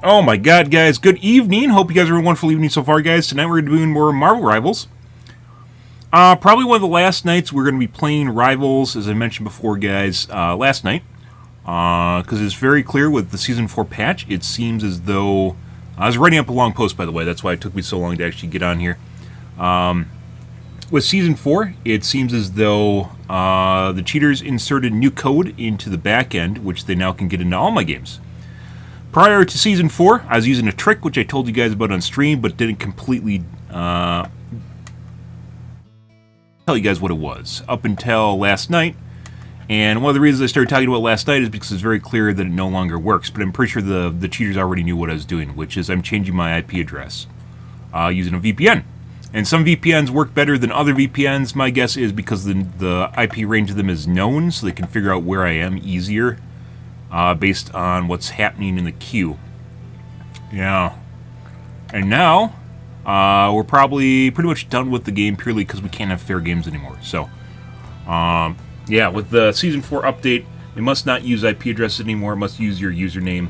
Oh my god, guys, good evening. Hope you guys are having a wonderful evening so far, guys. Tonight we're going to be doing more Marvel Rivals. Probably one of the last nights we're going to be playing Rivals, as I mentioned before, guys, last night. Because it's very clear with the Season 4 patch, it seems as though... I was writing up a long post, by the way, that's why it took me so long to actually get on here. With Season 4, it seems as though the cheaters inserted new code into the back end, which they now can get into all my games. Prior to Season 4, I was using a trick, which I told you guys about on stream, but didn't completely tell you guys what it was, up until last night. And one of the reasons I started talking about it last night is because it's very clear that it no longer works, but I'm pretty sure the cheaters already knew what I was doing, which is I'm changing my IP address using a VPN. And some VPNs work better than other VPNs. My guess is because the IP range of them is known, so they can figure out where I am easier. Based on what's happening in the queue. Yeah. And now, we're probably pretty much done with the game purely because we can't have fair games anymore. So, yeah, with the Season 4 update, we must not use IP addresses anymore. It must use your username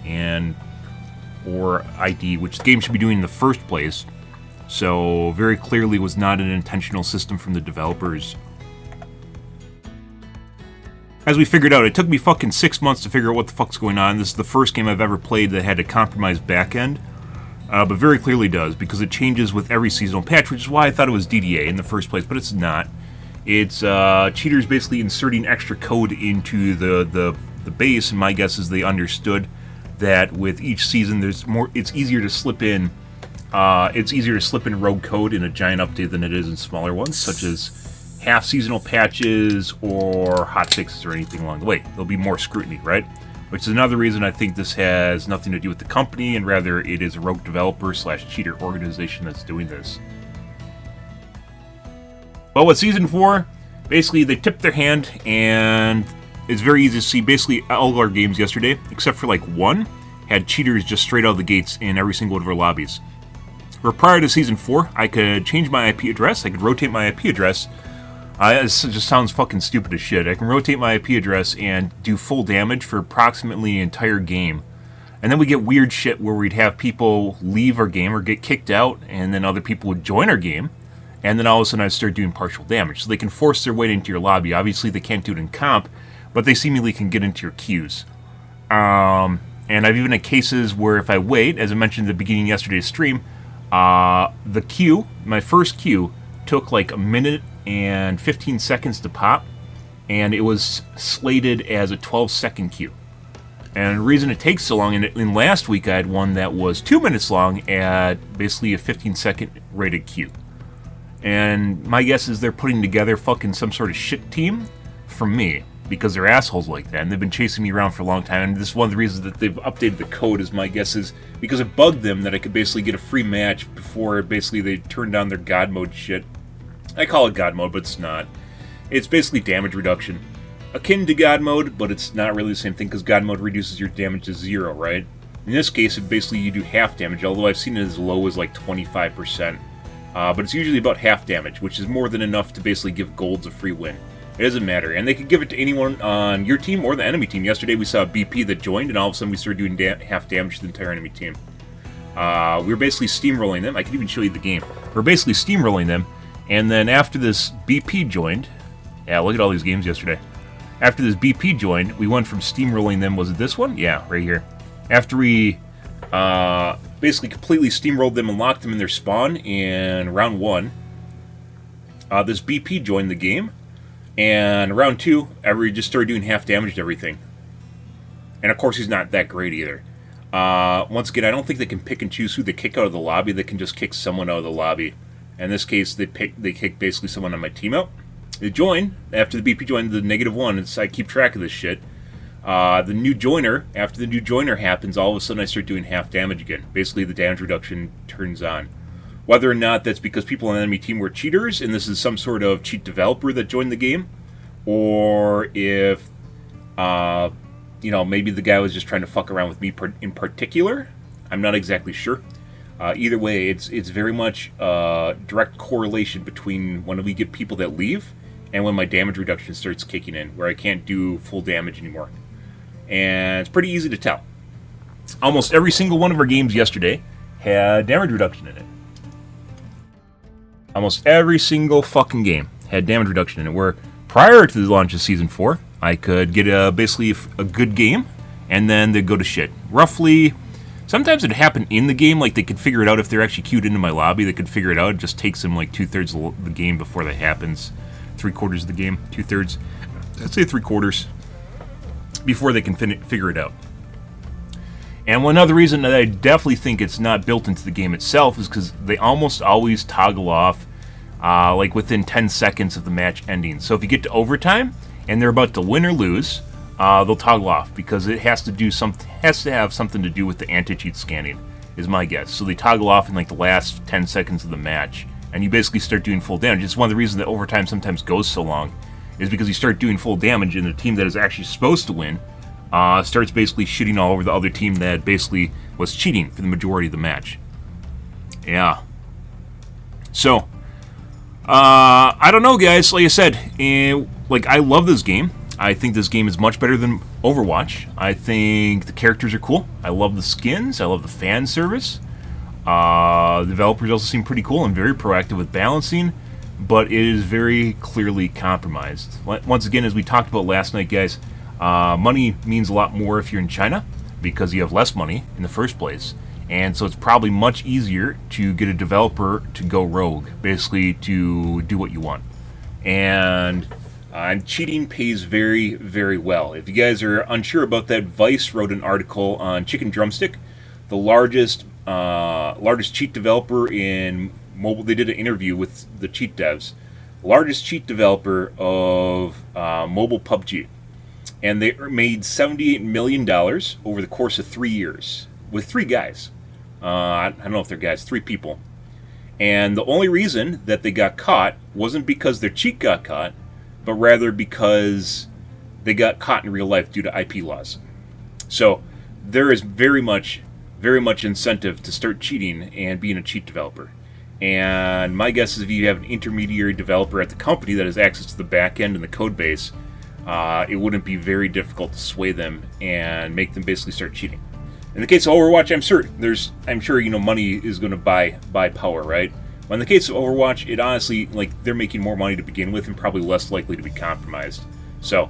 and or ID, which the game should be doing in the first place. So, very clearly was not an intentional system from the developers. As we figured out, it took me fucking 6 months to figure out what the fuck's going on. This is the first game I've ever played that had a compromised backend, but very clearly does, because it changes with every seasonal patch, which is why I thought it was DDA in the first place, but it's not. It's cheaters basically inserting extra code into the base, and my guess is they understood that with each season, it's easier to slip in. It's easier to slip in rogue code in a giant update than it is in smaller ones, such as half-seasonal patches or hotfixes or anything along the way. There'll be more scrutiny, right? Which is another reason I think this has nothing to do with the company, and rather it is a rogue developer / cheater organization that's doing this. Well, with Season 4, basically they tipped their hand, and it's very easy to see basically all of our games yesterday, except for like one, had cheaters just straight out of the gates in every single one of our lobbies. Where prior to Season 4, I could change my IP address, I could rotate my IP address. This just sounds fucking stupid as shit. I can rotate my IP address and do full damage for approximately an entire game. And then we get weird shit where we'd have people leave our game or get kicked out, and then other people would join our game, and then all of a sudden I'd start doing partial damage. So they can force their way into your lobby. Obviously they can't do it in comp, but they seemingly can get into your queues. And I've even had cases where if I wait, as I mentioned at the beginning of yesterday's stream, the queue, my first queue, took like a minute and 15 seconds to pop, and it was slated as a 12-second queue. And the reason it takes so long, in last week I had one that was 2 minutes long at basically a 15-second rated queue. And my guess is they're putting together fucking some sort of shit team from me, because they're assholes like that, and they've been chasing me around for a long time, and this is one of the reasons that they've updated the code, is my guess is because it bugged them that I could basically get a free match before basically they turned down their God mode shit. I call it God mode, but it's not. It's basically damage reduction. Akin to God mode, but it's not really the same thing, because God mode reduces your damage to 0, right? In this case, it basically you do half damage, although I've seen it as low as like 25%. But it's usually about half damage, which is more than enough to basically give golds a free win. It doesn't matter, and they could give it to anyone on your team or the enemy team. Yesterday we saw a BP that joined, and all of a sudden we started doing half damage to the entire enemy team. We were basically steamrolling them. I can even show you the game. We're basically steamrolling them. And then after this BP joined, yeah, look at all these games yesterday. After this BP joined, we went from steamrolling them, was it this one? Yeah, right here. After we basically completely steamrolled them and locked them in their spawn in round 1, this BP joined the game, and round 2, we just started doing half damage to everything. And of course he's not that great either. Once again, I don't think they can pick and choose who they kick out of the lobby. They can just kick someone out of the lobby. In this case, they kick basically someone on my team out. They join, after the BP joined the -1, I keep track of this shit. The new joiner, after the new joiner happens, all of a sudden I start doing half damage again. Basically, the damage reduction turns on. Whether or not that's because people on the enemy team were cheaters, and this is some sort of cheat developer that joined the game, or if, maybe the guy was just trying to fuck around with me in particular, I'm not exactly sure. Either way, it's very much direct correlation between when we get people that leave and when my damage reduction starts kicking in, where I can't do full damage anymore. And it's pretty easy to tell. almost every single one of our games yesterday had damage reduction in it. Almost every single fucking game had damage reduction in it, where prior to the launch of Season 4, I could get basically a good game, and then they'd go to shit. Roughly, sometimes it'd happen in the game, like they could figure it out if they're actually queued into my lobby, they could figure it out. It just takes them like 2/3 of the game before that happens. 3/4 of the game, 2/3, I'd say 3/4, before they can figure it out. And one other reason that I definitely think it's not built into the game itself is because they almost always toggle off like within 10 seconds of the match ending. So if you get to overtime and they're about to win or lose, they'll toggle off because it has to have something to do with the anti-cheat scanning, is my guess. So they toggle off in like the last 10 seconds of the match, and you basically start doing full damage. It's one of the reasons that overtime sometimes goes so long, is because you start doing full damage and the team that is actually supposed to win starts basically shitting all over the other team that basically was cheating for the majority of the match. Yeah. So, I don't know, guys. Like I said, I love this game. I think this game is much better than Overwatch. I think the characters are cool. I love the skins. I love the fan service. The developers also seem pretty cool and very proactive with balancing, but it is very clearly compromised. Once again, as we talked about last night, guys, money means a lot more if you're in China because you have less money in the first place. And so it's probably much easier to get a developer to go rogue, basically to do what you want. And cheating pays very, very well. If you guys are unsure about that, Vice wrote an article on Chicken Drumstick, the largest cheat developer in mobile. They did an interview with the cheat devs, largest cheat developer of mobile PUBG. And they made $78 million over the course of 3 years with 3 guys. I don't know if they're guys, 3 people. And the only reason that they got caught wasn't because their cheat got caught, but rather because they got caught in real life due to IP laws. So there is very much incentive to start cheating and being a cheat developer. And my guess is if you have an intermediary developer at the company that has access to the back end and the code base, it wouldn't be very difficult to sway them and make them basically start cheating. In the case of Overwatch, I'm sure money is going to buy power, right? But in the case of Overwatch, it honestly, they're making more money to begin with and probably less likely to be compromised. So,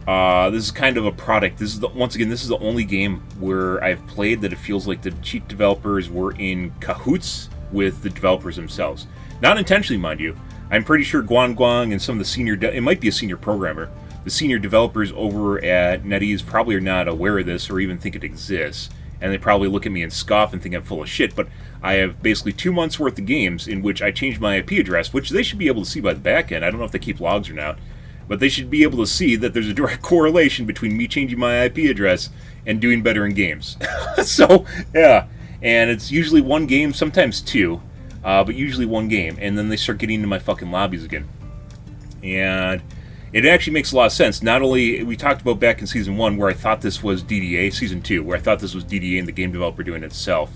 this is kind of a product. Once again, this is the only game where I've played that it feels like the cheat developers were in cahoots with the developers themselves. Not intentionally, mind you. I'm pretty sure Guang and some of the senior, it might be a senior programmer, the senior developers over at NetEase probably are not aware of this or even think it exists, and they probably look at me and scoff and think I'm full of shit, but I have basically 2 months worth of games in which I changed my IP address, which they should be able to see by the back end. I don't know if they keep logs or not, but they should be able to see that there's a direct correlation between me changing my IP address and doing better in games. So, yeah, and it's usually 1 game, sometimes 2, but usually 1 game, and then they start getting into my fucking lobbies again. And it actually makes a lot of sense. Not only, we talked about back in Season 1 where I thought this was DDA, Season 2, where I thought this was DDA and the game developer doing it itself.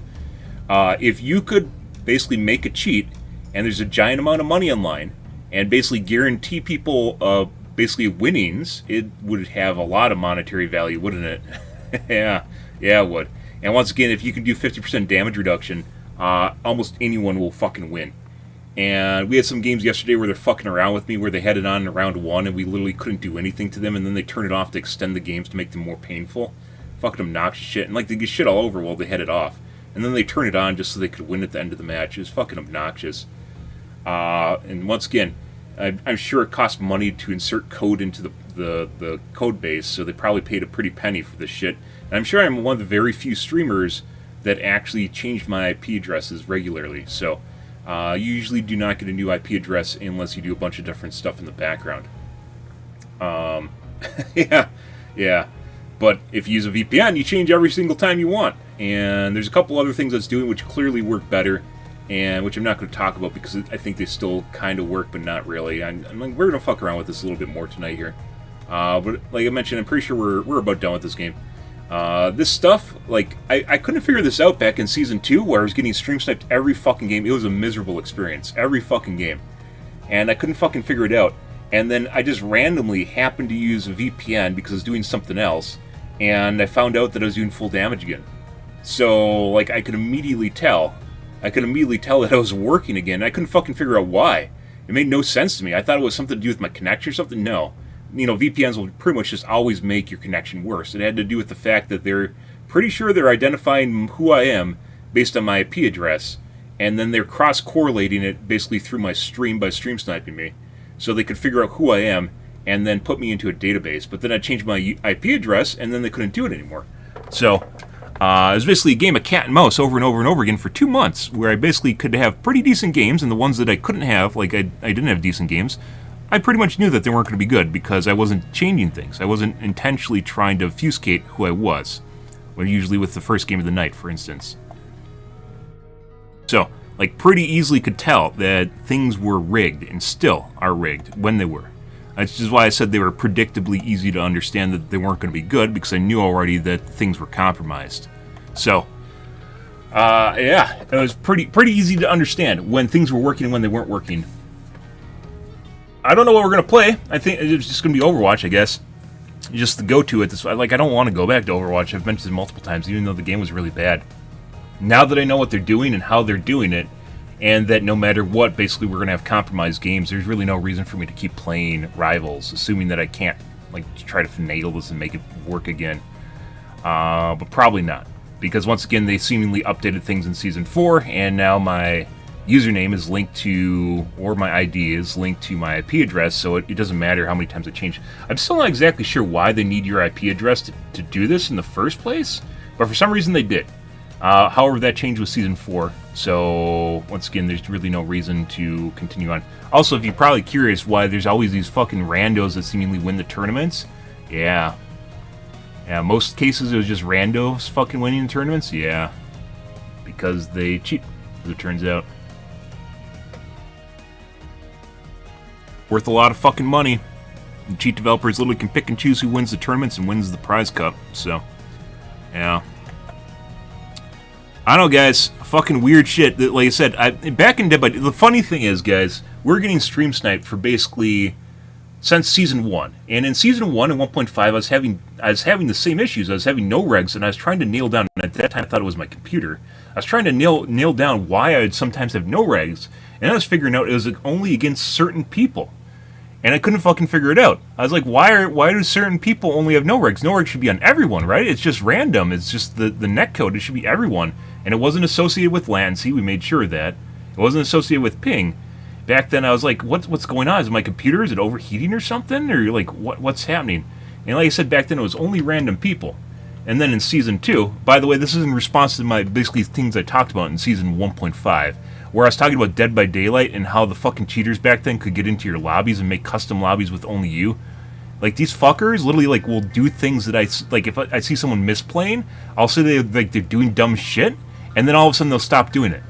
If you could basically make a cheat, and there's a giant amount of money online, and basically guarantee people basically winnings, it would have a lot of monetary value, wouldn't it? Yeah, it would. And once again, if you can do 50% damage reduction, almost anyone will fucking win. And we had some games yesterday where they're fucking around with me, where they had it on in round 1 and we literally couldn't do anything to them, and then they turn it off to extend the games to make them more painful. Fucking obnoxious shit. And they get shit all over while they had it off. And then they turn it on just so they could win at the end of the match. It was fucking obnoxious. And once again, I'm sure it costs money to insert code into the code base, so they probably paid a pretty penny for this shit. And I'm sure I'm one of the very few streamers that actually changed my IP addresses regularly. So, you usually do not get a new IP address unless you do a bunch of different stuff in the background. Yeah. But if you use a VPN, you change every single time you want. And there's a couple other things that's doing which clearly work better, and which I'm not going to talk about because I think they still kind of work, but not really. We're going to fuck around with this a little bit more tonight here. But like I mentioned, I'm pretty sure we're about done with this game. This stuff, I couldn't figure this out back in Season 2, where I was getting stream sniped every fucking game. It was a miserable experience, every fucking game. And I couldn't fucking figure it out. And then I just randomly happened to use a VPN because I was doing something else, and I found out that I was doing full damage again. So, like, I could immediately tell. I could immediately tell that I was working again. I couldn't fucking figure out why. It made no sense to me. I thought it was something to do with my connection or something. No. You know, VPNs will pretty much just always make your connection worse. It had to do with the fact that they're pretty sure they're identifying who I am based on my IP address, and then they're cross-correlating it basically through my stream by stream sniping me. So they could figure out who I am and then put me into a database. But then I changed my IP address, and then they couldn't do it anymore. So it was basically a game of cat and mouse over and over and over again for 2 months, where I basically could have pretty decent games, and the ones that I couldn't have, like I didn't have decent games, I pretty much knew that they weren't going to be good because I wasn't changing things. I wasn't intentionally trying to obfuscate who I was, usually with the first game of the night, for instance. So, like, pretty easily could tell that things were rigged, and still are rigged, when they were. That's just why I said they were predictably easy to understand that they weren't going to be good, because I knew already that things were compromised. So, yeah, it was pretty easy to understand when things were working and when they weren't working. I don't know what we're going to play. I think it's just going to be Overwatch, I guess. Just the go-to at this. Like, I don't want to go back to Overwatch. I've mentioned it multiple times, even though the game was really bad. Now that I know what they're doing and how they're doing it, and that no matter what, basically we're going to have compromised games, there's really no reason for me to keep playing Rivals, assuming that I can't, like, try to finagle this and make it work again. But probably not. Because, once again, they seemingly updated things in Season 4, and now my username is linked to, or my ID is linked to my IP address, so it doesn't matter how many times I change. I'm still not exactly sure why they need your IP address to do this in the first place, but for some reason they did. However, that changed with Season 4, so once again, there's really no reason to continue on. Also, if you're probably curious why there's always these fucking randos that seemingly win the tournaments, yeah, most cases it was just randos fucking winning the tournaments, yeah, because they cheat, as it turns out. Worth a lot of fucking money. The cheat developers literally can pick and choose who wins the tournaments and wins the prize cup. So, yeah. I don't know, guys. Fucking weird shit. Like I said, back in Dead by... The funny thing is, guys, we're getting stream sniped for basically since Season 1. And in Season 1 and 1.5, I was having the same issues. I was having no regs, and I was trying to nail down... And at that time, I thought it was my computer. I was trying to nail down why I would sometimes have no regs, and I was figuring out it was only against certain people. And I couldn't fucking figure it out. I was like, why do certain people only have no regs? No regs should be on everyone, right? It's just random. It's just the netcode. It should be everyone. And it wasn't associated with latency. We made sure of that. It wasn't associated with ping. Back then, I was like, what's going on? Is my computer, is it overheating or something? Or like, what's happening? And like I said, back then, it was only random people. And then in Season 2, by the way, this is in response to my, basically, things I talked about in Season 1.5, where I was talking about Dead by Daylight and how the fucking cheaters back then could get into your lobbies and make custom lobbies with only you. Like, these fuckers literally, like, will do things that like, if I see someone misplaying, I'll say they're doing dumb shit, and then all of a sudden they'll stop doing it.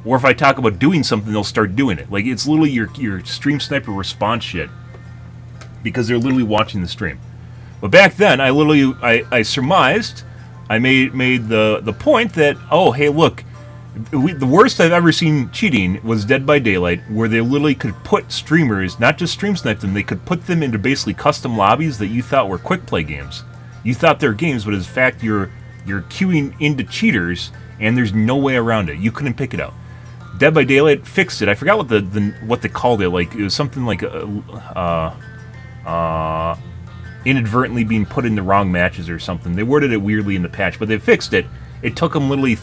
Or if I talk about doing something, they'll start doing it. Like, it's literally your stream sniper response shit, because they're literally watching the stream. But back then, I surmised, I made the point that, oh, hey, look, the worst I've ever seen cheating was Dead by Daylight, where they literally could put streamers, not just stream snipe them, they could put them into basically custom lobbies that you thought were quick play games. You thought they're games, but in fact you're queuing into cheaters, and there's no way around it. You couldn't pick it out. Dead by Daylight fixed it. I forgot what they called it. Like, it was something like inadvertently being put in the wrong matches or something. They worded it weirdly in the patch, but they fixed it. It took them literally.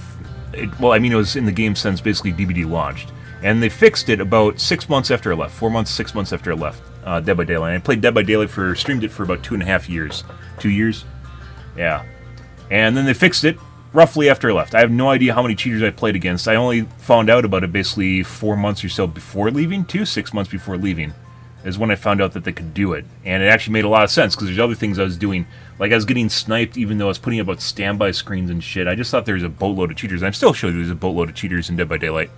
It was in the game sense basically DVD launched. And they fixed it about 6 months after I left. 4 months, 6 months after I left Dead by Daylight. I played Dead by Daylight streamed it for about 2.5 years. 2 years? Yeah. And then they fixed it roughly after I left. I have no idea how many cheaters I played against. I only found out about it basically 4 months or so before leaving, 6 months before leaving, is when I found out that they could do it. And it actually made a lot of sense, because there's other things I was doing. Like, I was getting sniped even though I was putting about standby screens and shit. I just thought there was a boatload of cheaters. I'm still showing there's a boatload of cheaters in Dead by Daylight.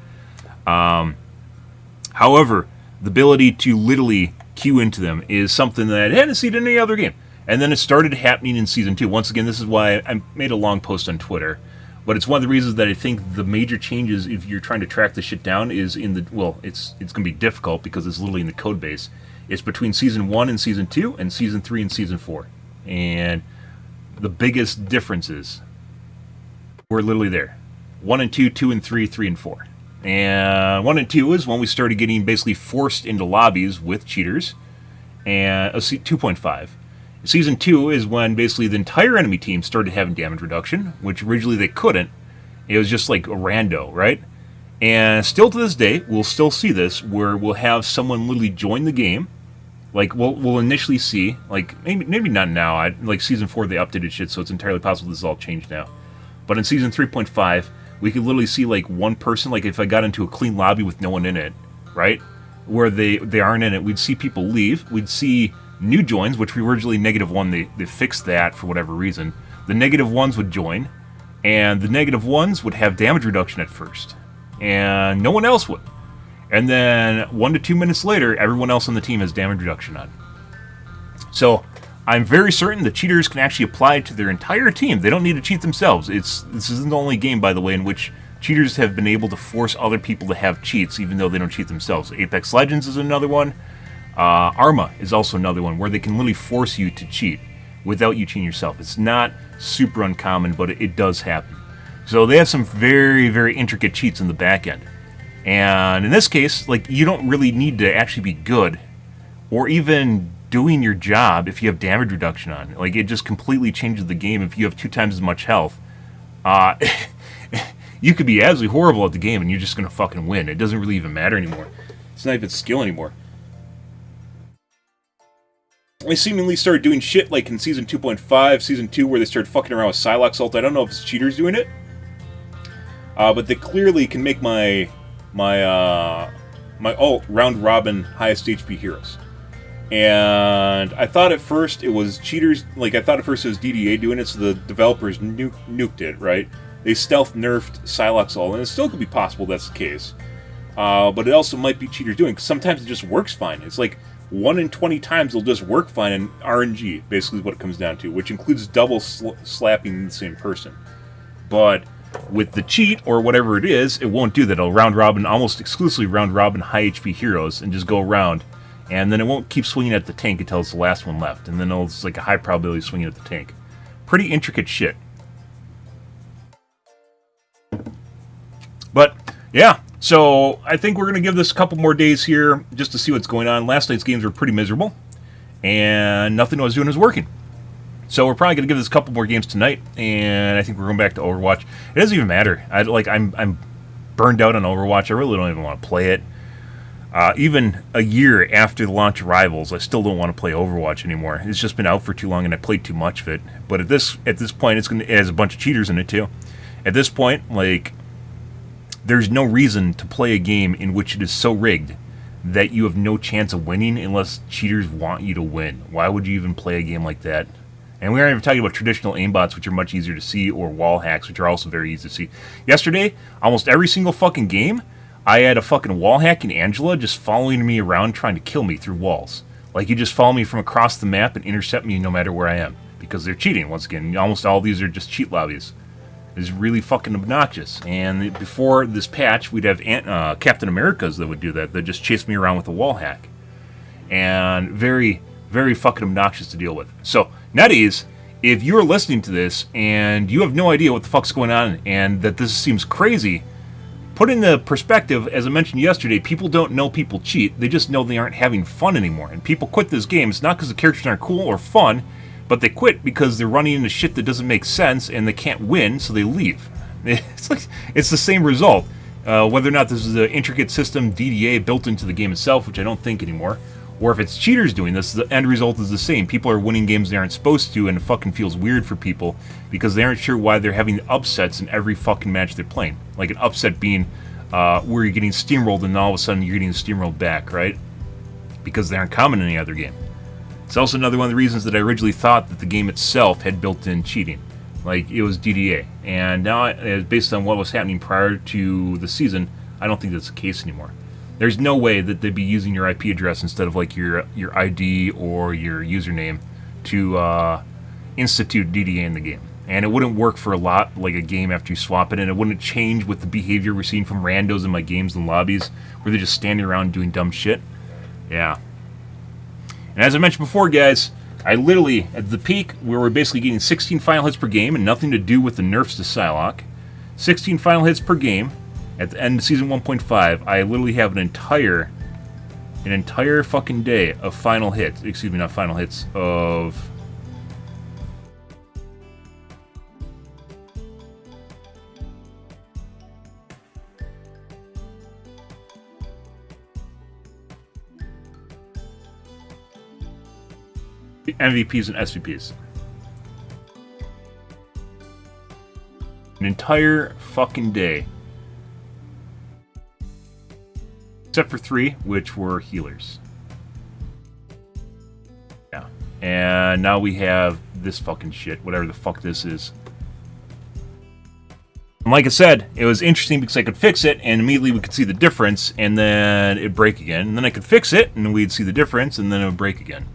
However, the ability to literally queue into them is something that I hadn't seen in any other game. And then it started happening in Season 2. Once again, this is why I made a long post on Twitter. But it's one of the reasons that I think the major changes, if you're trying to track this shit down, is in the... Well, it's going to be difficult because it's literally in the code base. It's between Season 1 and Season 2, and Season 3 and Season 4. And the biggest differences were literally there. 1 and 2, 2 and 3, 3 and 4. And 1 and 2 is when we started getting basically forced into lobbies with cheaters. And 2.5. Season 2 is when basically the entire enemy team started having damage reduction, which originally they couldn't. It was just like a rando, right? And still to this day, we'll still see this, where we'll have someone literally join the game. Like, we'll initially see, like, maybe not now. Like, Season 4, they updated shit, so it's entirely possible this is all changed now. But in Season 3.5, we could literally see, like, one person, like, if I got into a clean lobby with no one in it, right? Where they aren't in it, we'd see people leave. We'd see new joins, which we were originally -1. They fixed that for whatever reason. The -1s would join, and the -1s would have damage reduction at first. And no one else would. And then 1 to 2 minutes later, everyone else on the team has damage reduction on. So I'm very certain that cheaters can actually apply it to their entire team. They don't need to cheat themselves. This isn't the only game, by the way, in which cheaters have been able to force other people to have cheats, even though they don't cheat themselves. Apex Legends is another one. Arma is also another one, where they can literally force you to cheat without you cheating yourself. It's not super uncommon, but it does happen. So they have some very, very intricate cheats in the back end. And in this case, like, you don't really need to actually be good or even doing your job if you have damage reduction on. Like, it just completely changes the game if you have 2 times as much health. You could be absolutely horrible at the game and you're just going to fucking win. It doesn't really even matter anymore. It's not even skill anymore. They seemingly started doing shit like in Season 2.5, Season 2, where they started fucking around with Psylocke ult. I don't know if it's cheaters doing it. But they clearly can make my ult round-robin highest HP heroes. And I thought at first it was cheaters, like I thought at first it was DDA doing it, so the developers nuked it, right? They stealth nerfed Psylocke ult, and it still could be possible that's the case. But it also might be cheaters doing it, because sometimes it just works fine. It's like 1 in 20 times it'll just work fine in RNG, basically what it comes down to, which includes double slapping the same person. But with the cheat, or whatever it is, it won't do that. It'll round-robin, almost exclusively round-robin high HP heroes, and just go around. And then it won't keep swinging at the tank until it's the last one left. And then it's like a high probability swinging at the tank. Pretty intricate shit. But, yeah. So, I think we're going to give this a couple more days here, just to see what's going on. Last night's games were pretty miserable. And nothing I was doing was working. So we're probably going to give this a couple more games tonight, and I think we're going back to Overwatch. It doesn't even matter. I'm burned out on Overwatch. I really don't even want to play it. Even a year after the launch of Rivals, I still don't want to play Overwatch anymore. It's just been out for too long, and I played too much of it. But at this point, it has a bunch of cheaters in it too. At this point, like, there's no reason to play a game in which it is so rigged that you have no chance of winning unless cheaters want you to win. Why would you even play a game like that? And we aren't even talking about traditional aimbots, which are much easier to see, or wall hacks, which are also very easy to see. Yesterday, almost every single fucking game, I had a fucking wall hacking Angela just following me around trying to kill me through walls. Like, you just follow me from across the map and intercept me no matter where I am. Because they're cheating, once again. Almost all of these are just cheat lobbies. It's really fucking obnoxious. And before this patch, we'd have Captain Americas that would do that. They'd just chase me around with a wall hack. And very, very fucking obnoxious to deal with. So, Nutties, if you're listening to this and you have no idea what the fuck's going on and that this seems crazy, put in the perspective, as I mentioned yesterday, people don't know people cheat. They just know they aren't having fun anymore. And people quit this game. It's not because the characters aren't cool or fun, but they quit because they're running into shit that doesn't make sense and they can't win, so they leave. It's the same result. Whether or not this is an intricate system, DDA, built into the game itself, which I don't think anymore, or if it's cheaters doing this, the end result is the same. People are winning games they aren't supposed to, and it fucking feels weird for people because they aren't sure why they're having upsets in every fucking match they're playing. Like an upset being where you're getting steamrolled and all of a sudden you're getting steamrolled back, right? Because they aren't common in any other game. It's also another one of the reasons that I originally thought that the game itself had built-in cheating. Like, it was DDA. And now, based on what was happening prior to the season, I don't think that's the case anymore. There's no way that they'd be using your IP address instead of like your ID or your username to institute DDA in the game. And it wouldn't work for a game after you swap it, and it wouldn't change with the behavior we're seeing from randos in my games and lobbies where they're just standing around doing dumb shit. Yeah. And as I mentioned before, guys, I literally, at the peak, where we're basically getting 16 final hits per game and nothing to do with the nerfs to Psylocke, 16 final hits per game. At the end of season 1.5, I literally have an entire fucking day of final hits. Excuse me, not final hits, of MVPs and SVPs. An entire fucking day. Except for 3, which were healers. Yeah. And now we have this fucking shit, whatever the fuck this is. And like I said, it was interesting because I could fix it, and immediately we could see the difference, and then it'd break again. And then I could fix it, and we'd see the difference, and then it would break again.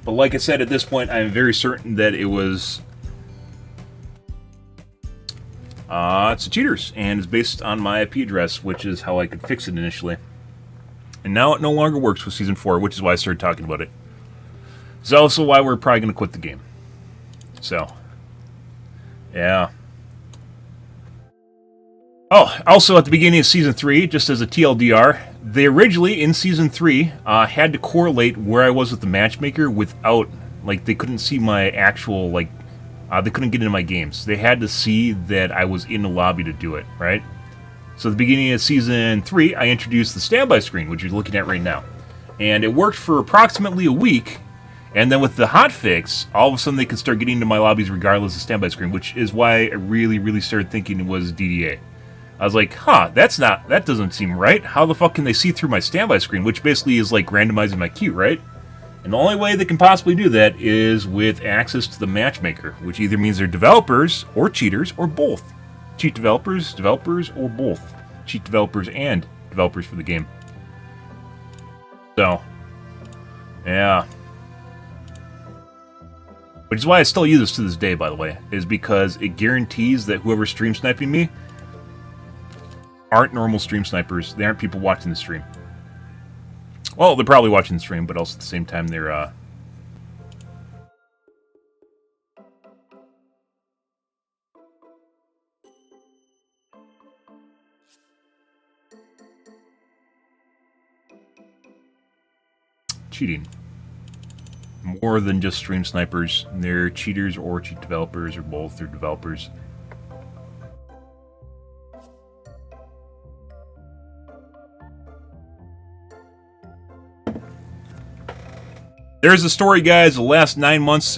But like I said, at this point, I'm very certain that it was... it's a cheaters, and it's based on my IP address, which is how I could fix it initially. And now it no longer works with Season 4, which is why I started talking about it. It's also why we're probably going to quit the game. So, yeah. Oh, also at the beginning of Season 3, just as a TLDR, they originally, in Season 3, had to correlate where I was with the matchmaker without, like, they couldn't see my actual, like, they couldn't get into my games. They had to see that I was in the lobby to do it, right? So at the beginning of Season 3, I introduced the standby screen, which you're looking at right now. And it worked for approximately a week, and then with the hotfix, all of a sudden they could start getting into my lobbies regardless of standby screen, which is why I really started thinking it was DDA. I was like, huh, that doesn't seem right. How the fuck can they see through my standby screen, which basically is like randomizing my queue, right? And the only way they can possibly do that is with access to the matchmaker, which either means they're developers or cheaters or both. Cheat developers, or both. Cheat developers and developers for the game. So, yeah. Which is why I still use this to this day, by the way, is because it guarantees that whoever's stream sniping me aren't normal stream snipers. They aren't people watching the stream. Well, they're probably watching the stream, but also at the same time they're, cheating. More than just stream snipers. They're cheaters or cheat developers or both. They're developers. There's a story, guys. The last 8 months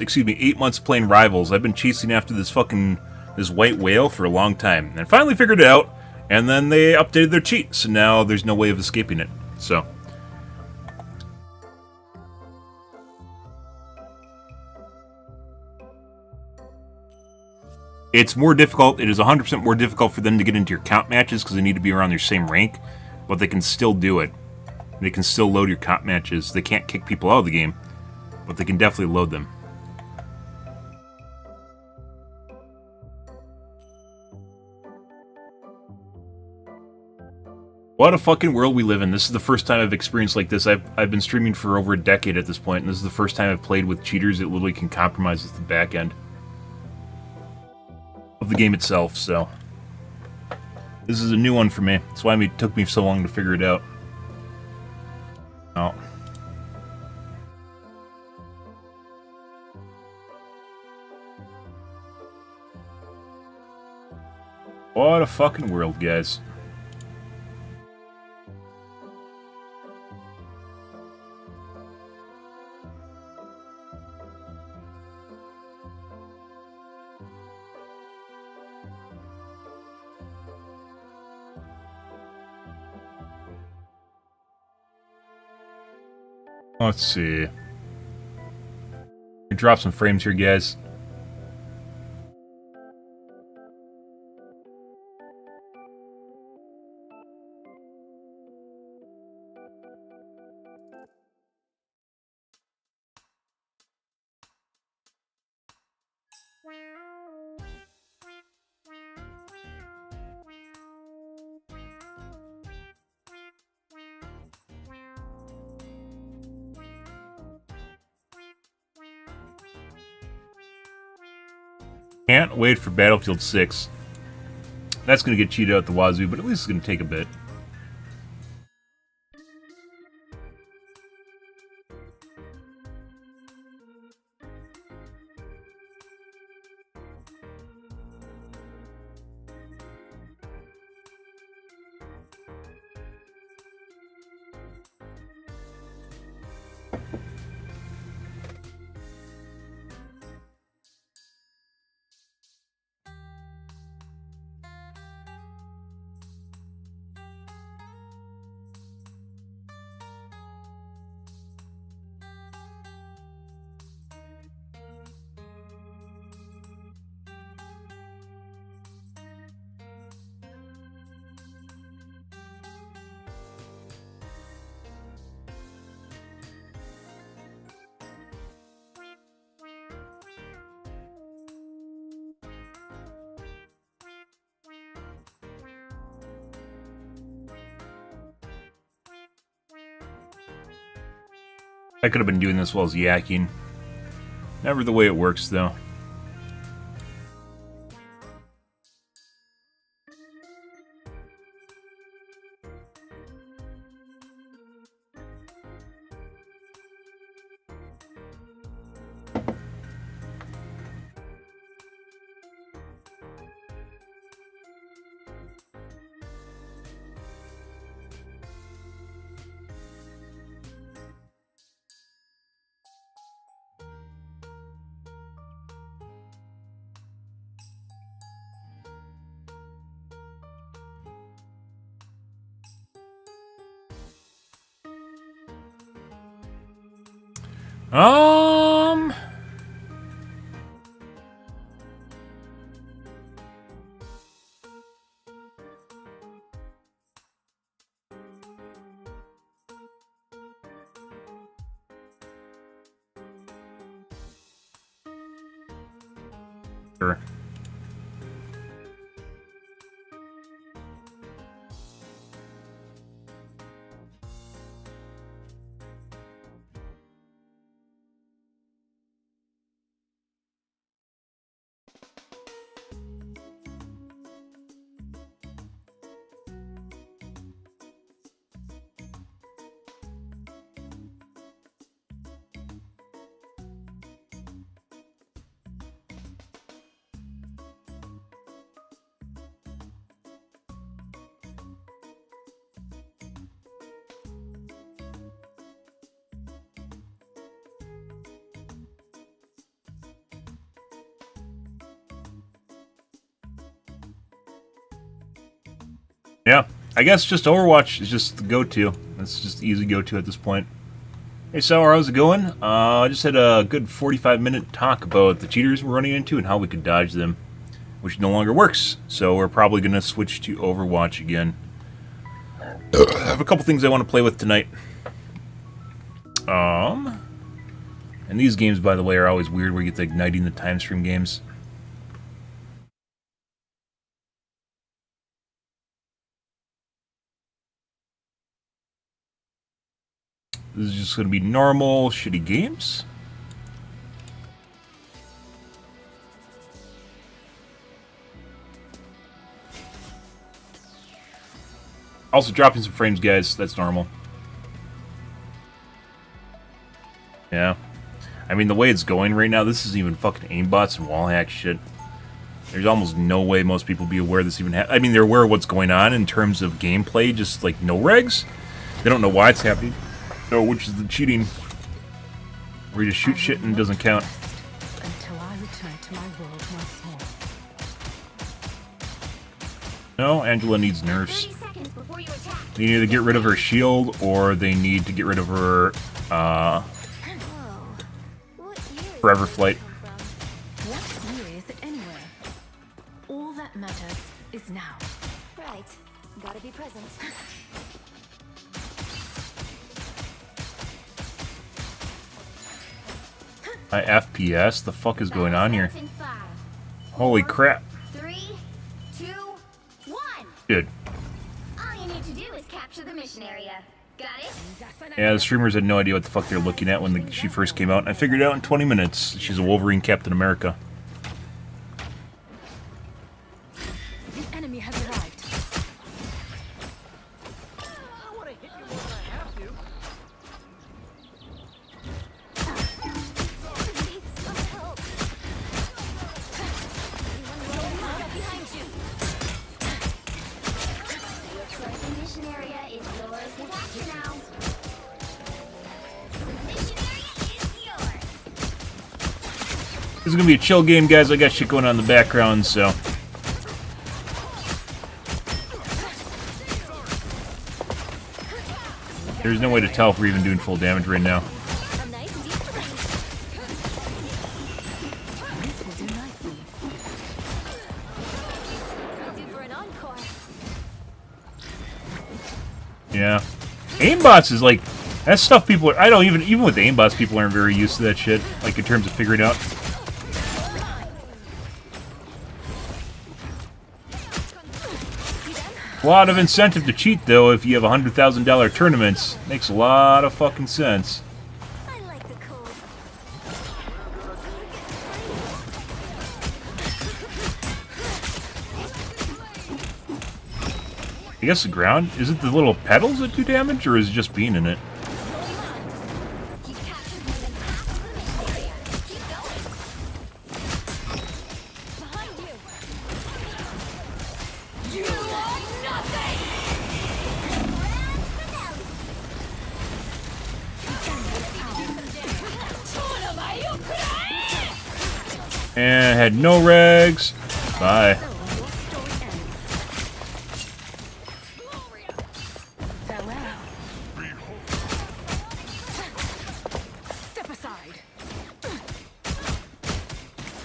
playing Rivals. I've been chasing after this white whale for a long time. And I finally figured it out, and then they updated their cheat, so now there's no way of escaping it. So. It's more difficult. It is 100% more difficult for them to get into your comp matches because they need to be around your same rank, but they can still do it. They can still load your comp matches. They can't kick people out of the game, but they can definitely load them. What a fucking world we live in. This is the first time I've experienced like this. I've been streaming for over a decade at this point, and this is the first time I've played with cheaters that literally can compromise the back end of the game itself, so. This is a new one for me. That's why it took me so long to figure it out. Oh. What a fucking world, guys. Let's see. Drop some frames here, guys. Can't wait for Battlefield 6. That's going to get cheated out the wazoo, but at least it's going to take a bit. I could have been doing this while I was yakking. Never the way it works, though. Um... Sure. Yeah, I guess just Overwatch is just the go-to. It's just the easy go-to at this point. Hey, Sour, how's it going? I just had a good 45-minute talk about the cheaters we're running into and how we could dodge them, which no longer works. So we're probably going to switch to Overwatch again. I have a couple things I want to play with tonight. And these games, by the way, are always weird where you get the igniting the time stream games. This is just going to be normal, shitty games. Also dropping some frames, guys. That's normal. Yeah. I mean, the way it's going right now, this is even fucking aimbots and wallhack shit. There's almost no way most people be aware this even I mean, they're aware of what's going on in terms of gameplay, just like no regs. They don't know why it's happening. No, which is the cheating. Where you just shoot shit and it doesn't count. Until I return to my world once more. No, Angela needs nerfs. They need to get rid of her shield, or they need to get rid of her, Forever Flight. What year is it anyway? All that matters is now. Right. Gotta be present. My FPS? The fuck is going on here? Holy crap. 3, 2, 1. Dude. All you need to do is capture the mission area. Got it? Yeah, the streamers had no idea what the fuck they were looking at when she first came out, and I figured it out in 20 minutes. She's a Wolverine Captain America. This is gonna be a chill game, guys. I got shit going on in the background, so. There's no way to tell if we're even doing full damage right now. Yeah. Aimbots is like, that's stuff people are, I don't even with aimbots, people aren't very used to that shit, like in terms of figuring out. A lot of incentive to cheat, though, if you have $100,000 tournaments. Makes a lot of fucking sense. I like the cold. I guess the ground, is it the little pedals that do damage, or is it just being in it? You've captured more than half of the mission area. Keep going. Behind you. You are nothing. And had no regs. Bye. Farewell. Step aside.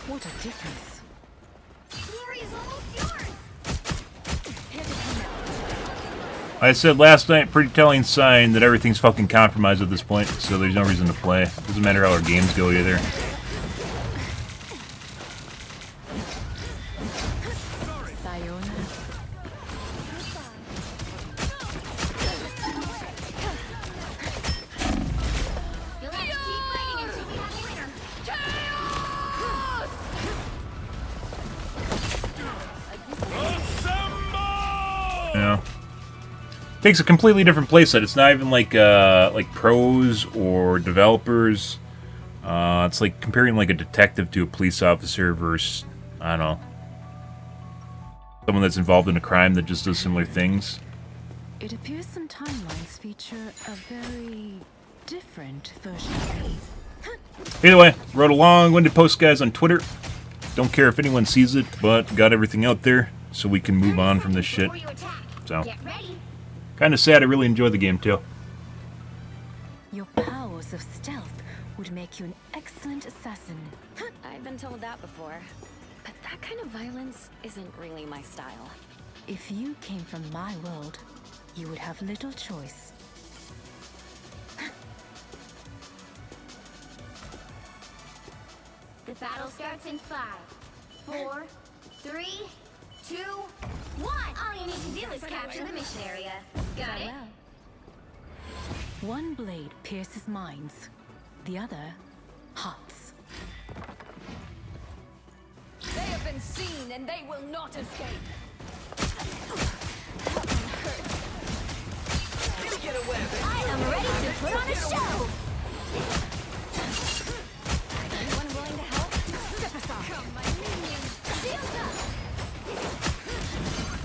What a difference. Glory is almost yours. I said last night, pretty telling sign that everything's fucking compromised at this point, so there's no reason to play. Doesn't matter how our games go either. You'll have to keep fighting until we have a winner. Yeah. Takes a completely different playset. It's not even like pros or developers. It's like comparing like a detective to a police officer versus, I don't know, someone that's involved in a crime that just does similar things. It appears some timelines feature a very different version of me. Either way, wrote a long-winded post, guys, on Twitter. Don't care if anyone sees it, but got everything out there so we can move on from this shit. Before you attack. So, Get ready. kind of sad. I really enjoyed the game too. Your powers of stealth would make you an excellent assassin. I've been told that before. But that kind of violence isn't really my style. If you came from my world, you would have little choice. The battle starts in 5, 4, 3, 2, 1. All you need to do is capture the mission area. Got it? One blade pierces minds, the other hearts. They have been seen and they will not escape. I am ready to put on a show. Anyone willing to help? Step aside. Come, my minion. Shields up.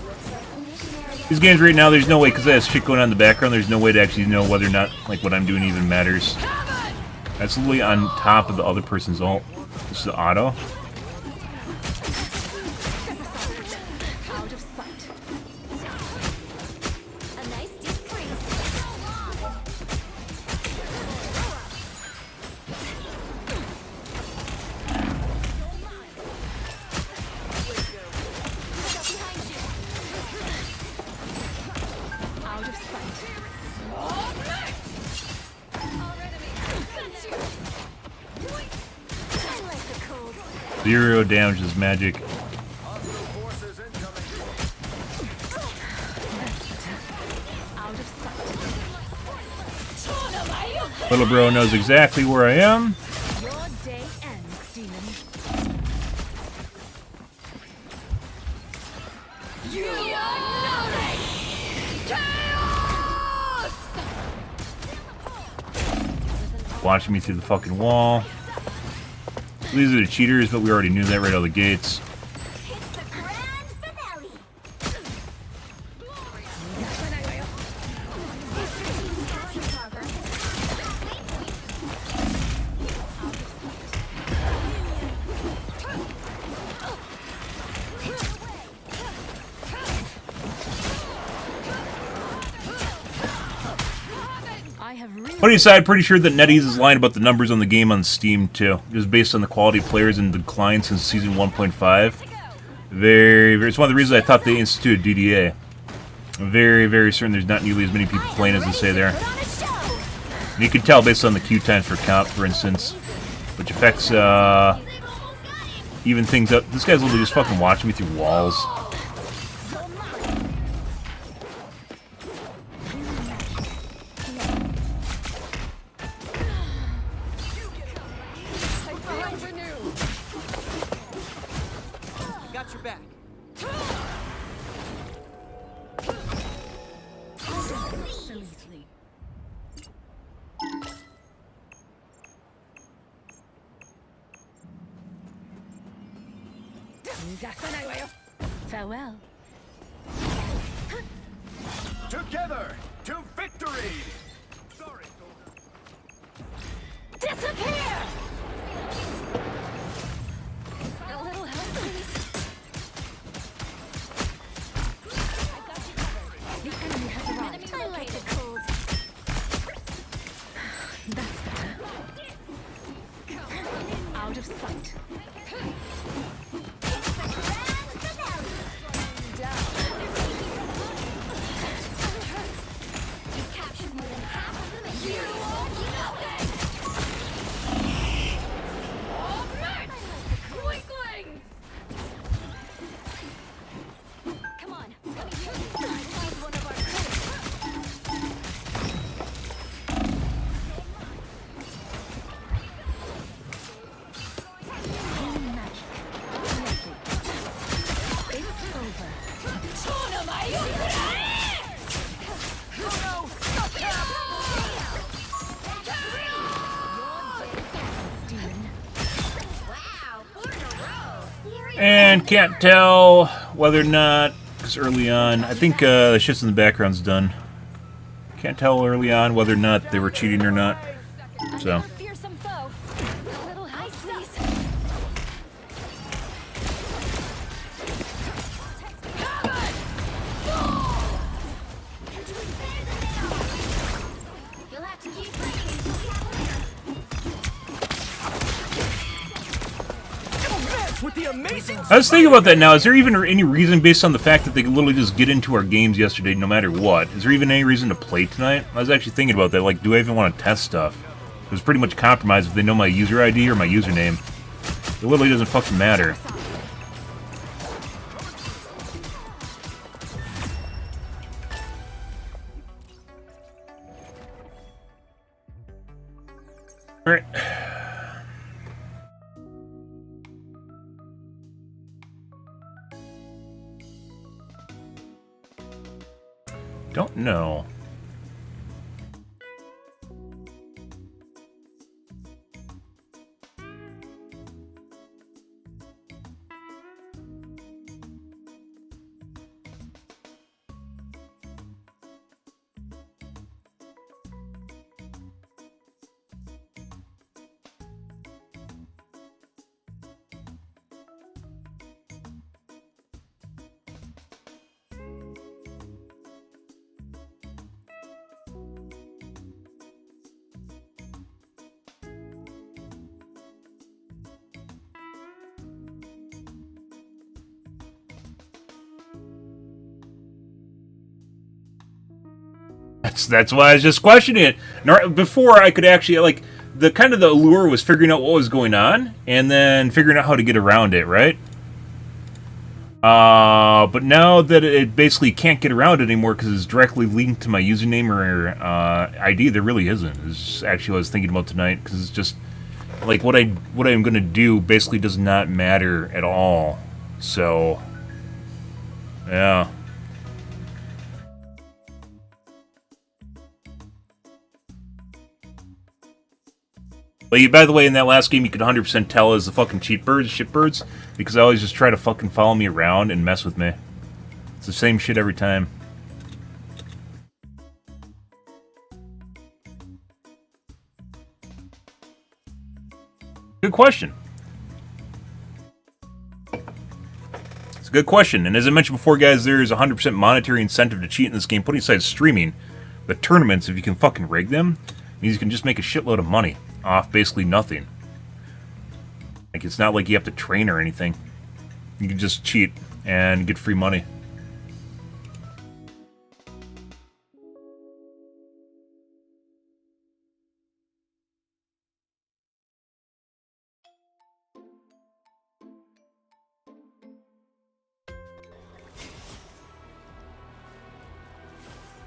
Looks like the mission area. These games right now, there's no way, because I have shit going on in the background, there's no way to actually know whether or not like what I'm doing even matters. That's literally on top of the other person's ult. This is the auto. Out of sight. A nice deep freeze. So long. Out of sight. I like the cold. 0 damage is magic. Out of sight. Little bro knows exactly where I am. Your day ends, demon. You are nothing! Watching me through the fucking wall. These are the cheaters, but we already knew that right out of the gates. It's the grand finale. Funny aside, pretty sure that NetEase is lying about the numbers on the game on Steam too, just based on the quality of players and decline since season 1.5. It's one of the reasons I thought they instituted DDA. I'm very, very certain there's not nearly as many people playing as they say there. And you can tell based on the queue times for count, for instance, which affects even things up. This guy's literally just fucking watching me through walls. Got your back. Absolutely. Farewell. Together to victory. Sorry. Disappear! A little help, please. I got you covered. The enemy has arrived. I like it cold. That's better. Out of sight. You've captured more than half of the mission. You know it. Come on, let me show you. Find one of our critics. It's over. Demon. Wow, 4 in a row. Here he And can't tell whether or not, because early on, I think the shits in the background's done. Can't tell early on whether or not they were cheating or not. So. A fearsome foe. A little help, please. You'll have to keep fighting until we have a winner. With the amazing. I was thinking about that now. Is there even any reason, based on the fact that they could literally just get into our games yesterday no matter what, is there even any reason to play tonight? I was actually thinking about that. Like, do I even want to test stuff? It was pretty much compromised if they know my user ID or my username. It literally doesn't fucking matter. Alright. Don't know. That's why I was just questioning it. Before I could actually, like, the kind of the allure was figuring out what was going on and then figuring out how to get around it, right? But now that it basically can't get around it anymore because it's directly linked to my username or ID, there really isn't. It's actually what I was thinking about tonight, because it's just like what I'm gonna do basically does not matter at all. So yeah. But by the way, in that last game, you could 100% tell as the fucking shitbirds, because I always just try to fucking follow me around and mess with me. It's the same shit every time. Good question. It's a good question, and as I mentioned before, guys, there's 100% monetary incentive to cheat in this game, putting aside streaming. The tournaments, if you can fucking rig them, means you can just make a shitload of money off basically nothing. Like, it's not like you have to train or anything. You can just cheat and get free money.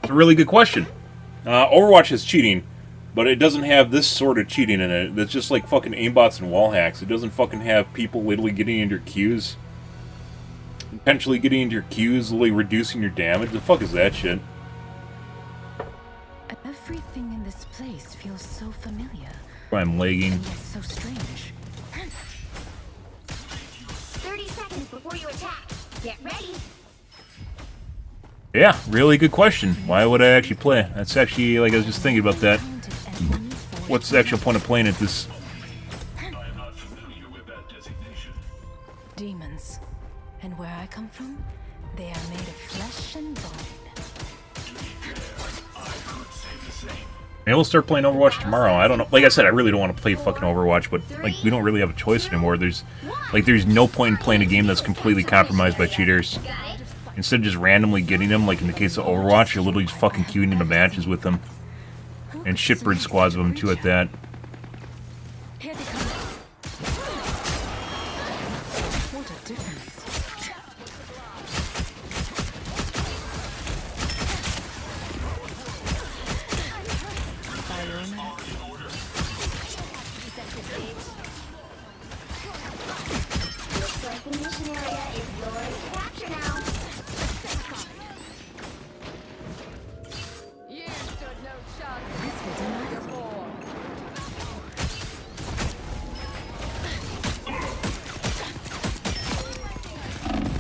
It's a really good question. Overwatch is cheating, but it doesn't have this sort of cheating in it. It's just like fucking aimbots and wall hacks. It doesn't fucking have people literally getting into your queues. Intentionally getting into your queues, literally reducing your damage. The fuck is that shit? Everything in this place feels so familiar. I'm lagging. It's so strange. 30 seconds before you attack. Get ready. Yeah, really good question. Why would I actually play? That's actually, like, I was just thinking about that. What's the actual point of playing at this? I am not familiar with that designation. Demons. And where I come from, they are made of flesh and bone. Maybe we'll start playing Overwatch tomorrow. I don't know. Like I said, I really don't want to play fucking Overwatch, but like we don't really have a choice anymore. There's no point in playing a game that's completely compromised by cheaters. Instead of just randomly getting them, like in the case of Overwatch, you're literally just fucking queuing into matches with them. And shitbird squads of them too at that. Here they come. What a difference. Looks like the mission area is yours to capture now. You stood no chance. This will do nicely.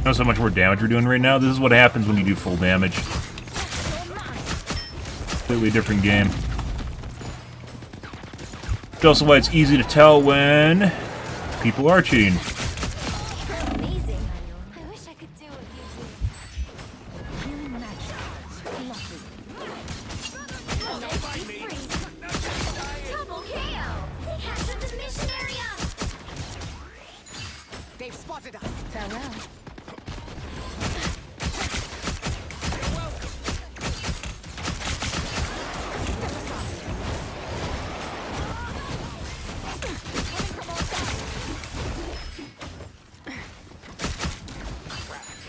Notice how much more damage we're doing right now? This is what happens when you do full damage. Completely different game. It's also why it's easy to tell when people are cheating. Amazing. I wish I could do what you do. Healing magic. Lovely. Nice deep freeze. Double KO. They captured the mission area. They've spotted us. Farewell.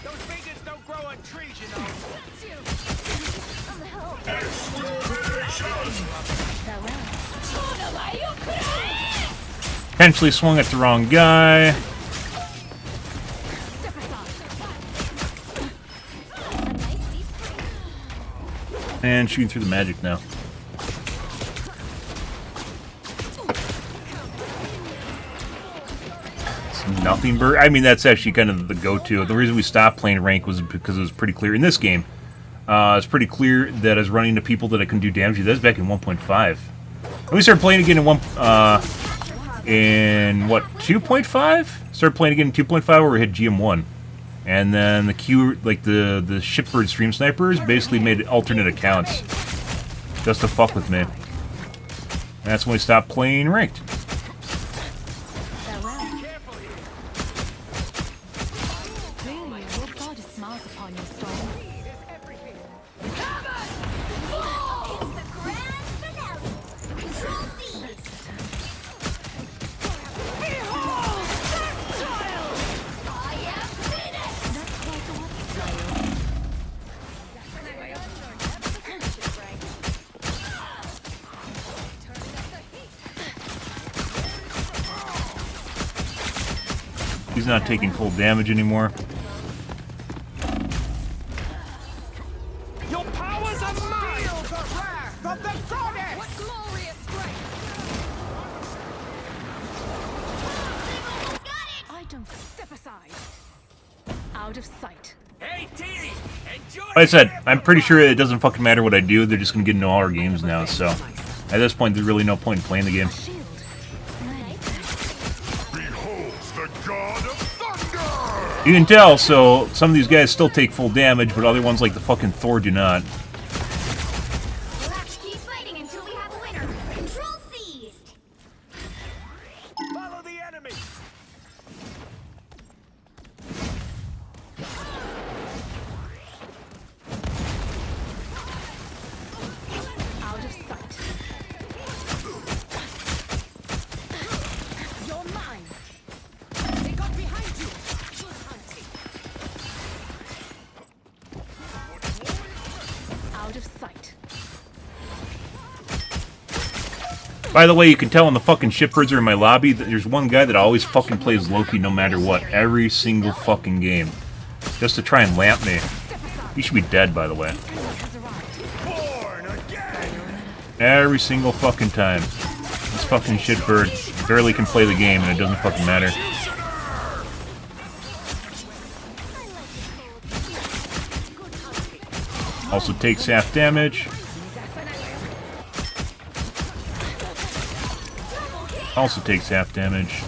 Those fingers don't grow on trees, you know. Potentially swung at the wrong guy. And shooting through the magic now. It's nothing bird. I mean, that's actually kind of the go-to. The reason we stopped playing rank was because it was pretty clear in this game. It's pretty clear that I was running into people that I couldn't do damage to. That was back in 1.5. When we started playing again in 2.5? Started playing again in 2.5 where we hit GM1. And then the the shipbird stream snipers basically made alternate accounts just to fuck with me. And that's when we stopped playing ranked. Clearly, your goddess smiles upon you, Storm. It's the grand finale. Control C. I am finished. He's not taking full damage anymore. Your powers are mine! Feel the wrath of the goddess! What glorious strength! I don't step aside. Out of sight. Hey, T! Enjoy! Like I said, I'm pretty sure it doesn't fucking matter what I do. They're just gonna get into all our games now. So at this point, there's really no point in playing the game. Shield. Ready. Beholds the god of thunder! You can tell. So some of these guys still take full damage, but other ones like the fucking Thor do not. We'll have to keep fighting until we have a winner. By the way, you can tell when the fucking shitbirds are in my lobby that there's one guy that always fucking plays Loki no matter what. Every single fucking game. Just to try and lamp me. He should be dead, by the way. Every single fucking time. This fucking shitbird barely can play the game and it doesn't fucking matter. Also takes half damage. Also takes half damage.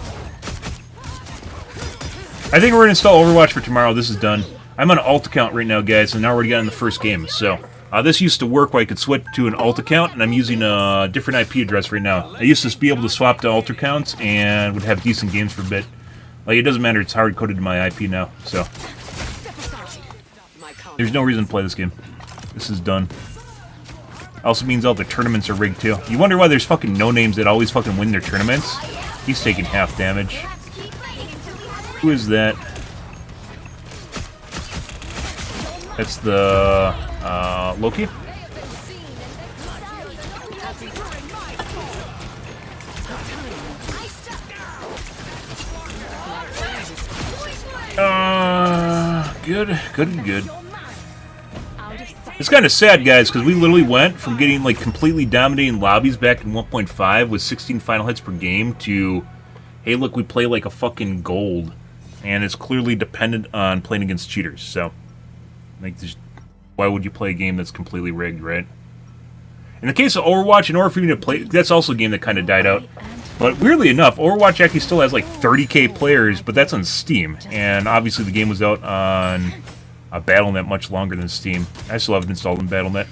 I think we're going to install Overwatch for tomorrow. This is done. I'm on an alt account right now, guys, and now we're getting the first game. So, this used to work where I could switch to an alt account, and I'm using a different IP address right now. I used to be able to swap to alt accounts and would have decent games for a bit. Like, it doesn't matter. It's hard-coded to my IP now, so. There's no reason to play this game. This is done. Also means all the tournaments are rigged too. You wonder why there's fucking no-names that always fucking win their tournaments? He's taking half damage. Who is that? That's the Loki? Good. It's kind of sad, guys, because we literally went from getting, like, completely dominating lobbies back in 1.5 with 16 final hits per game to, hey, look, we play like a fucking gold. And it's clearly dependent on playing against cheaters, so. Like, why would you play a game that's completely rigged, right? In the case of Overwatch, in order for you to play, that's also a game that kind of died out. But weirdly enough, Overwatch actually still has, like, 30k players, but that's on Steam. And obviously the game was out on Battle.net much longer than Steam. I still haven't installed in Battle.net.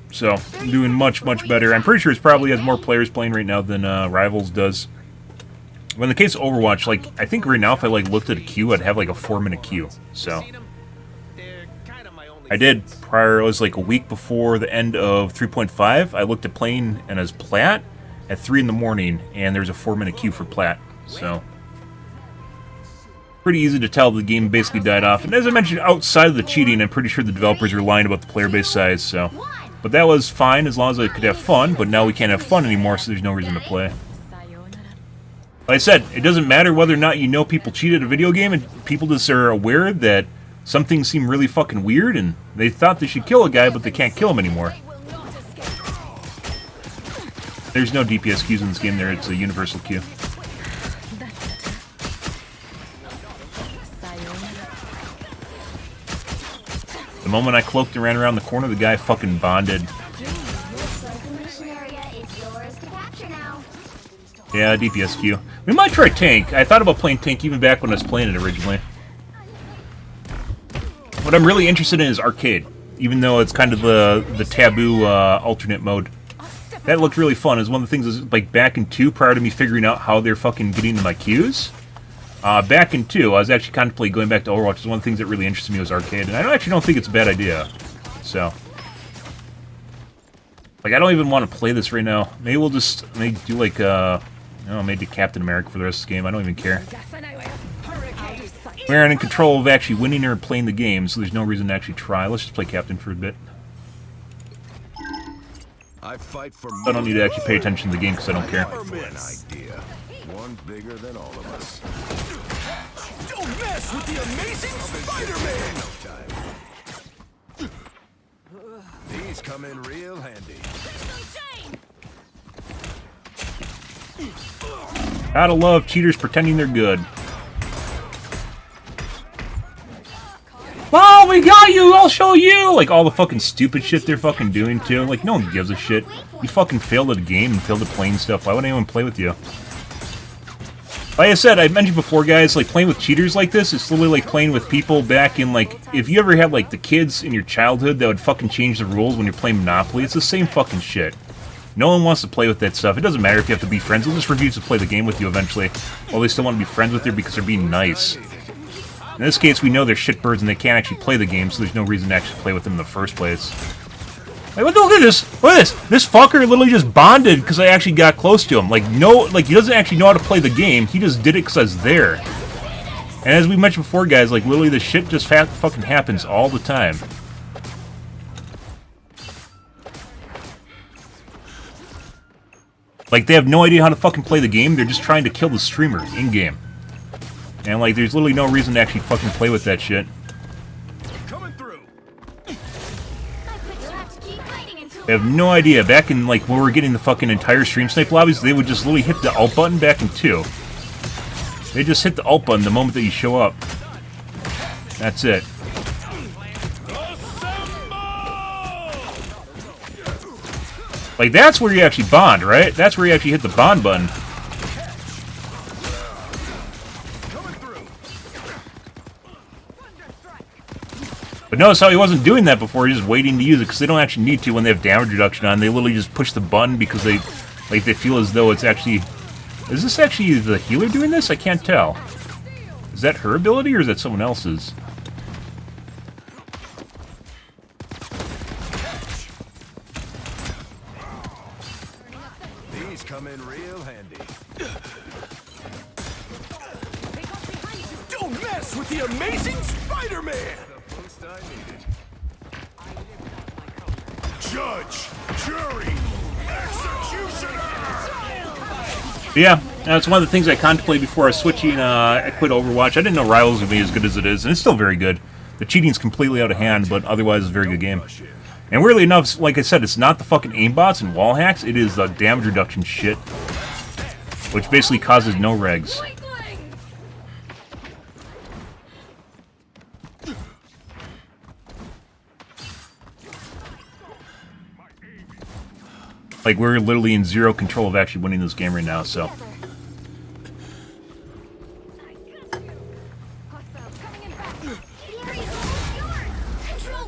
So, I'm doing much, much better. I'm pretty sure it probably has more players playing right now than Rivals does. But in the case of Overwatch, like, I think right now if I, like, looked at a queue, I'd have, like, a 4-minute queue. So, I did prior, it was, like, a week before the end of 3.5. I looked at playing and as Plat at 3 in the morning, and there's a 4-minute queue for Plat. So, pretty easy to tell the game basically died off. And as I mentioned, outside of the cheating, I'm pretty sure the developers were lying about the player base size, so. But that was fine as long as I could have fun, but now we can't have fun anymore, so there's no reason to play. Like I said, it doesn't matter whether or not you know people cheated a video game, and people just are aware that some things seem really fucking weird, and they thought they should kill a guy, but they can't kill him anymore. There's no DPS queues in this game there, it's a universal queue. The moment I cloaked and ran around the corner, the guy fucking bonded. Yeah, DPS queue. We might try tank. I thought about playing tank even back when I was playing it originally. What I'm really interested in is arcade, even though it's kind of the taboo alternate mode. That looked really fun. It was one of the things, like back in 2, prior to me figuring out how they're fucking getting to my queues. Back in 2, I was actually contemplating going back to Overwatch. It's one of the things that really interested me was arcade, and I actually don't think it's a bad idea. So, like, I don't even want to play this right now. Maybe we'll just do like I don't know, maybe Captain America for the rest of the game. I don't even care. We aren't in control of actually winning or playing the game, so there's no reason to actually try. Let's just play Captain for a bit. I fight for I don't need to actually pay attention to the game because I don't care. One bigger than all of us. Don't mess with the amazing Spider-Man! These come in real handy. Gotta love cheaters pretending they're good. Well, we got you! I'll show you! Like, all the fucking stupid shit they're fucking doing, too. Like, no one gives a shit. You fucking failed at a game and failed at playing stuff. Why would anyone play with you? Like I said, I mentioned before, guys, like, playing with cheaters like this, it's literally like playing with people back in, like, if you ever had, like, the kids in your childhood that would fucking change the rules when you're playing Monopoly, it's the same fucking shit. No one wants to play with that stuff. It doesn't matter if you have to be friends. They'll just refuse to play the game with you eventually. Well, they still want to be friends with you because they're being nice. In this case, we know they're shitbirds and they can't actually play the game, so there's no reason to actually play with them in the first place. Like, look at this! Look at this! This fucker literally just bonded because I actually got close to him. Like, no, like, he doesn't actually know how to play the game. He just did it because I was there. And as we mentioned before, guys, like, literally this shit just fucking happens all the time. Like, they have no idea how to fucking play the game. They're just trying to kill the streamer in-game. And, like, there's literally no reason to actually fucking play with that shit. Coming through. You'll have to keep fighting until They have no idea. Back in, like, when we were getting the fucking entire stream snipe lobbies, they would just literally hit the alt button back in 2. They just hit the alt button the moment that you show up. That's it. Like, that's where you actually bond, right? That's where you actually hit the bond button. But notice how he wasn't doing that before, he's just waiting to use it, because they don't actually need to when they have damage reduction on. They literally just push the button because they feel as though it's actually... Is this actually the healer doing this? I can't tell. Is that her ability, or is that someone else's? These come in real handy. Don't mess with the amazing Spider-Man! The boost I needed. Judge, jury, executioner! But yeah, that's one of the things I contemplated before I was switching. I quit Overwatch. I didn't know Rivals would be as good as it is, and it's still very good. The cheating's completely out of hand, but otherwise it's a very good game. And weirdly enough, like I said, it's not the fucking aimbots and wall hacks, it is the damage reduction shit, which basically causes no regs. Like, we're literally in zero control of actually winning this game right now, so... control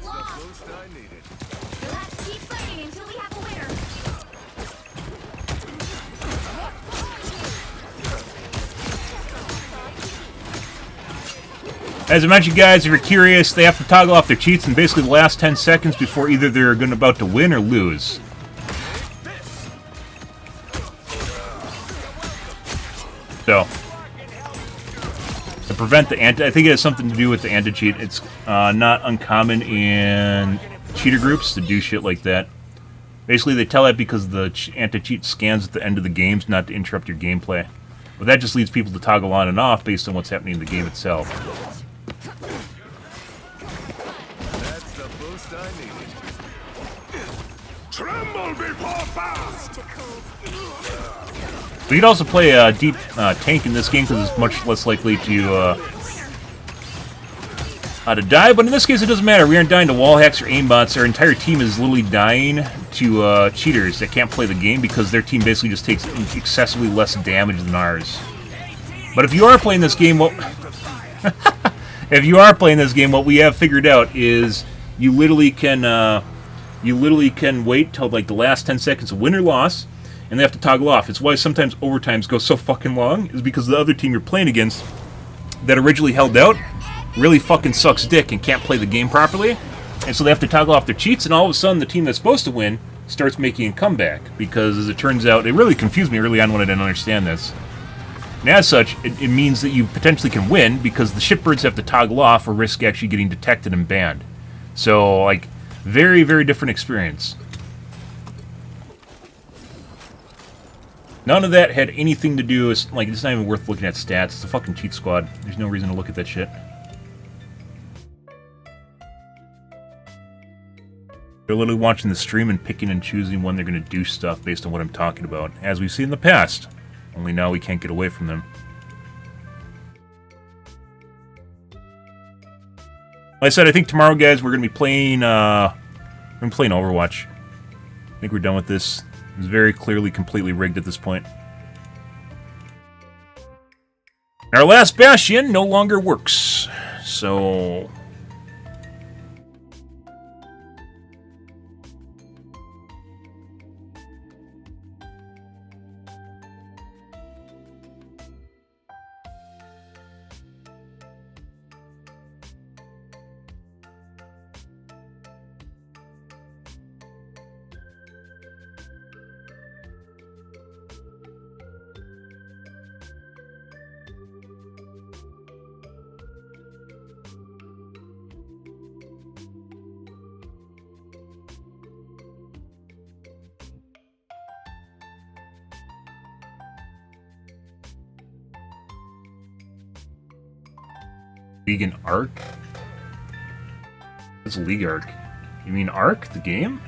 lost. Boost I needed. You'll have to keep fighting until we have a winner. As I mentioned, guys, if you're curious, they have to toggle off their cheats in basically the last 10 seconds before either they're about to win or lose. So, to prevent the anti... I think it has something to do with the anti-cheat. It's not uncommon in cheater groups to do shit like that. Basically, they tell that because the anti-cheat scans at the end of the games not to interrupt your gameplay. But that just leads people to toggle on and off based on what's happening in the game itself. That's the boost I needed. Tremble before fast! We could also play a deep tank in this game because it's much less likely to die, but in this case it doesn't matter. We aren't dying to wall hacks or aimbots. Our entire team is literally dying to cheaters that can't play the game because their team basically just takes excessively less damage than ours. But if you are playing this game, what we have figured out is you literally can wait till like the last 10 seconds of win or loss, and they have to toggle off. It's why sometimes overtimes go so fucking long, is because the other team you're playing against that originally held out really fucking sucks dick and can't play the game properly, and so they have to toggle off their cheats, and all of a sudden the team that's supposed to win starts making a comeback, because as it turns out, it really confused me early on when I didn't understand this. And as such, it means that you potentially can win because the shitbirds have to toggle off or risk actually getting detected and banned. So, like, very, very different experience. None of that had anything to do with, like, it's not even worth looking at stats. It's a fucking cheat squad. There's no reason to look at that shit. They're literally watching the stream and picking and choosing when they're going to do stuff based on what I'm talking about, as we've seen in the past. Only now we can't get away from them. Like I said, I think tomorrow, guys, we're going to be playing, Overwatch. I think we're done with this. It's very clearly completely rigged at this point. Our last Bastion no longer works, so... League and Arc? What's League Arc? You mean Arc, the game?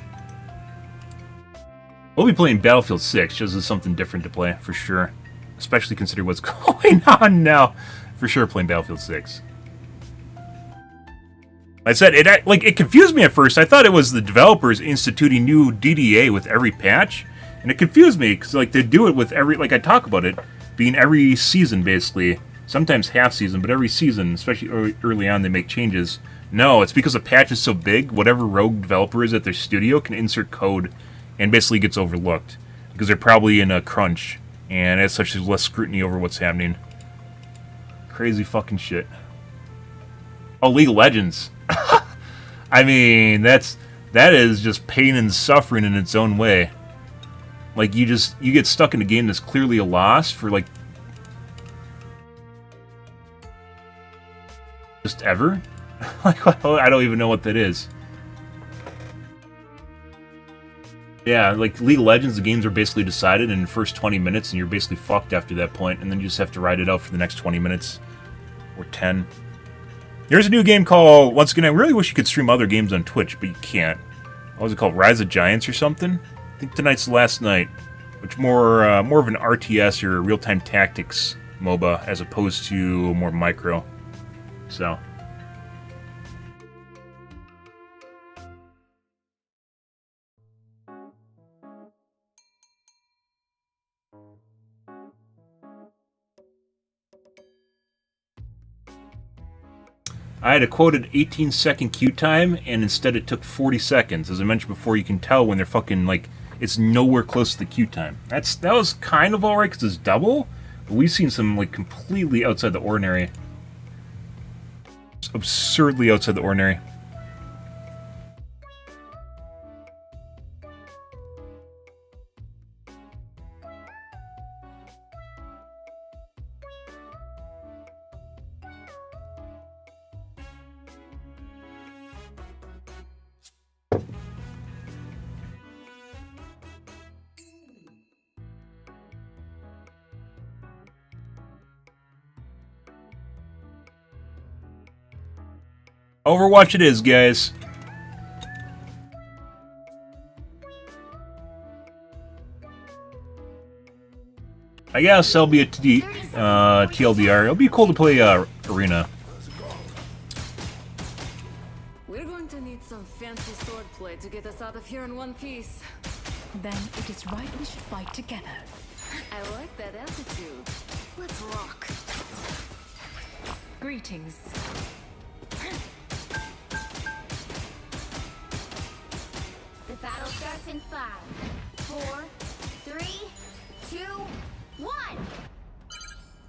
We'll be playing Battlefield 6, just as something different to play, for sure. Especially considering what's going on now. For sure playing Battlefield 6. I said, it confused me at first. I thought it was the developers instituting new DDA with every patch. And it confused me, because like, they do it with every, like I talk about it, being every season, basically. Sometimes half season, but every season, especially early on, they make changes. No, it's because the patch is so big, whatever rogue developer is at their studio can insert code and basically gets overlooked. Because they're probably in a crunch, and as such, there's less scrutiny over what's happening. Crazy fucking shit. Oh, League of Legends. I mean, that is just pain and suffering in its own way. Like, you get stuck in a game that's clearly a loss for, like, just ever? Like, I don't even know what that is. Yeah, like, League of Legends, the games are basically decided in the first 20 minutes, and you're basically fucked after that point, and then you just have to ride it out for the next 20 minutes. Or 10. There's a new game called, once again, I really wish you could stream other games on Twitch, but you can't. What was it called? Rise of Giants or something? I think tonight's the last night. Which more of an RTS or real-time tactics MOBA as opposed to more micro. So. I had a quoted 18-second queue time, and instead it took 40 seconds. As I mentioned before, you can tell when they're fucking, like, it's nowhere close to the queue time. That was kind of alright, because it's double, but we've seen some, like, completely outside the ordinary. Just absurdly outside the ordinary. Overwatch it is, guys. I guess that'll be a TLDR. It'll be cool to play Arena. We're going to need some fancy swordplay to get us out of here in one piece. Then it is right we should fight together. I like that attitude. Let's rock. Greetings. The battle starts in 5, 4, 3, 2, 1.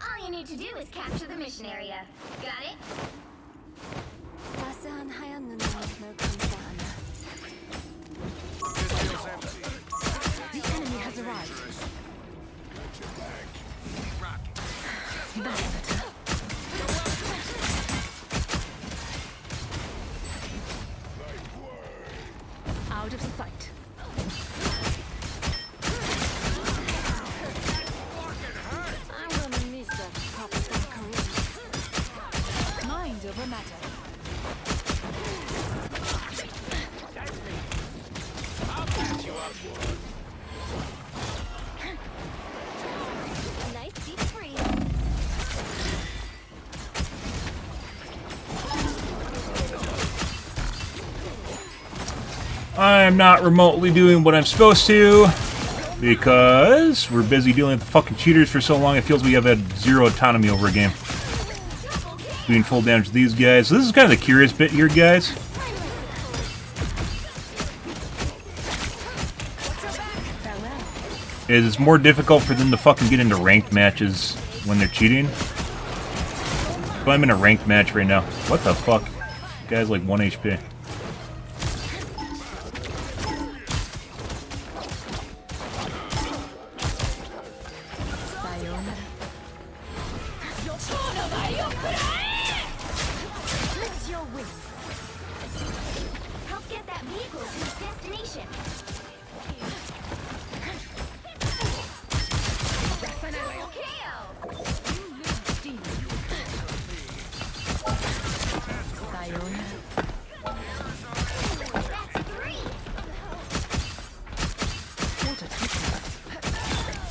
All you need to do is capture the mission area. Got it? 따스한 하얀 눈으로 널 감싸 안아. The enemy has arrived. That's better. Out of sight. I'm gonna miss that proper career. Mind over matter. A nice deep freeze. I'm not remotely doing what I'm supposed to because we're busy dealing with the fucking cheaters for so long it feels we have had zero autonomy over a game. Doing full damage to these guys. So this is kind of the curious bit here, guys. It's more difficult for them to fucking get into ranked matches when they're cheating. But I'm in a ranked match right now. What the fuck? Guy's like 1 HP. Lift your wings. Help get that vehicle to its destination. Double kill! That's 3.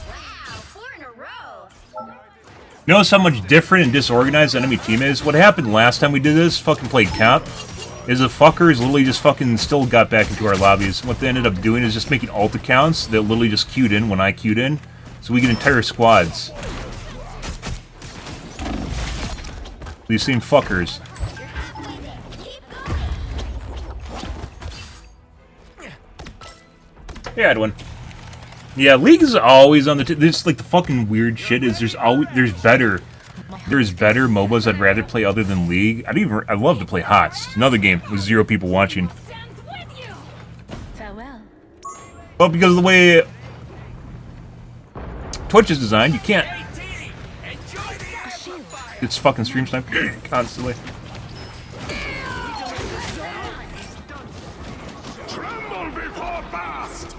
Wow, 4 in a row. Notice how much different and disorganized the enemy team is? What happened last time we did this, fucking played comp, is the fuckers literally just fucking still got back into our lobbies. What they ended up doing is just making alt accounts that literally just queued in when I queued in, so we get entire squads. These same fuckers. Yeah, Edwin. Yeah, League is always on the. This like the fucking weird shit is there's better MOBAs I'd rather play other than League. I love to play HOTS. Another game with 0 people watching. Farewell. Well, because of the way Twitch is designed, you can't. It's fucking stream snipe constantly. Tremble before blast!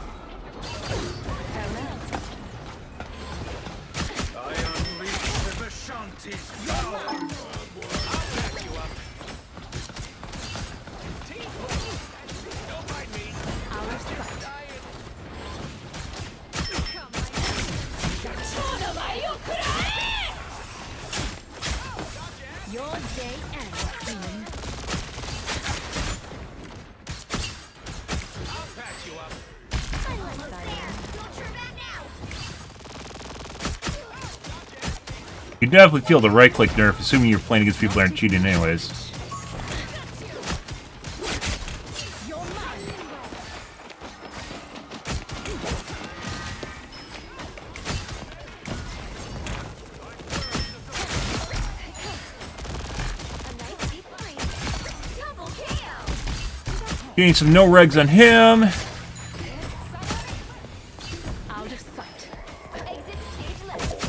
I unleash the Vishanti's power. I'll back you up. Don't mind me. Out of sight. Your day ends, demon. I'll patch you up. Don't turn back now. You definitely feel the right-click nerf, assuming you're playing against people that aren't cheating anyways. Double KO. Getting some no regs on him. Out of sight. Exit stage left.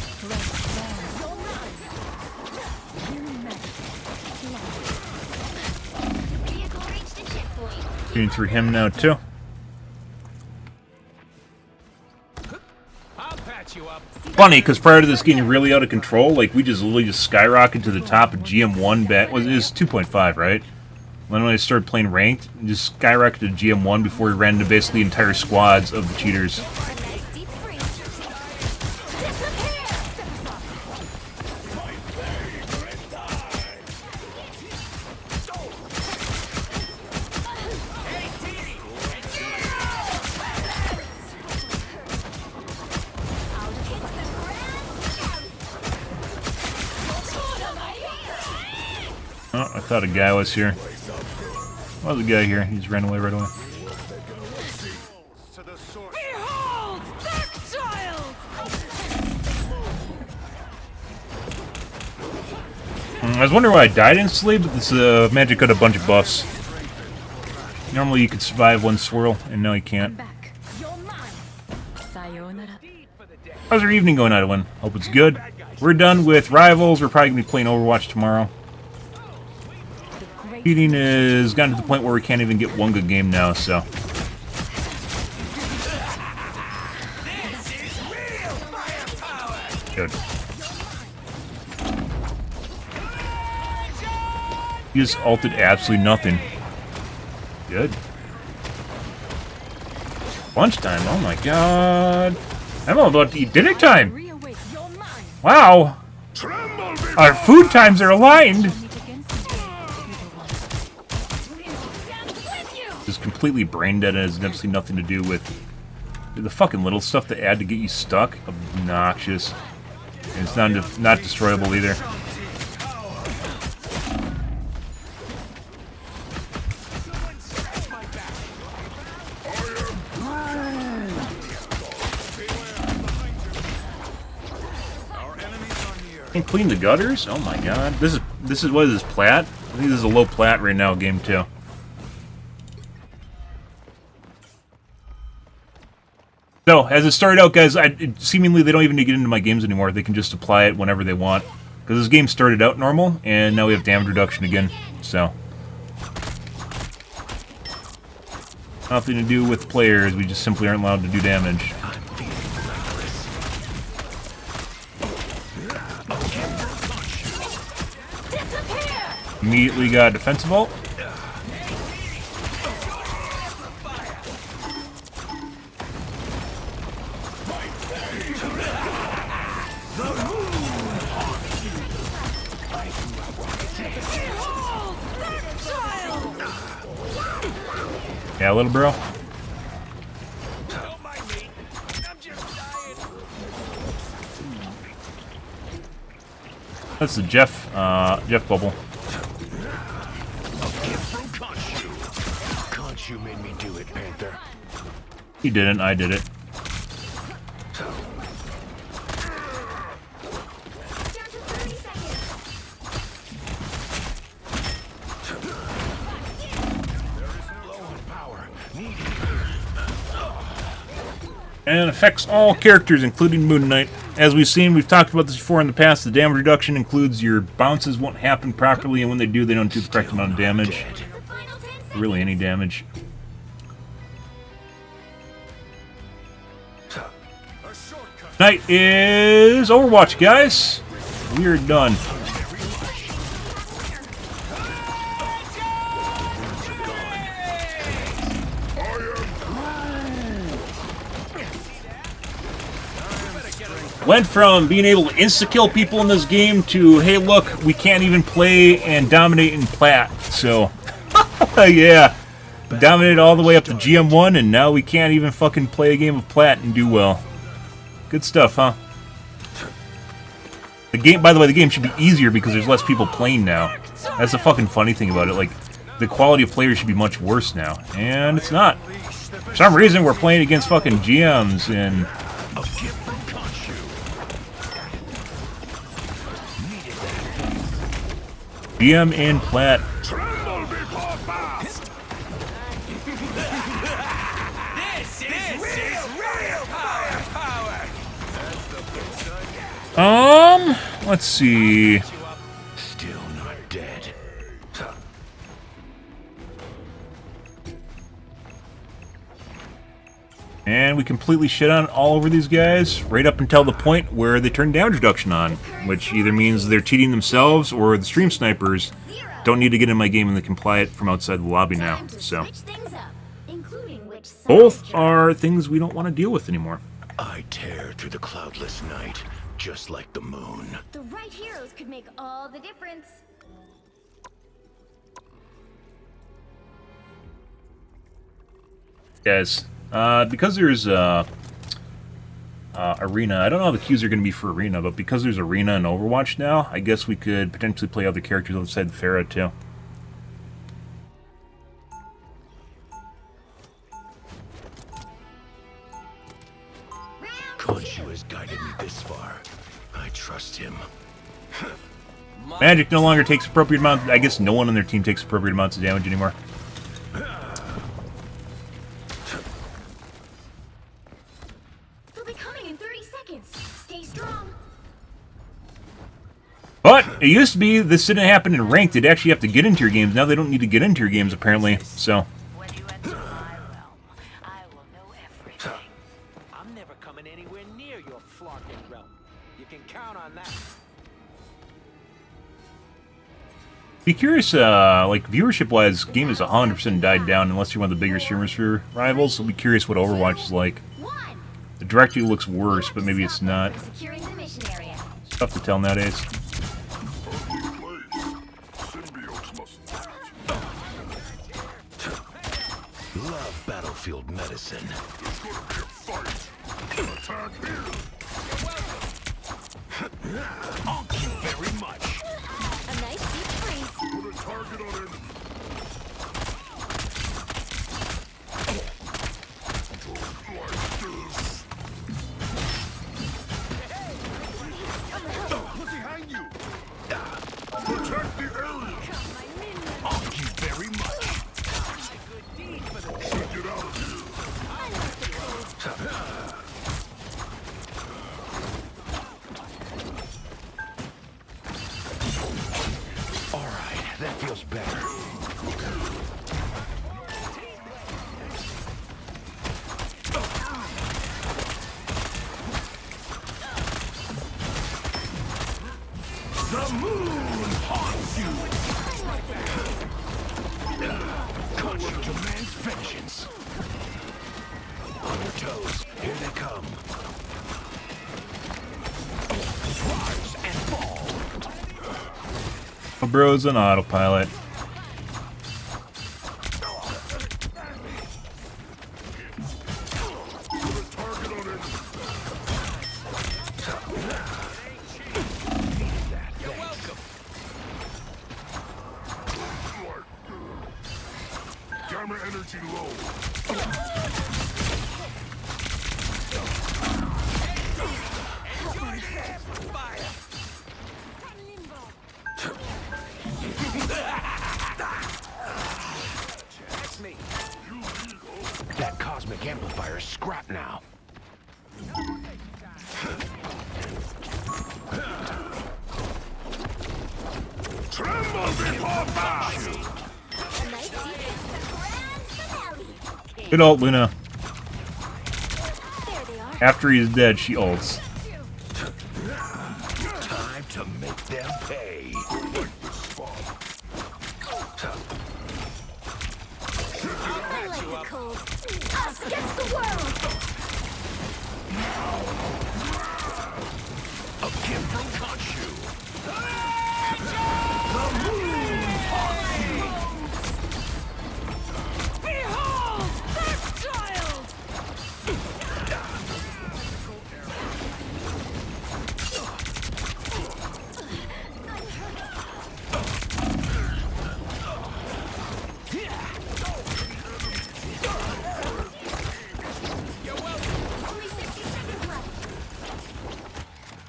Vehicle reached a checkpoint. Getting through him now too. I'll patch you up. Funny, because prior to this getting really out of control, like we just literally just skyrocketed to the top of GM1 bet was 2.5, right? Then when I started playing ranked, just skyrocketed to GM1 before we ran into basically entire squads of the cheaters. A nice deep freeze. Oh, I thought a guy was here. Well, there's a guy here. He just ran away right away. Behold, that child! I was wondering why I died instantly, but this magic got a bunch of buffs. Normally you could survive one swirl, and now you can't. Back. You're mine. Sayonara. How's your evening going, Edwin? Hope it's good. We're done with Rivals. We're probably going to be playing Overwatch tomorrow. Cheating is gotten to the point where we can't even get one good game now, so. Good. He just ulted absolutely nothing. Good. Lunchtime, oh my god. I'm all about to eat dinner time. Reawake. You're mine. Wow. Tremble before Our food times are aligned. Meet against me. Is completely brain dead and has absolutely nothing to do with the fucking little stuff to add to get you stuck. Obnoxious. And it's not destroyable either. And clean the gutters? Oh my god. This is what is this, plat? I think this is a low plat right now, game 2. So, as it started out, guys, seemingly they don't even need to get into my games anymore. They can just apply it whenever they want. Because this game started out normal, and now we have damage reduction again. So, nothing to do with players. We just simply aren't allowed to do damage. Immediately got a defensive ult. Yeah, little bro. Don't mind me. I'm just dying. That's the Jeff bubble. You made me do it, Panther. He didn't, I did it. Down to 30 seconds. And affects all characters, including Moon Knight. As we've seen, we've talked about this before in the past, the damage reduction includes your bounces won't happen properly, and when they do, they don't do the correct amount of damage. The final 10 seconds. Really any damage. Night is Overwatch, guys. We are done. Went from being able to insta-kill people in this game to, hey, look, we can't even play and dominate in plat. So, yeah. Dominated all the way up to GM1, and now we can't even fucking play a game of plat and do well. Good stuff, huh? The game, by the way, the game should be easier because there's less people playing now. That's the fucking funny thing about it. Like, the quality of players should be much worse now, and it's not. For some reason, we're playing against fucking GMs and GM in plat. Let's see. Still not dead. And we completely shit on all over these guys, right up until the point where they turn damage reduction on, which either means they're cheating themselves or the stream snipers don't need to get in my game and they can play it from outside the lobby now. Time to So, switch things up, including which side both you're are things we don't want to deal with anymore. I tear through the cloudless night, just like the moon. The right heroes could make all the difference. Guys, because there's Arena, I don't know how the queues are going to be for Arena, but because there's Arena and Overwatch now, I guess we could potentially play other characters outside Farah too. Khonshu has guided me this far. I trust him. Magic no longer takes appropriate amounts. I guess no one on their team takes appropriate amounts of damage anymore. They'll be coming in 30 seconds. Stay strong. But it used to be this didn't happen in ranked. They'd actually have to get into your games. Now they don't need to get into your games, apparently. So, When you enter my realm, I will know everything. I'm never coming anywhere near your flaunting realm. You can count on that. be curious, like, viewership-wise, game is 100% died down unless you're one of the bigger streamers for Rivals. I'll be curious what Overwatch is like. One. The directory looks worse, but maybe it's not. Securing the mission area. Tough to tell nowadays. Love battlefield medicine. Thank you very much. A nice deep freeze. Thank you very much. All right, that feels better. The moon haunts you. Alpha Bros on autopilot. Camera energy low. That cosmic amplifier is scrap now. Tremble before fast. Good ult, Luna. After he's dead, she ults. Time to make them pay. I like the cold. Us against the world. A gift from Khonshu. Behold, this child. Only 60 seconds left.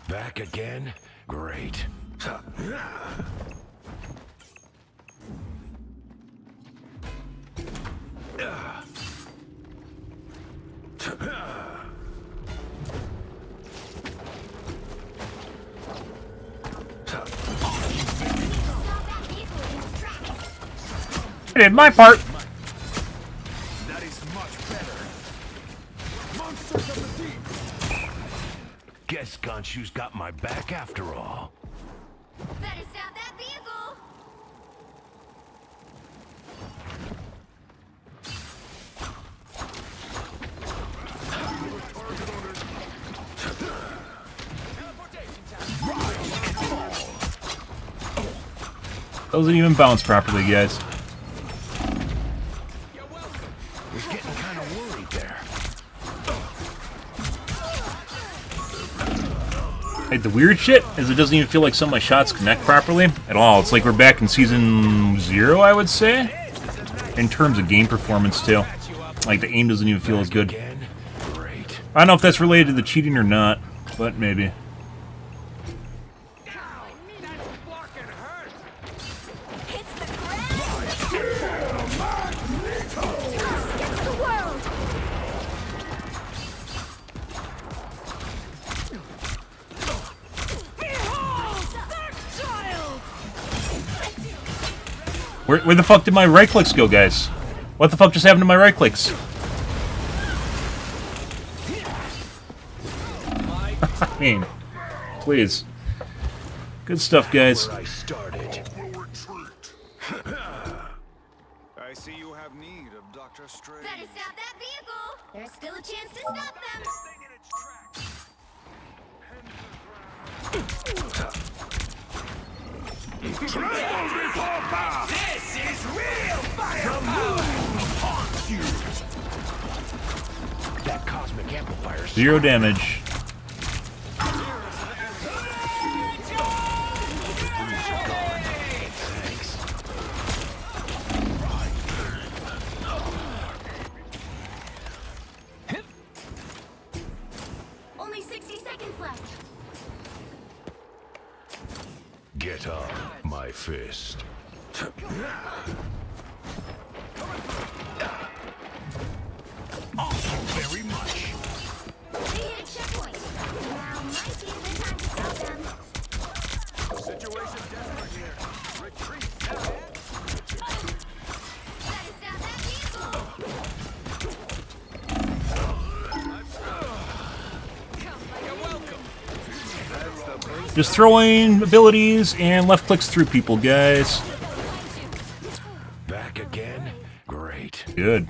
Back again? Great. I did my part. That is much better. Monsters of the deep. Guess Khonshu's got my back after all. Better stop that vehicle. Doesn't even bounce properly, guys. Was getting kind of worried there. Like, the weird shit is it doesn't even feel like some of my shots connect properly at all. It's like we're back in season 0, I would say, in terms of game performance too. Like, the aim doesn't even feel as good. Again? Great. I don't know if that's related to the cheating or not, but maybe. Hits the ground. Us against the world. Behold, this child. Where the fuck did my right clicks go, guys? What the fuck just happened to my right clicks? I mean, please. Good stuff, guys. I started. I see you have need of Dr. Strange. Better stop that vehicle. There's still a chance to stop them. Tremble before fast. This is real firepower! That cosmic amplifier. 0 damage. Thanks. Only 60 seconds left. Get up, my fist. Very much. They hit a checkpoint. Now might be a good time to stop them. Situation desperate here. Retreat. Better stop that vehicle. You're welcome. Just throwing abilities and left clicks through people, guys. Back again? Great. Good.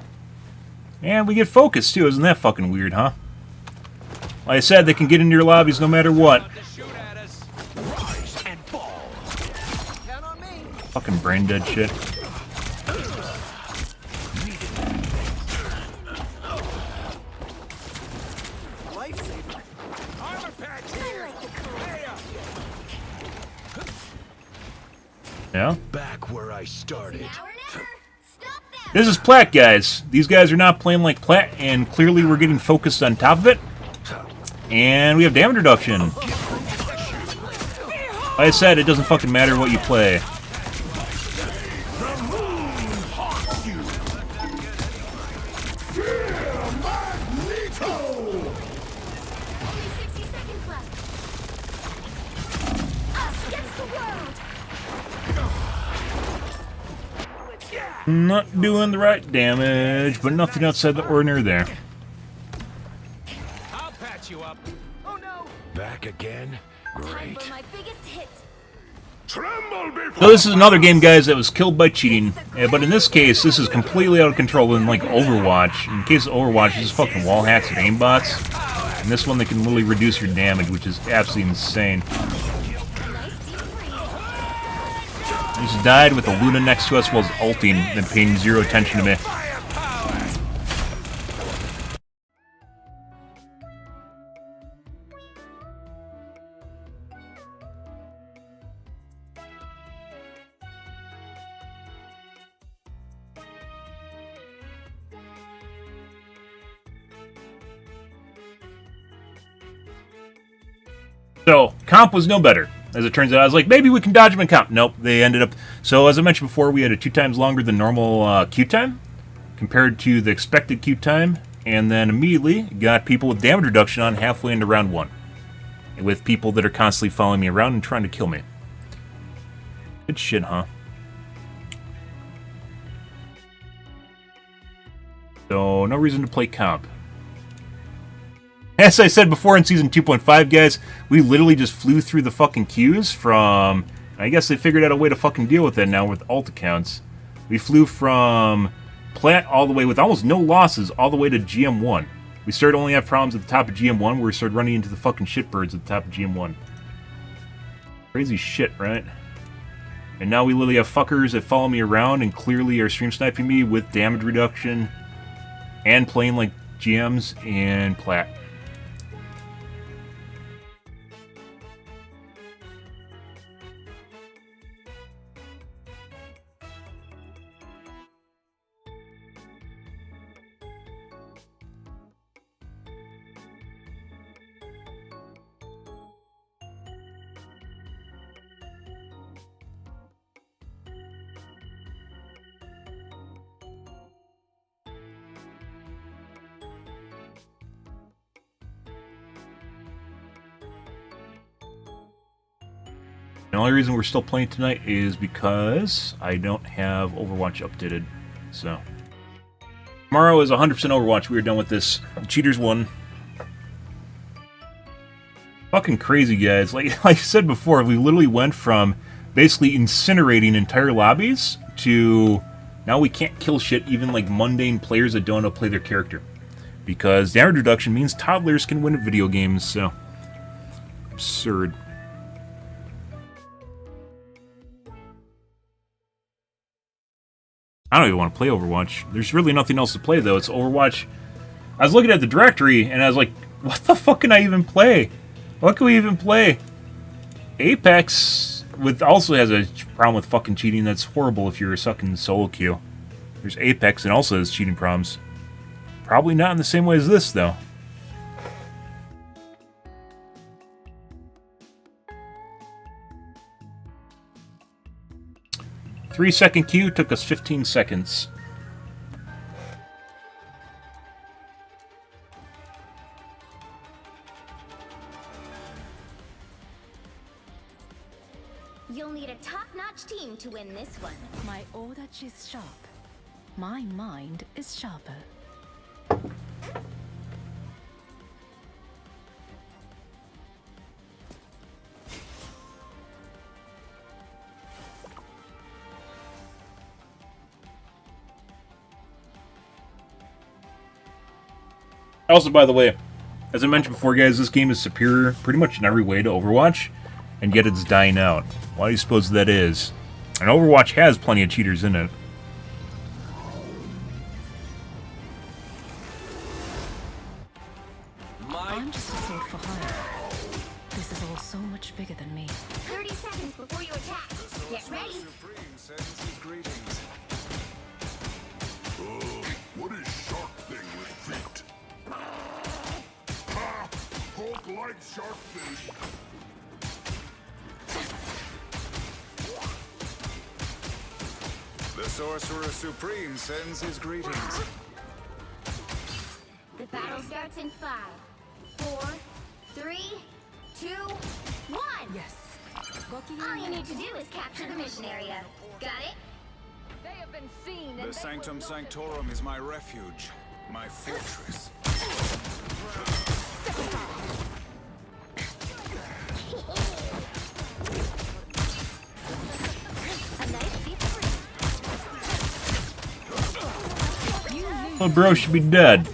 And we get focus too, isn't that fucking weird, huh? Like I said, they can get into your lobbies no matter what. To shoot at us. Rise and fall. Count on me. Fucking brain dead shit. Yeah? Back where I started. This is Platt, guys. These guys are not playing like Platt, and clearly we're getting focused on top of it. And we have damage reduction. Like I said, it doesn't fucking matter what you play. Not doing the right damage, but nothing outside the ordinary there. I'll patch you up. Oh no! Back again? Great. My biggest hit. Tremble before. So this is another game, guys, that was killed by cheating. But in this case, this is completely out of control in like Overwatch. In case of Overwatch, this is fucking wall hacks and aimbots. And this one, they can literally reduce your damage, which is absolutely insane. I just died with a Luna next to us while ulting and paying zero attention to me. So, comp was no better. As it turns out, I was like, maybe we can dodge them in comp. Nope, they ended up... So, as I mentioned before, we had a 2 times longer than normal queue time compared to the expected queue time, and then immediately got people with damage reduction on halfway into round 1. With people that are constantly following me around and trying to kill me. Good shit, huh? So, no reason to play comp. As I said before in Season 2.5, guys, we literally just flew through the fucking queues from... I guess they figured out a way to fucking deal with that now with alt accounts. We flew from Platt all the way with almost no losses all the way to GM1. We started only have problems at the top of GM1 where we started running into the fucking shitbirds at the top of GM1. Crazy shit, right? And now we literally have fuckers that follow me around and clearly are stream sniping me with damage reduction and playing like GMs in Platt. The only reason we're still playing tonight is because I don't have Overwatch updated. So tomorrow is 100% Overwatch. We are done with this. The cheaters won. Fucking crazy, guys. Like I said before, we literally went from basically incinerating entire lobbies to now we can't kill shit, even like mundane players that don't know how to play their character. Because damage reduction means toddlers can win at video games, so absurd. I don't even want to play Overwatch. There's really nothing else to play, though. It's Overwatch. I was looking at the directory, and I was like, what the fuck can I even play? What can we even play? Apex also has a problem with fucking cheating that's horrible if you're a sucking solo queue. There's Apex, and also has cheating problems. Probably not in the same way as this, though. Three-second queue took us 15 seconds. You'll need a top-notch team to win this one. My order is sharp. My mind is sharper. Also, by the way, as I mentioned before, guys, this game is superior pretty much in every way to Overwatch, and yet it's dying out. Why do you suppose that is? And Overwatch has plenty of cheaters in it. I'm just a sword for hire. This is all so much bigger than me. 30 seconds before you attack. Get ready. Supreme sends his greetings. What is shark thing with feet? Ha! Hulk likes shark fish. The Sorcerer Supreme sends his greetings. The battle starts in 5, 4, 3, 2, 1. Yes. All you need to do is capture the mission area. Got it? They have been seen The and they Sanctum will not Sanctorum is my refuge, my fortress. Little bro should be dead.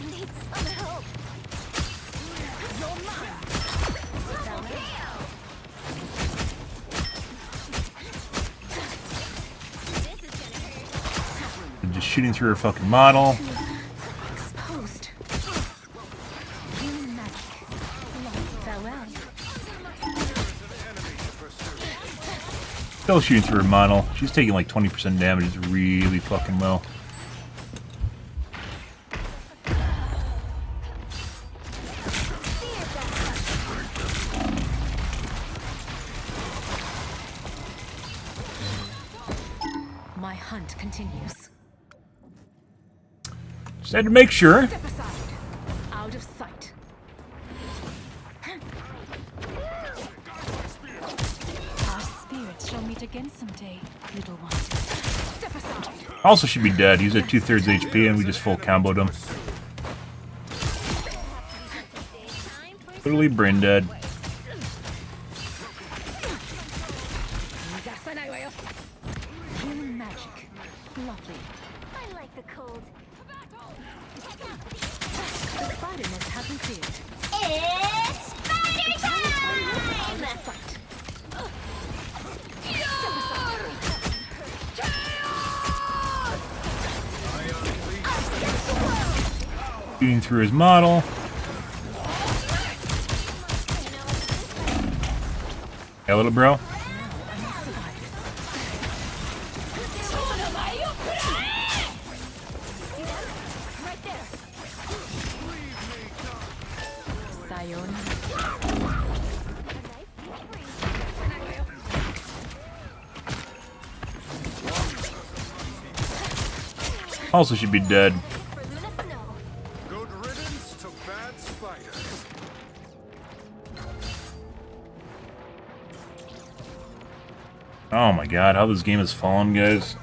Just shooting through her fucking model. Exposed. Human magic. Farewell. Still shooting through her model. She's taking like 20% damage. It's really fucking well. My hunt continues. Just had to make sure. Step aside. Out of sight. Our spirits shall meet again someday, little one. Step aside. Also should be dead. He's at 2/3 HP and we just full comboed him. Literally brain dead. Human magic. Lovely. I like the cold. The spider nest has been cleared. It's spider time! Out of sight. Shooting through his model. Yeah, little bro. Also should be dead. Good riddance to bad spiders. Oh my god, how this game has fallen, guys.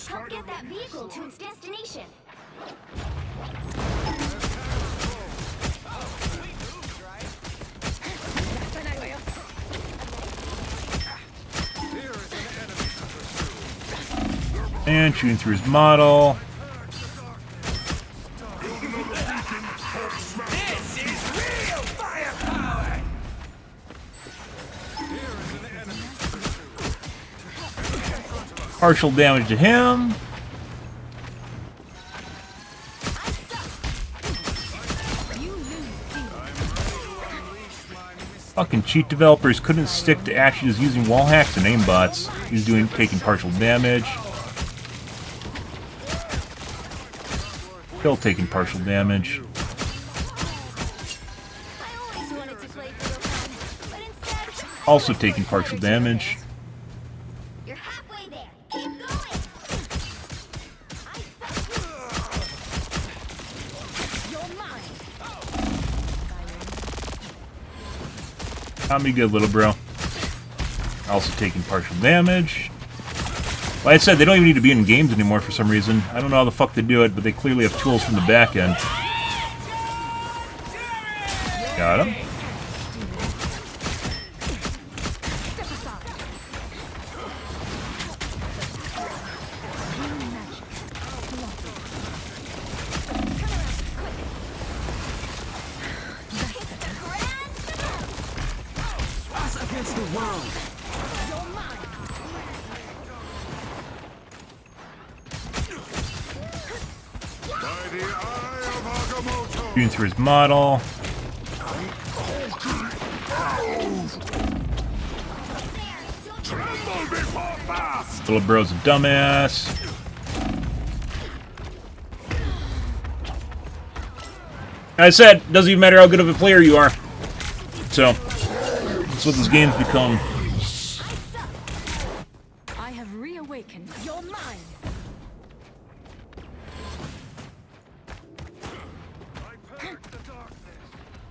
Help get that vehicle to its destination. And shooting through his model. Partial damage to him. Fucking cheat developers couldn't stick to actually just using wall hacks and aimbots. He's taking partial damage. Still taking partial damage. Also taking partial damage. You're halfway there. Keep going. You're mine. Not be good, little bro. Also taking partial damage. Like I said, they don't even need to be in games anymore for some reason. I don't know how the fuck they do it, but they clearly have tools from the back end. Got him. against the world. By the eye of Agamotto. Shooting through his model. Tremble before fast. Little bro's a dumbass. I said, doesn't even matter how good of a player you are. So, that's what this game's become. I have reawakened. You're mine.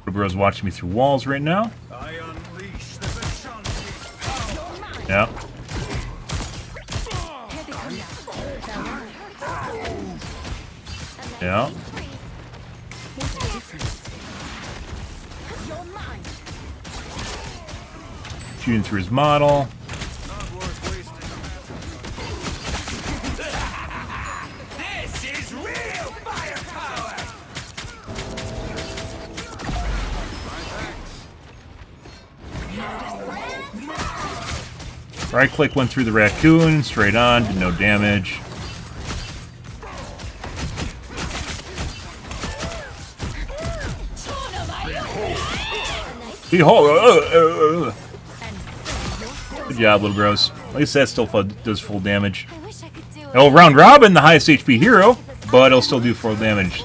Little bro's watching me through walls right now. I unleash the Vishanti. Yeah. Here they come now. Yeah. What's the difference? You're mine. Shooting through his model. Not worth wasting a magic. This is real firepower. Right click went through the raccoon, straight on, did no damage. Behold! Good job, little bros. At least that still does full damage. I wish I could do It'll round robin the highest HP hero, but it'll still do full damage.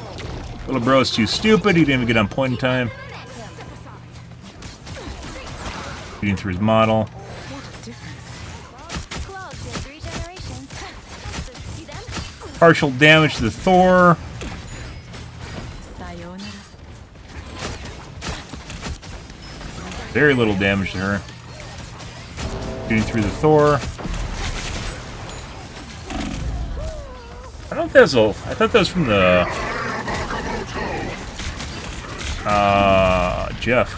Little bro's too stupid, he didn't even get on point in time. Shooting through his model. Clogs in 3 generations. See them? Partial damage to the Thor. Sayonara. Very little damage to her. Shooting through the Thor. I don't know if that's a... I thought that was from the... Jeff.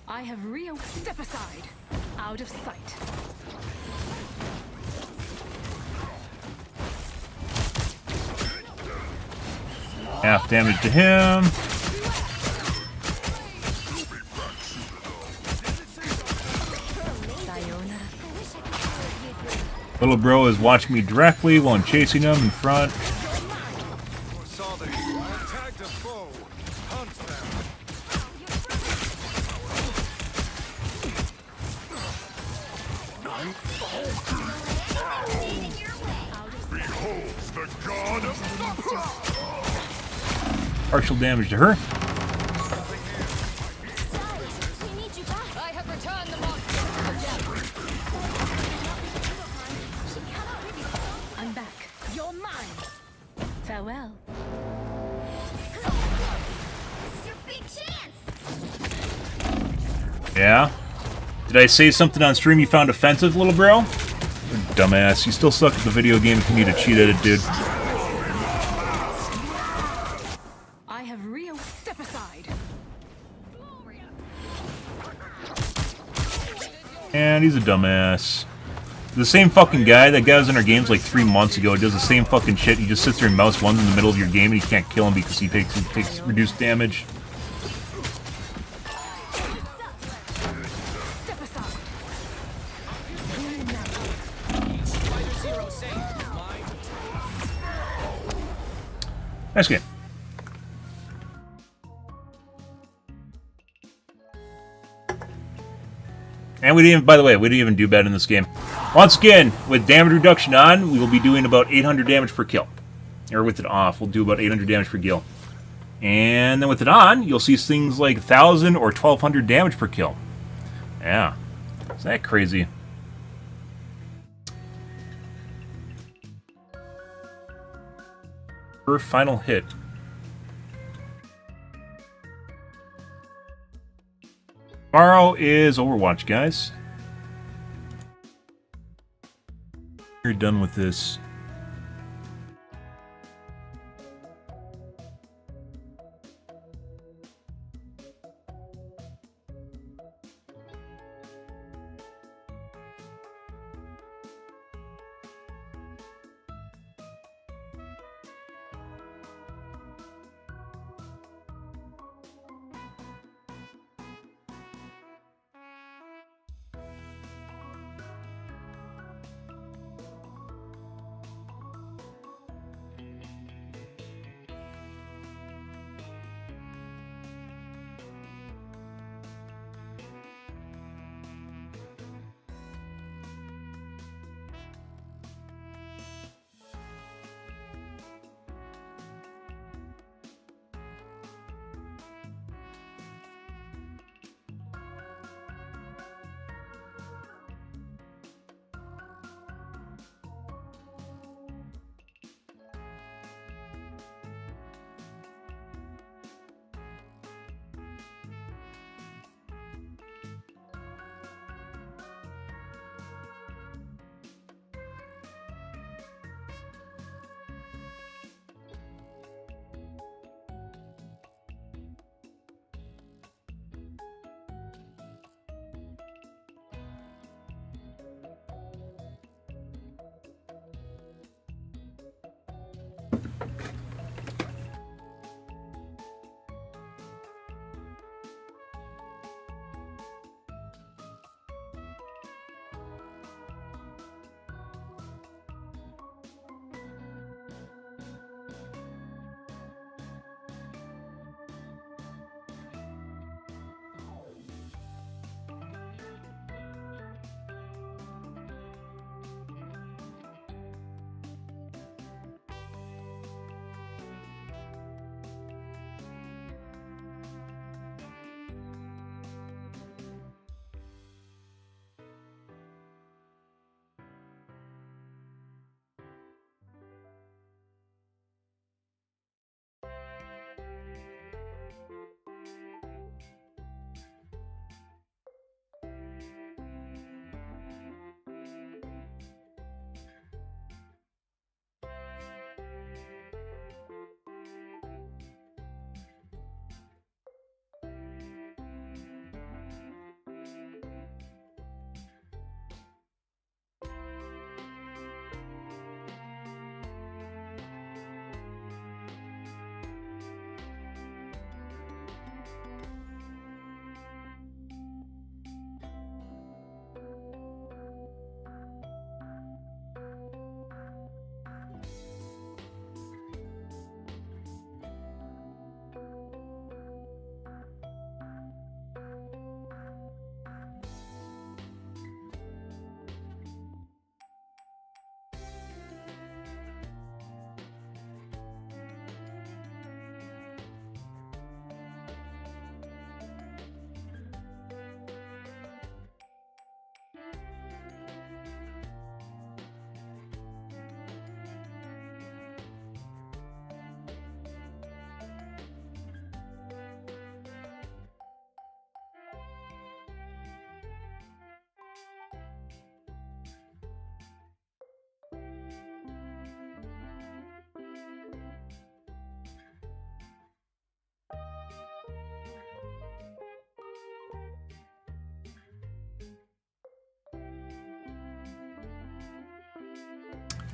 I have step aside. Out of sight. Half damage to him. Sayonara. Little bro is watching me directly while I'm chasing him in front. Saw this. Attack the foe. Hunt them. Behold the god of Partial damage to her. We need you back. I have returned the monster to the depths. I'm back. You're mine. Farewell. This is your big chance. Yeah? Did I say something on stream you found offensive, little bro? Dumbass. You still suck at the video game if you need to cheat at it, dude. I have step aside. And he's a dumbass. The same fucking guy, that guy was in our games like 3 months ago, does the same fucking shit. He just sits there and mouse ones in the middle of your game and you can't kill him because he takes reduced damage. Step aside. Nice game. And we didn't even, by the way, we didn't even do bad in this game. Once again, with damage reduction on, we will be doing about 800 damage per kill. Or with it off, we'll do about 800 damage per kill. And then with it on, you'll see things like 1,000 or 1,200 damage per kill. Yeah. Is that crazy? Her final hit. Tomorrow is Overwatch, guys. We're done with this.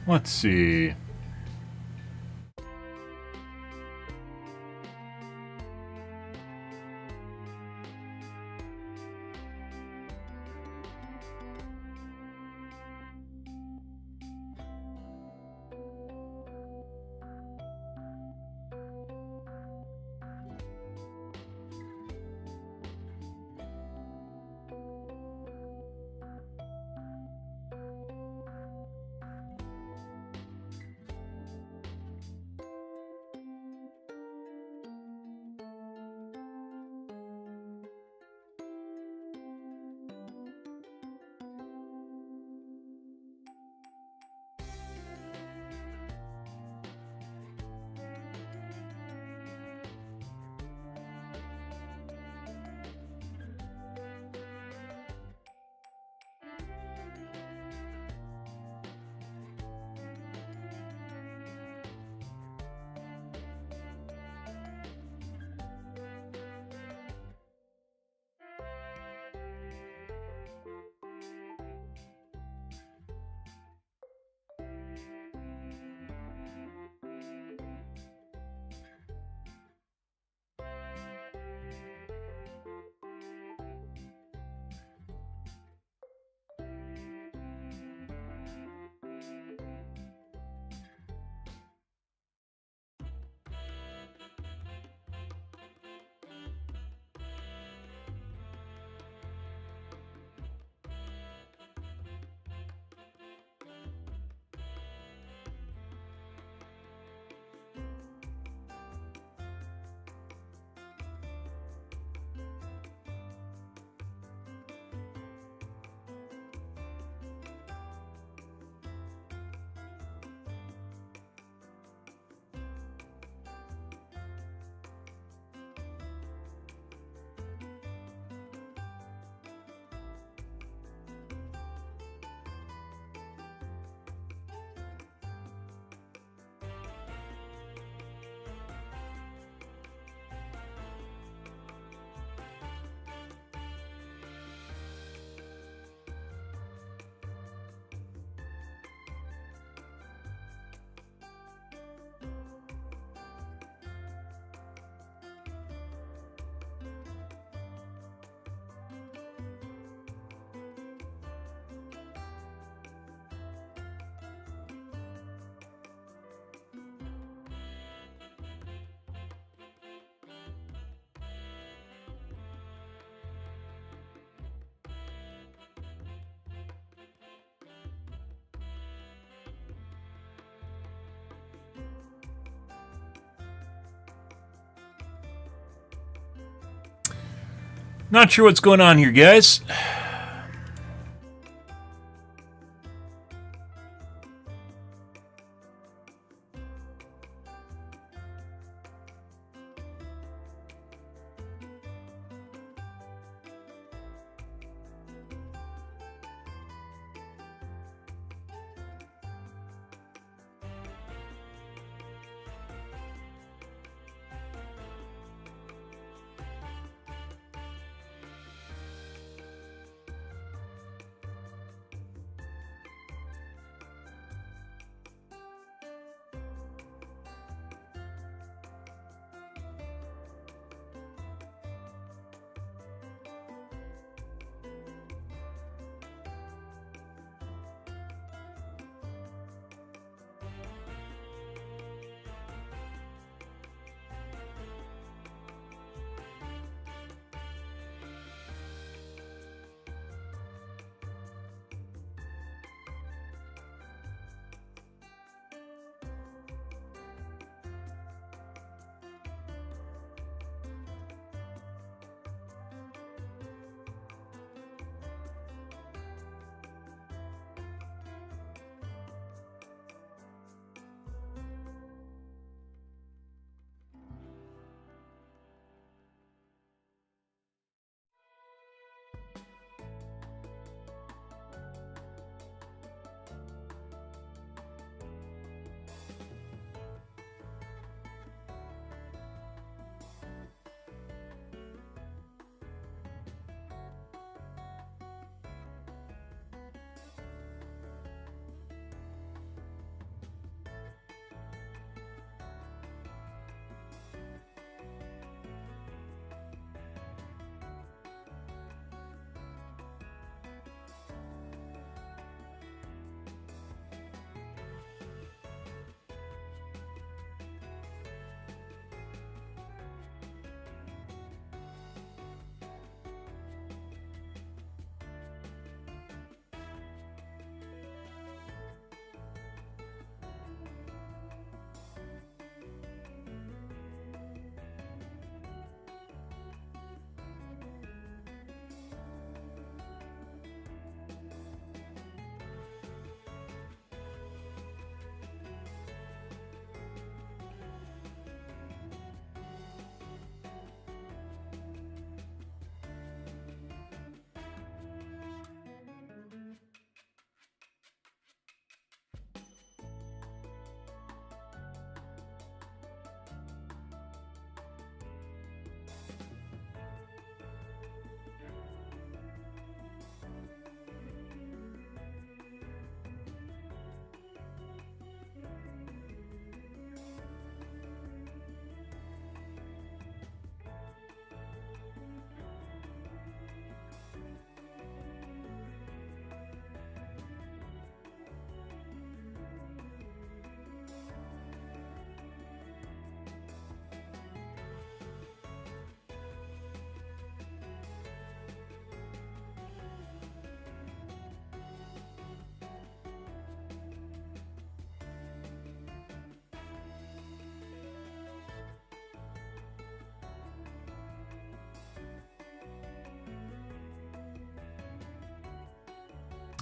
Let's see. Not sure what's going on here, guys.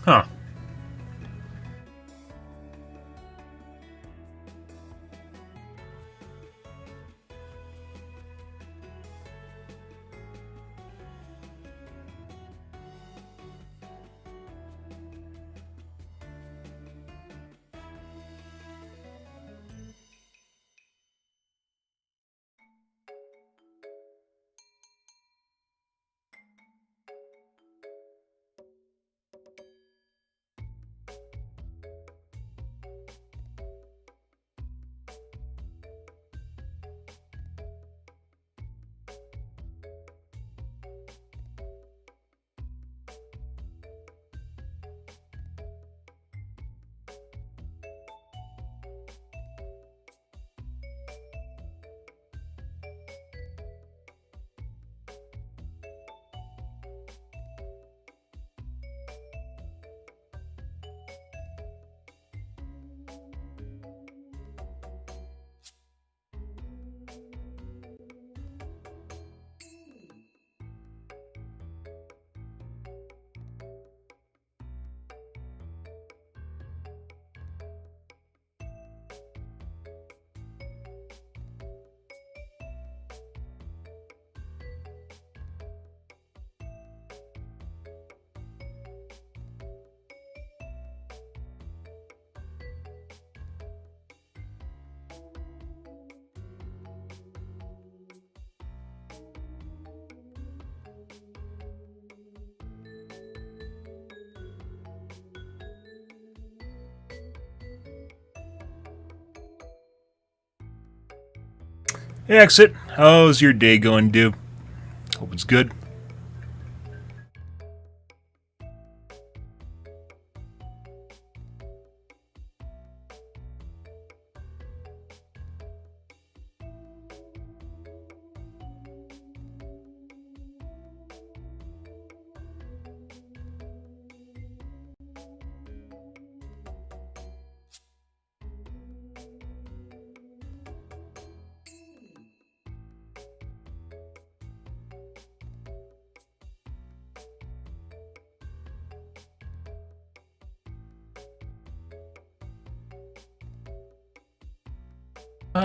Huh. Exit. How's your day going, dude? Hope it's good.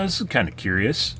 This is kind of curious.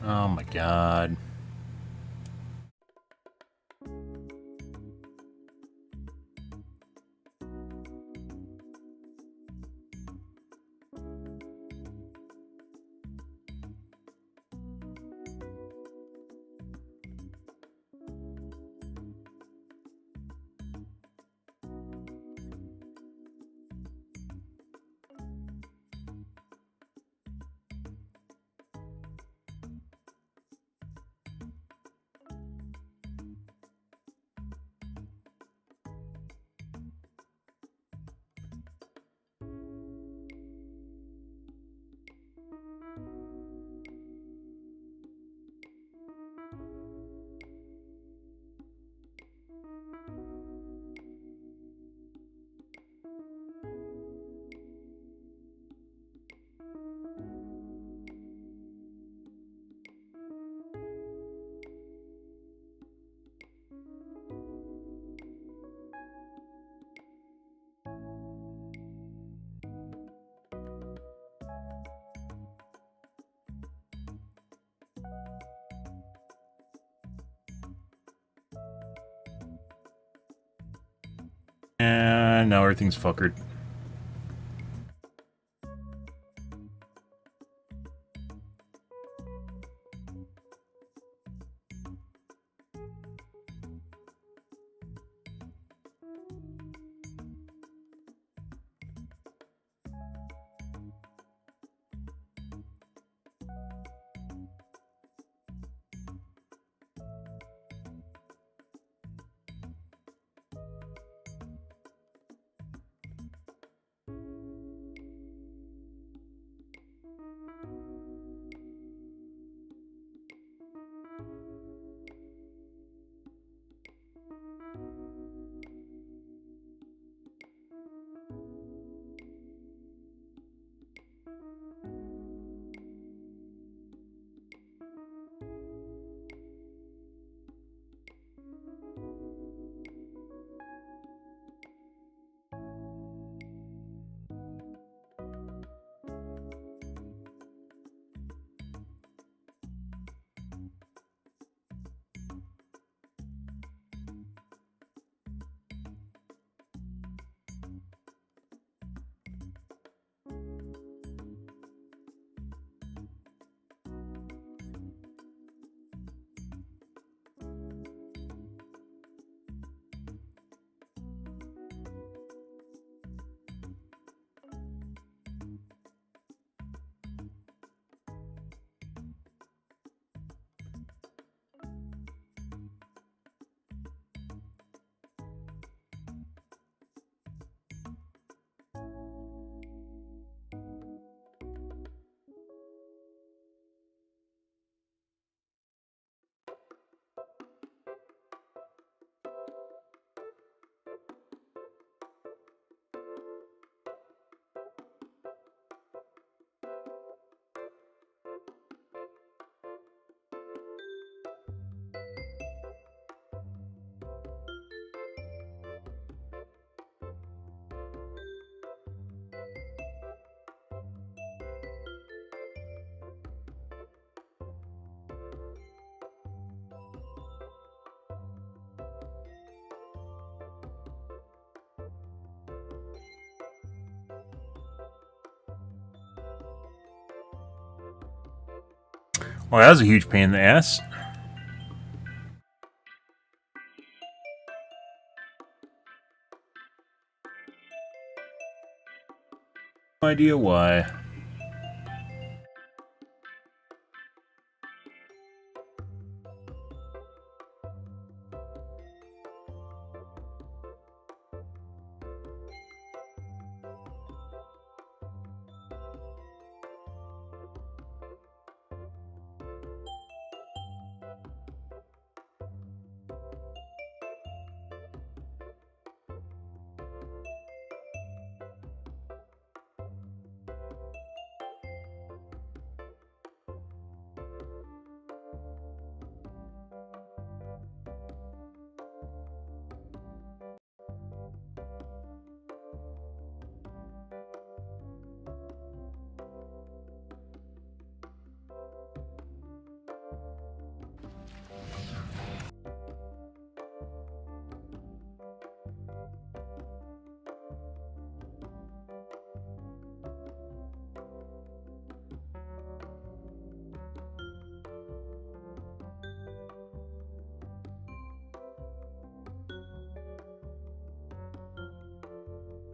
Oh my god. And now everything's fuckered. Well, that was a huge pain in the ass. No idea why.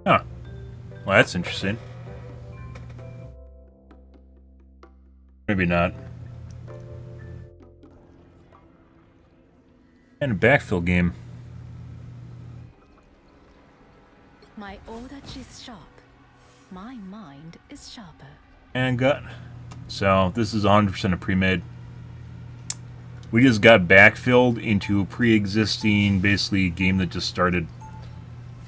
Huh. Well, that's interesting. Maybe not. And a backfill game. My order is sharp. My mind is sharper. And gut. So, this is 100% a pre-made. We just got backfilled into a pre-existing, basically, game that just started.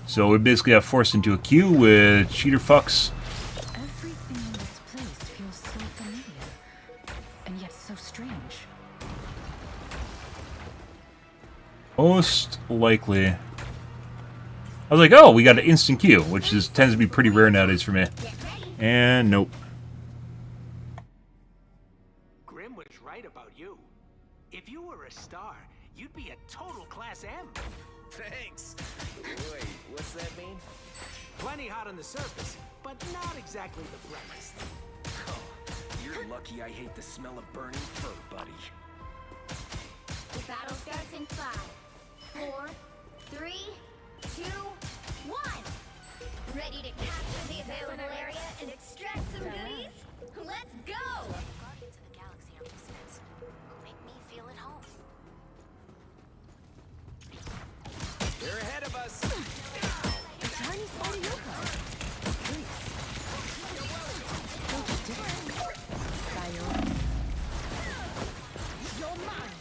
So we basically got forced into a queue with cheater fucks. Everything in this place feels so familiar, and yet so strange. Most likely. I was like, oh, we got an instant queue, which tends to be pretty rare nowadays for me. And nope. Grim was right about you. If you were a star, you'd be a total Class M. Thanks. Wait, what's that mean? plenty hot on the surface, but not exactly the brightest. Oh, you're lucky I hate the smell of burning fur, buddy. The battle starts in 5, 4, 3, 2, 1. Ready to capture the available area and extract some goodies? Let's go! Guardians of the Galaxy are misfits who make me feel at home. They're ahead of us. Tiny spider yoga. Sayonara. You're mine.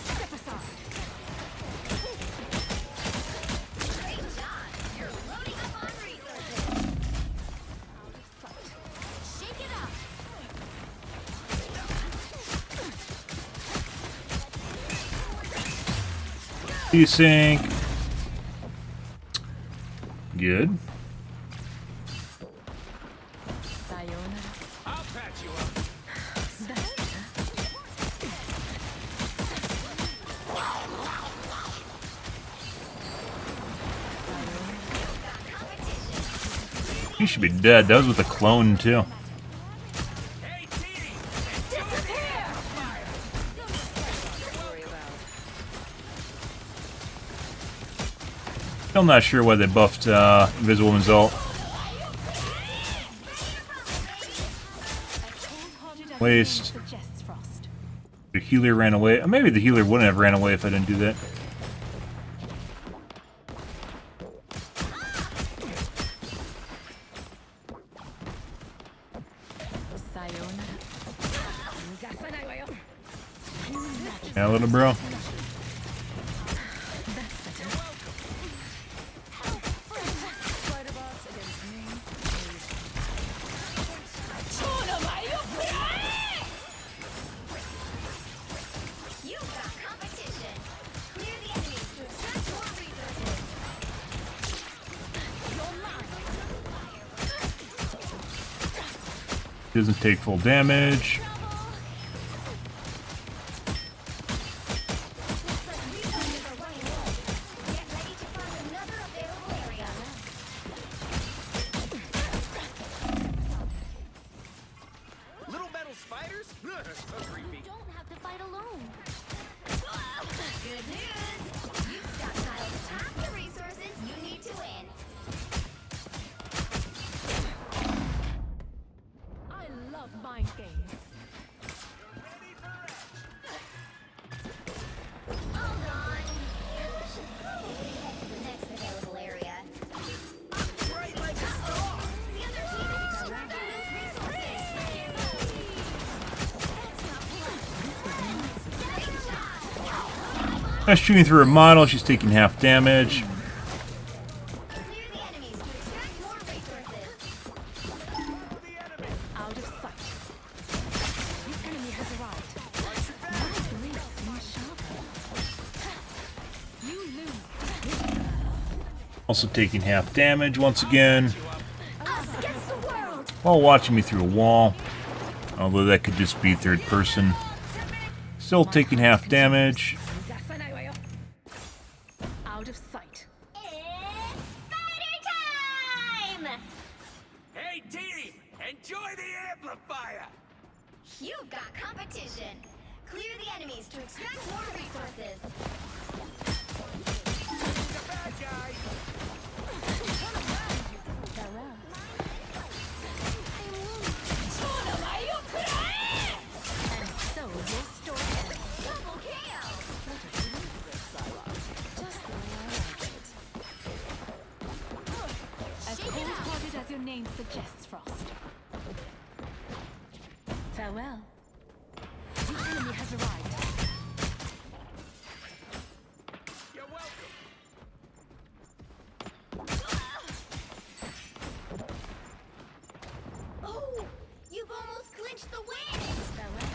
Step aside. Great job! You're loading up on resources. Shake it up! Desync. Good. Sayonara. I'll patch you up. That's better. He should be dead. That was with a clone too. Hey, Dee! Still not sure why they buffed Invisible Woman's ult. Waste. Suggests frost. The healer ran away. Maybe the healer wouldn't have ran away if I didn't do that. Sayonara. Yeah, little bro. That's better. Spider-bots against me. You've got competition. Clear the enemies to extract more resources. Doesn't take full damage. Looks like resources are running low. Get ready to find another available area. Little metal spiders? So creepy. You don't have to fight alone. Good news! You've stockpiled half the resources you need to win. I love mind games. Hold on. Next available area. Bright like a star. The other team is extracting those resources. Great job! That's shooting through her model. She's taking half damage. Clear the enemies to extract more resources. Out of sight. The enemy has arrived. My blade seems sharper. You lose. Also taking half damage once again. Us against the world! While watching me through a wall. Although that could just be third person. Still taking half damage. Out of sight. It's spider time! Hey, team! Enjoy the amplifier! You've got competition. Clear the enemies to extract more resources. The bad guy! And so your story ends. Double KO! Just the way I like it. As cold-hearted as your name suggests, Frost. Farewell. The enemy has arrived. You're welcome. Oh, you've almost clinched the win! Farewell.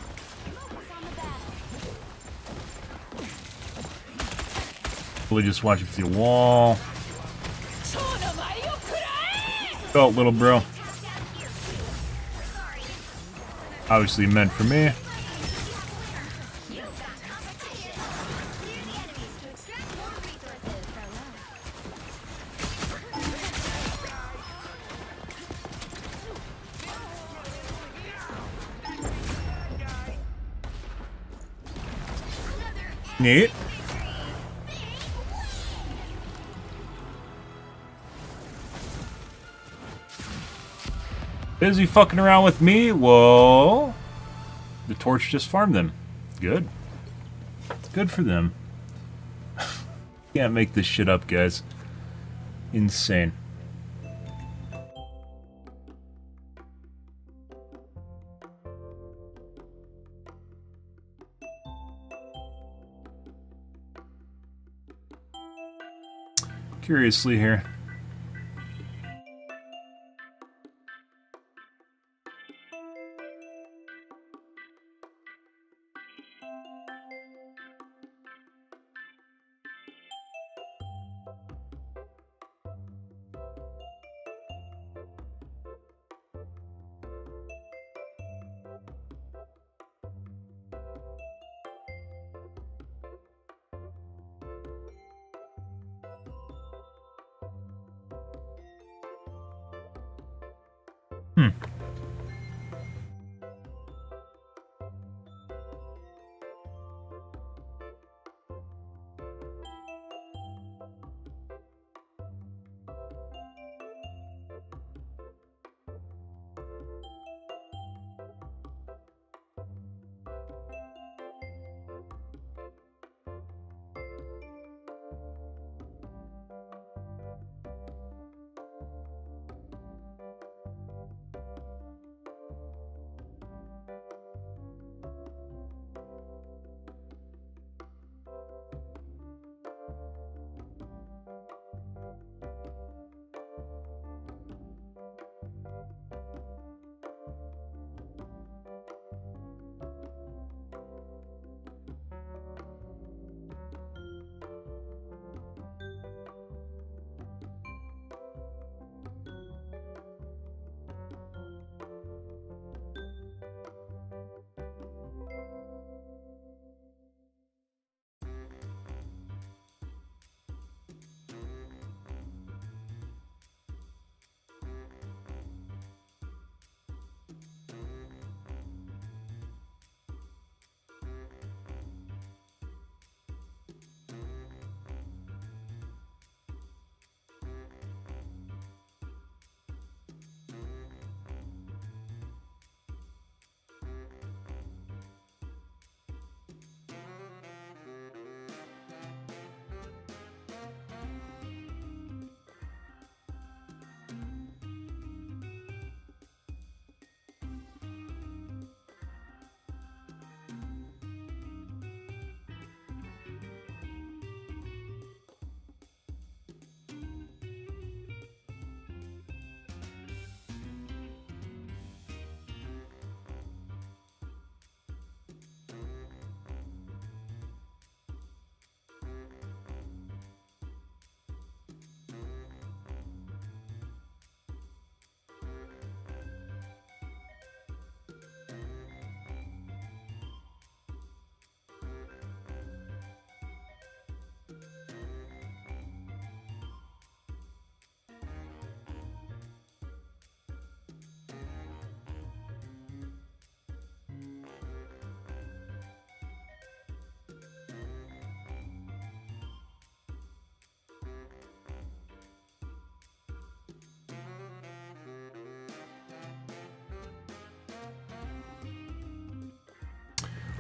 Focus on the battle. Really just watching through the wall. Felt little bro. Sorry. Obviously meant for me. Neat. Busy fucking around with me? Well, the torch just farmed them. Good. Good for them. Can't make this shit up, guys. Insane. Curiously here.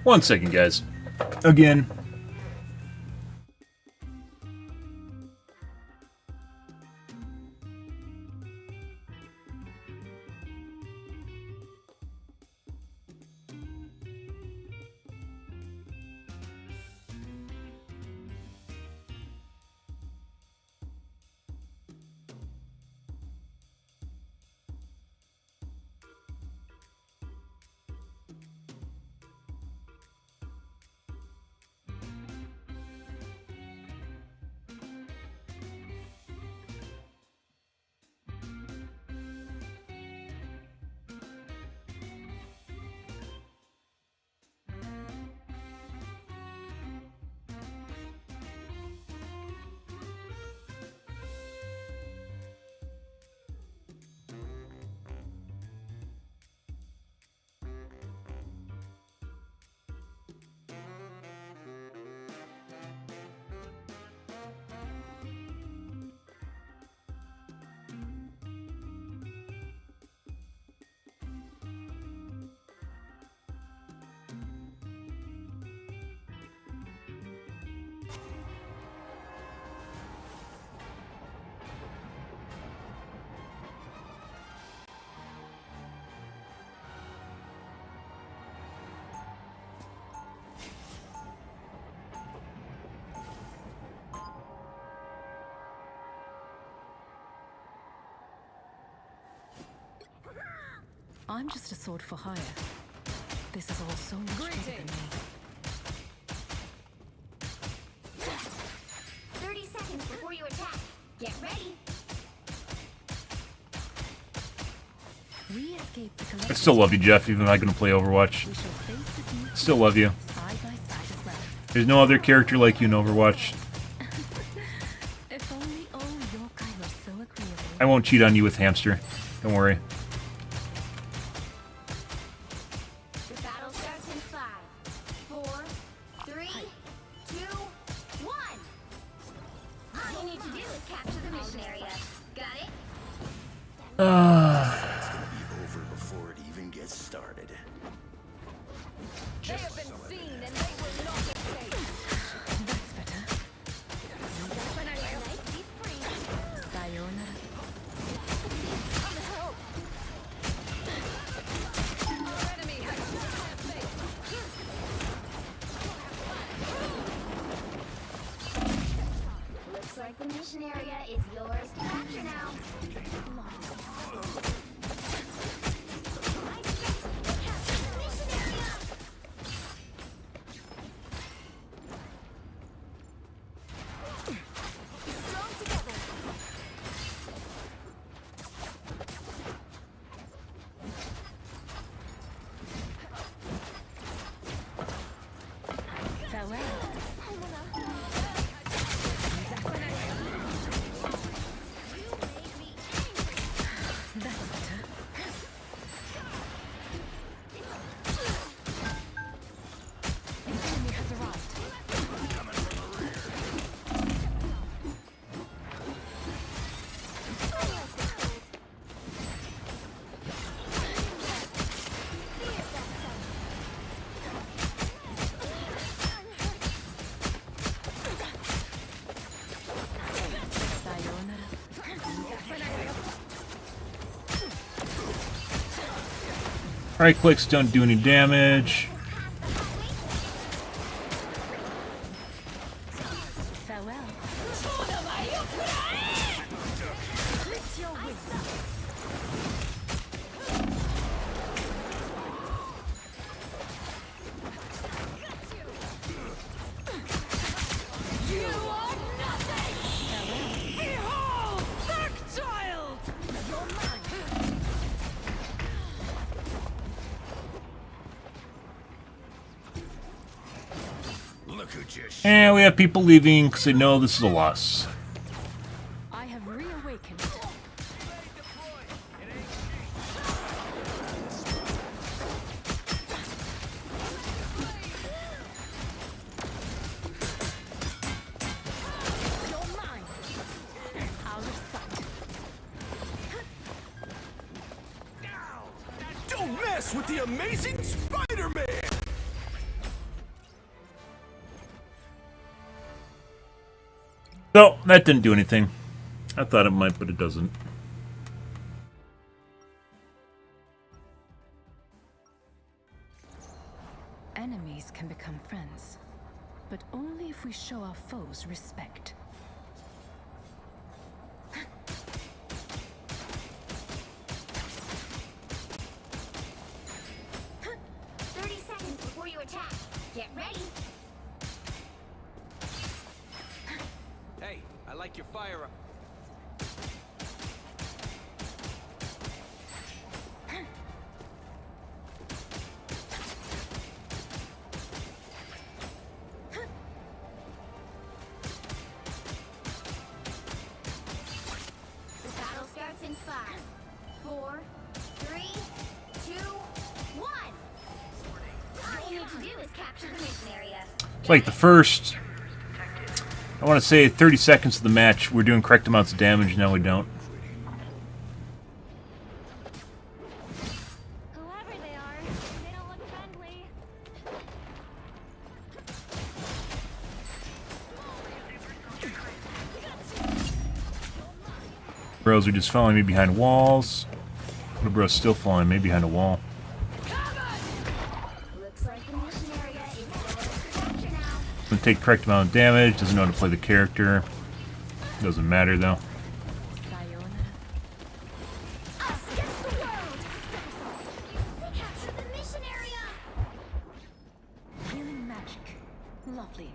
One second, guys. Again. I'm just a sword for hire. This is all so much bigger than me. 30 seconds before you attack. Get ready. We escape the I collective. still love you, Jeff, even if I'm not going to play Overwatch. We shall face this new Still love you. side by side as well. There's no other character like you in Overwatch. If only all yokai were so agreeable. I won't cheat on you with Hamster. Don't worry. The battle starts in 5, 4, 3, 2, 1. All you need to do is capture the mission area. Got it? It's gonna be over before it even gets started. They have been seen and they will not escape. That's better. Sayonara. Come help. Our enemy has Looks like the mission area is yours to capture now. Right clicks don't do any damage. Farewell. And we have people leaving because they know this is a loss. I have reawakened. You're mine. Out of sight. Don't mess with the amazing Spider-Man! So, that didn't do anything. I thought it might, but it doesn't. Enemies can become friends, but only if we show our foes respect. 30 seconds before you attack. Get ready. Hey, I like your fire up. The battle starts in 5, 4, 3, 2, 1. All you need to do is capture the mission area. It's like the first, I want to say 30 seconds of the match, we're doing correct amounts of damage, now we don't. Whoever they are, they don't look friendly. Bros are just following me behind walls. The bro's still following me behind a wall. Looks like the mission area is yours to capture now. Gonna take correct amount of damage, doesn't know how to play the character. Doesn't matter though. Sayonara. Us against the world. Lovely.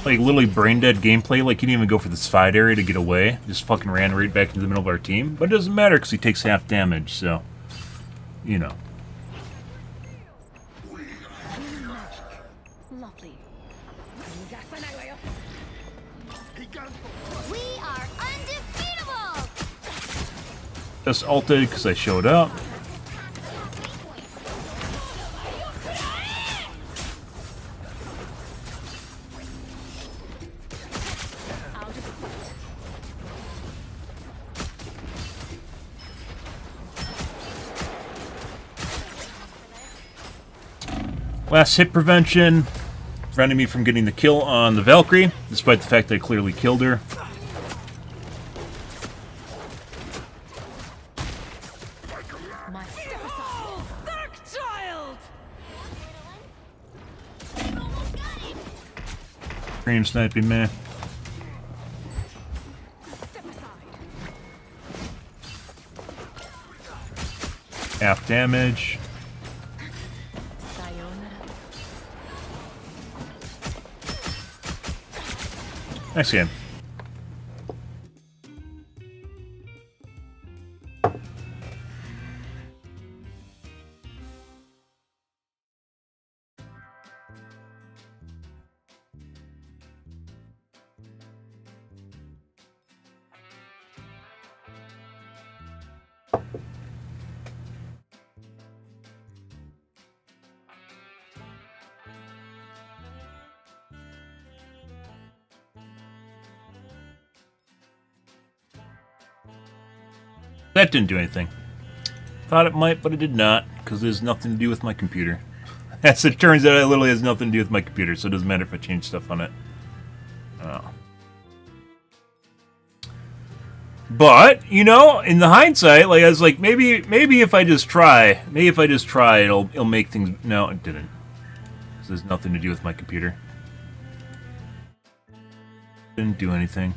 Like, literally brain-dead gameplay. Like, he didn't even go for the side area to get away. Just fucking ran right back into the middle of our team. But it doesn't matter, because he takes half damage, so... You know. Lovely. We are undefeatable! Just ulted, because I showed up. Last hit prevention, preventing me from getting the kill on the Valkyrie, despite the fact that I clearly killed her. My dark child. Cream sniping, man. Half damage. Next game. That didn't do anything. Thought it might, but it did not, because it has nothing to do with my computer. As it turns out, it literally has nothing to do with my computer, so it doesn't matter if I change stuff on it. Oh. But, you know, in the hindsight, like I was like, maybe if I just try, it'll make things. No, it didn't. This has nothing to do with my computer. Didn't do anything.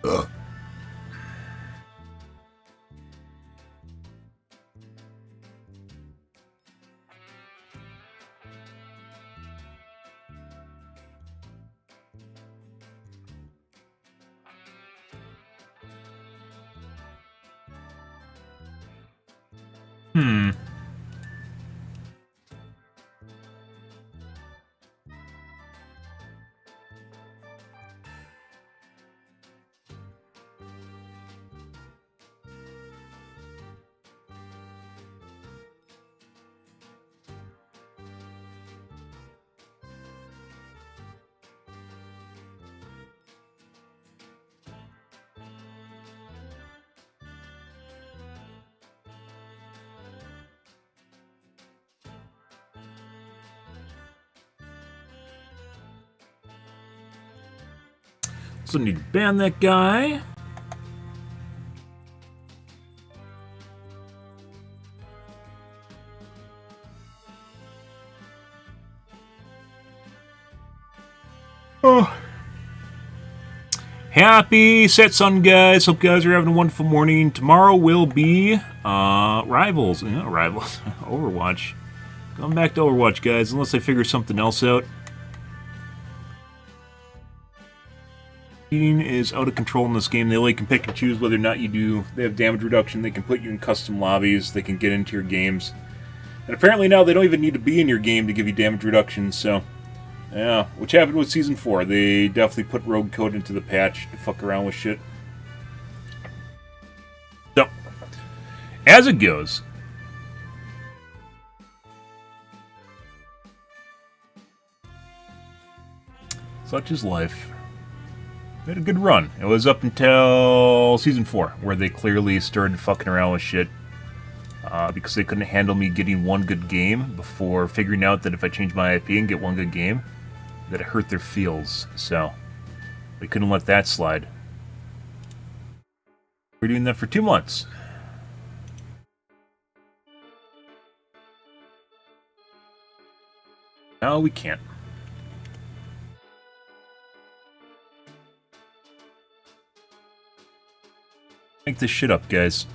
Ugh. So need to ban that guy. Oh. Happy set sun, guys. Hope you guys are having a wonderful morning. Tomorrow will be Rivals. Rivals. Overwatch. Going back to Overwatch, guys, unless I figure something else out. Cheating is out of control in this game. They can pick and choose whether or not you do. They have damage reduction. They can put you in custom lobbies. They can get into your games. And apparently now they don't even need to be in your game to give you damage reduction, so... yeah, which happened with Season 4. They definitely put rogue code into the patch to fuck around with shit. So, as it goes... such is life. We had a good run. It was up until Season 4, where they clearly started fucking around with shit. Because they couldn't handle me getting one good game before figuring out that if I change my IP and get one good game, that it hurt their feels. So, we couldn't let that slide. We're doing that for 2 months. Now we can't. Make this shit up, guys.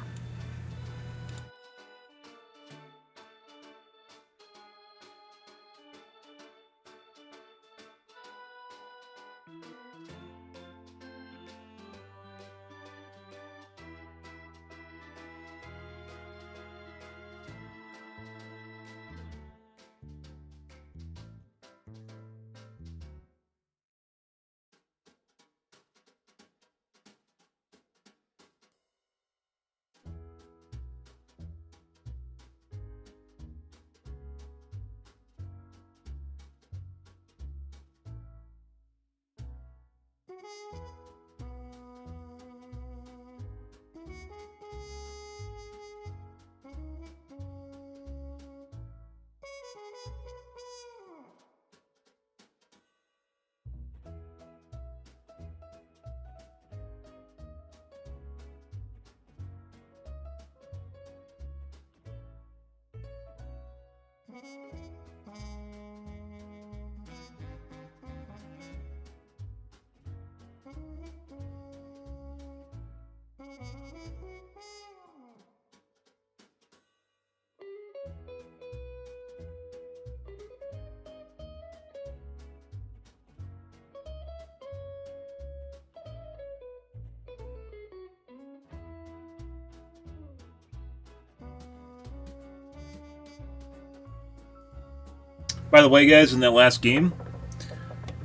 By the way, guys, in that last game,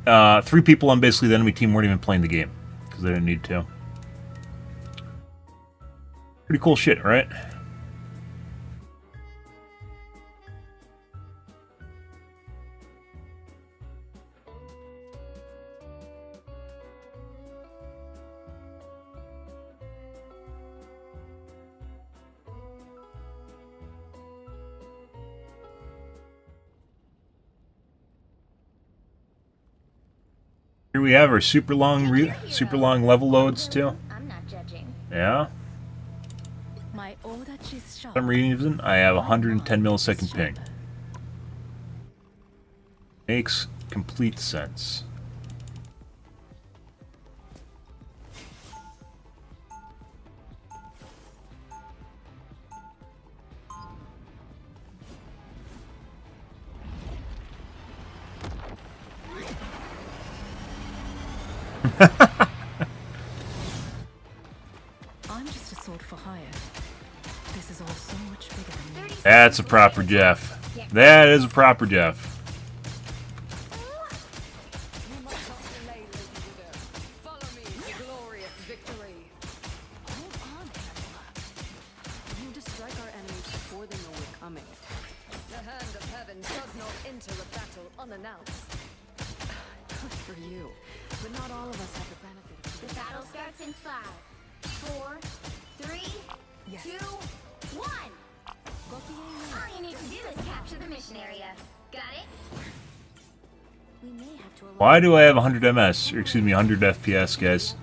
3 people on basically the enemy team weren't even playing the game because they didn't need to. Pretty cool shit, right? Here we have our super long level loads too. I'm not judging. Yeah. My order is sharp. For some reason, I have 110 millisecond ping. Makes complete sense. I'm just a sword for hire. This is all so much bigger than me. That's a proper Jeff. That is a proper Jeff. You must not delay, Lady Widow. Follow me to glorious victory. Hold on, Angela. You need to strike our enemies before they know we're coming. The hand of heaven does not enter a battle unannounced. Good for you. But not all of us have the benefit of The battle starts in 5, 4, 3, Yes. 2, 1. All you need to do is capture the mission area. Got it? We may have to Why do I have 100 MS? Or excuse me, 100 FPS, guys?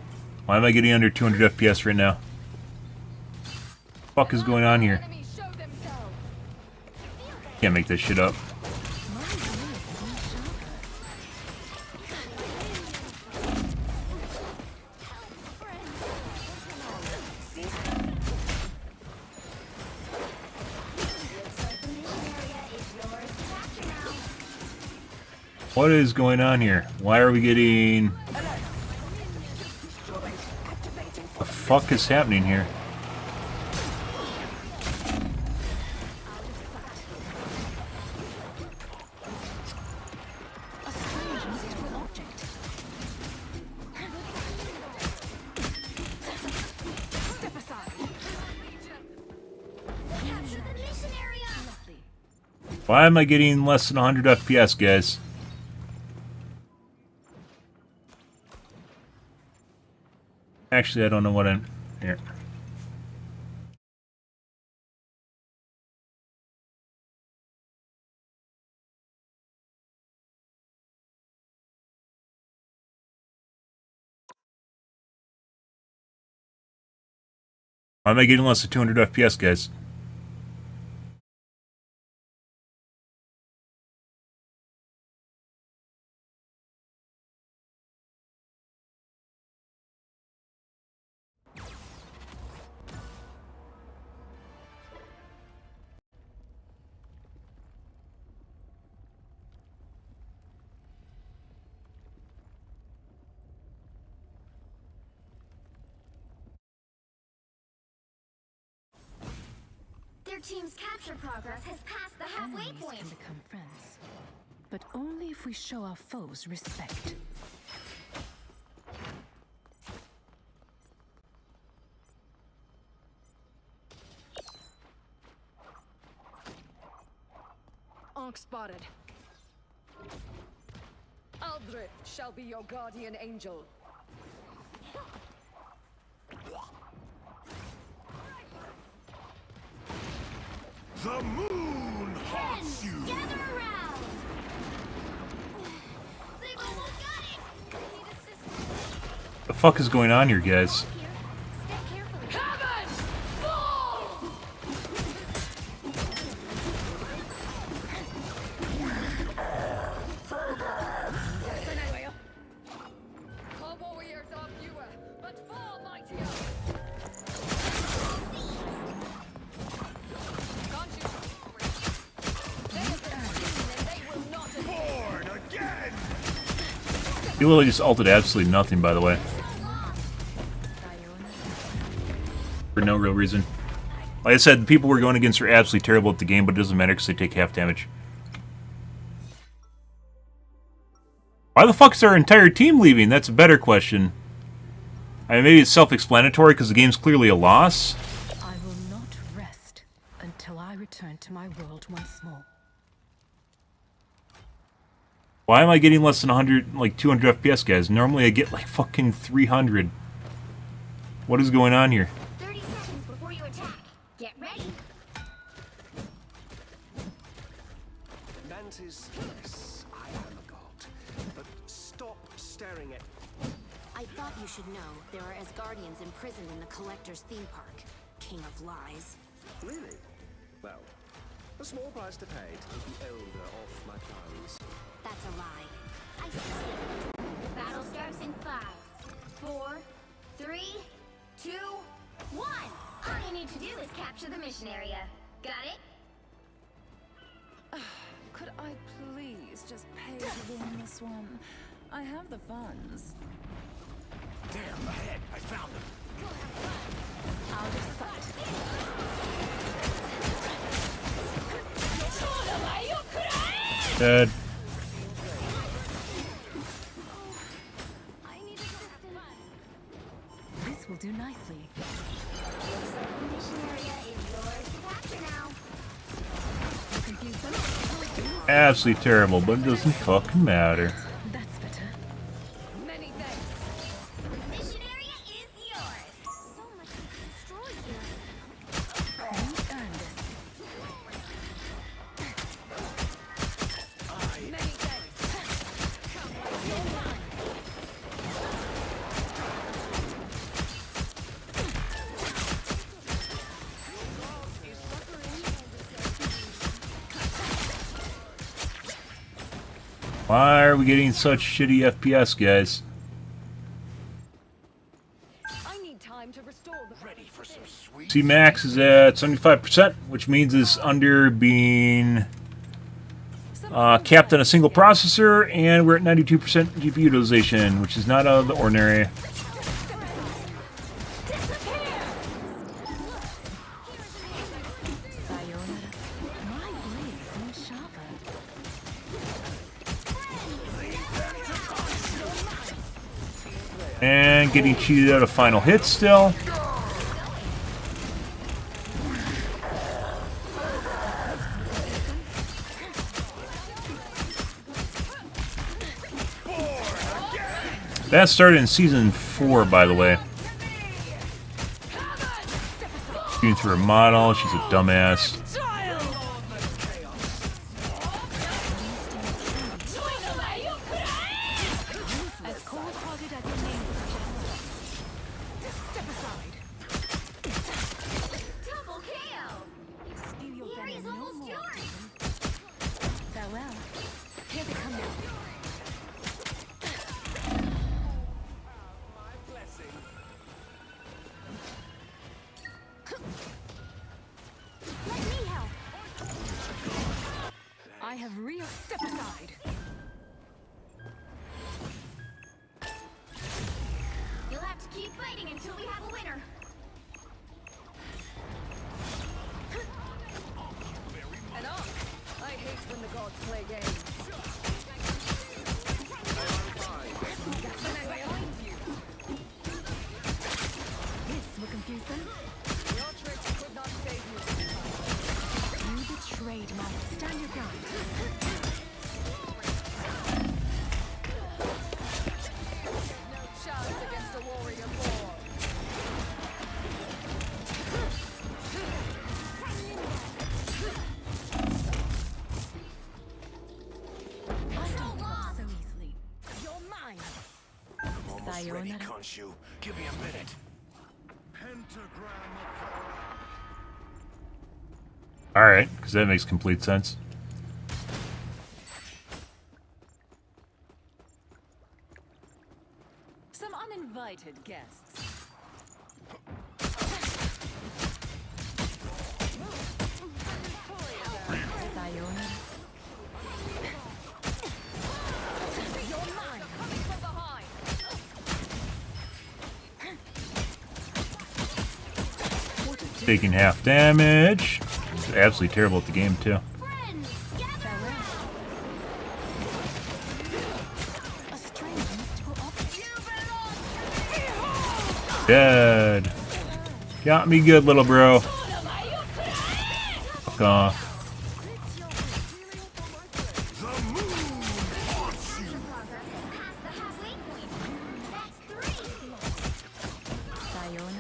Why am I getting under 200 FPS right now? What the fuck is going on here? Enemies show themselves. Can't make this shit up. Looks like the mission area is yours What is going on here? Why are we getting... What the fuck is happening here? Why am I getting less than 100 FPS, guys? Actually, I don't know what I'm... Here. Why am I getting less than 200 FPS, guys? Their team's capture progress has passed the halfway Enemies point. can become friends, but only if we show our foes respect. Ankh spotted. Aldrich shall be your guardian angel. The moon haunts you! Gather around! They've almost got it! I need assistance. The fuck is going on here, guys? Here, step carefully. Heaven! Fall! Our warriors are fewer, but far mightier. Can't you? They will not Born again! He literally just ulted absolutely nothing, by the way. For no real reason. Like I said, the people we're going against are absolutely terrible at the game, but it doesn't matter because they take half damage. Why the fuck is our entire team leaving? That's a better question. I mean, maybe it's self-explanatory because the game's clearly a loss. I will not rest until I return to my world once more. Why am I getting less than 100, like 200 FPS, guys? Normally I get like fucking 300. What is going on here? 30 seconds before you attack. Get ready. Mantis, yes, I am a god. But stop staring at... I thought you should know there are Asgardians imprisoned in the Collector's theme park. King of lies. Really? Well, a small price to pay to keep the elder off my plans. That's a lie. I see. Battle starts in 5, 4, 3, 2, 1. All you need to do is capture the mission area. Got it? Could I please just pay to win this one? I have the funds. Damn, ahead! I found them! Out of sight. Dead. This will do nicely. Looks like the mission area is yours to capture now. Absolutely terrible, but it doesn't fucking matter. That's better. many thanks. Mission area is yours. So much to destroy here. We earned this. Many thanks. Come, you're mine. Why are we getting such shitty FPS, guys? I need time to restore the Ready for some sweet... C max is at 75%, which means it's under being Capped on a single processor, and we're at 92% GPU utilization, which is not out of the ordinary. And getting cheated out of final hits still. That started in Season 4, by the way. Shooting through her model, she's a dumbass. I have real step aside. You'll have to keep fighting until we have a winner. And I hate when the gods play games. This will confuse them. Your tricks could not save me. You betrayed my stand your ground. No chance against a warrior boar. I don't give up so easily. You're mine. Almost ready, Sayonara. Khonshu. Give me a minute. Alright, because that makes complete sense. Some uninvited guests. Sayonara. You're mine. Coming from behind. Taking half damage. It's absolutely terrible at the game, too. A strange mystical object. Dead. Got me good, little bro. Fuck off. Sayonara.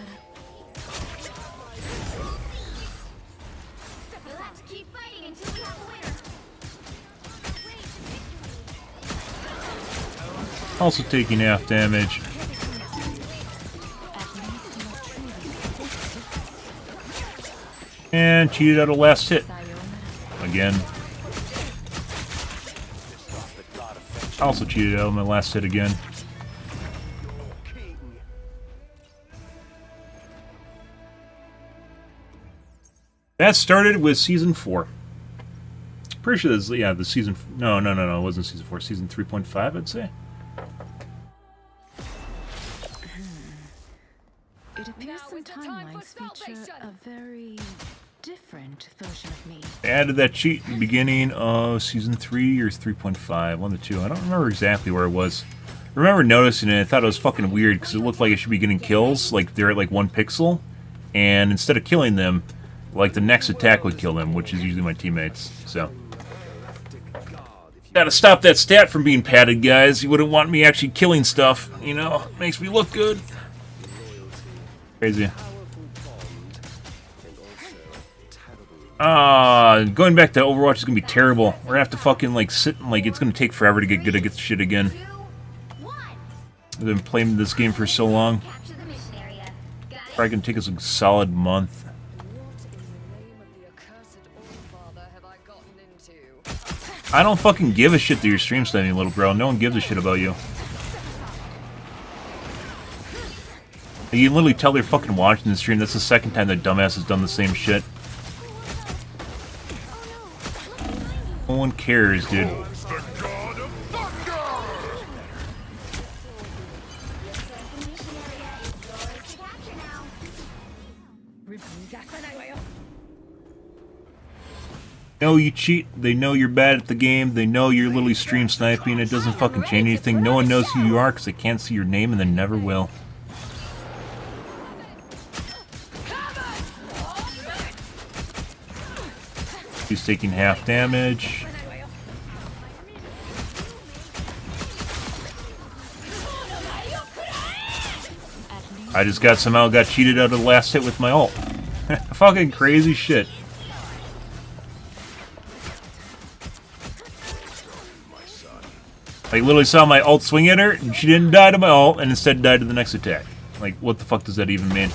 You'll have to keep fighting until we have a winner. Also taking half damage. And cheated out a last hit. Again. Also cheated out of my last hit again. That started with Season 4. Pretty sure that's, yeah, the season... No, it wasn't Season 4. Season 3.5, I'd say. It appears Now some is the time for timelines feature salvation. a very different version of me. They added that cheat in the beginning of Season 3 or 3.5, one of the two. I don't remember exactly where it was. I remember noticing it, I thought it was fucking weird, because it looked like it should be getting kills, like they're at like 1 pixel, and instead of killing them, like the next attack would kill them, which is usually my teammates, so. Gotta stop that stat from being padded, guys. You wouldn't want me actually killing stuff, you know? Makes me look good. Crazy. Going back to Overwatch is gonna be terrible. We're gonna have to fucking like sit and like it's gonna take forever to get good at shit again. I've been playing this game for so long. Capture the mission area. Got it? Probably gonna take us a solid month. What in the name of the accursed Allfather have I gotten into? I don't fucking give a shit that you're stream spamming, little bro. No one gives a shit about you. You can literally tell they're fucking watching the stream. That's the second time that dumbass has done the same shit. No one cares, dude. Know you cheat, they know you're bad at the game, they know you're literally stream sniping, it doesn't fucking change anything. No one knows who you are because they can't see your name and they never will. He's taking half damage. I just somehow got cheated out of the last hit with my ult. Fucking crazy shit. I literally saw my ult swing at her, and she didn't die to my ult, and instead died to the next attack. Like, what the fuck does that even mean?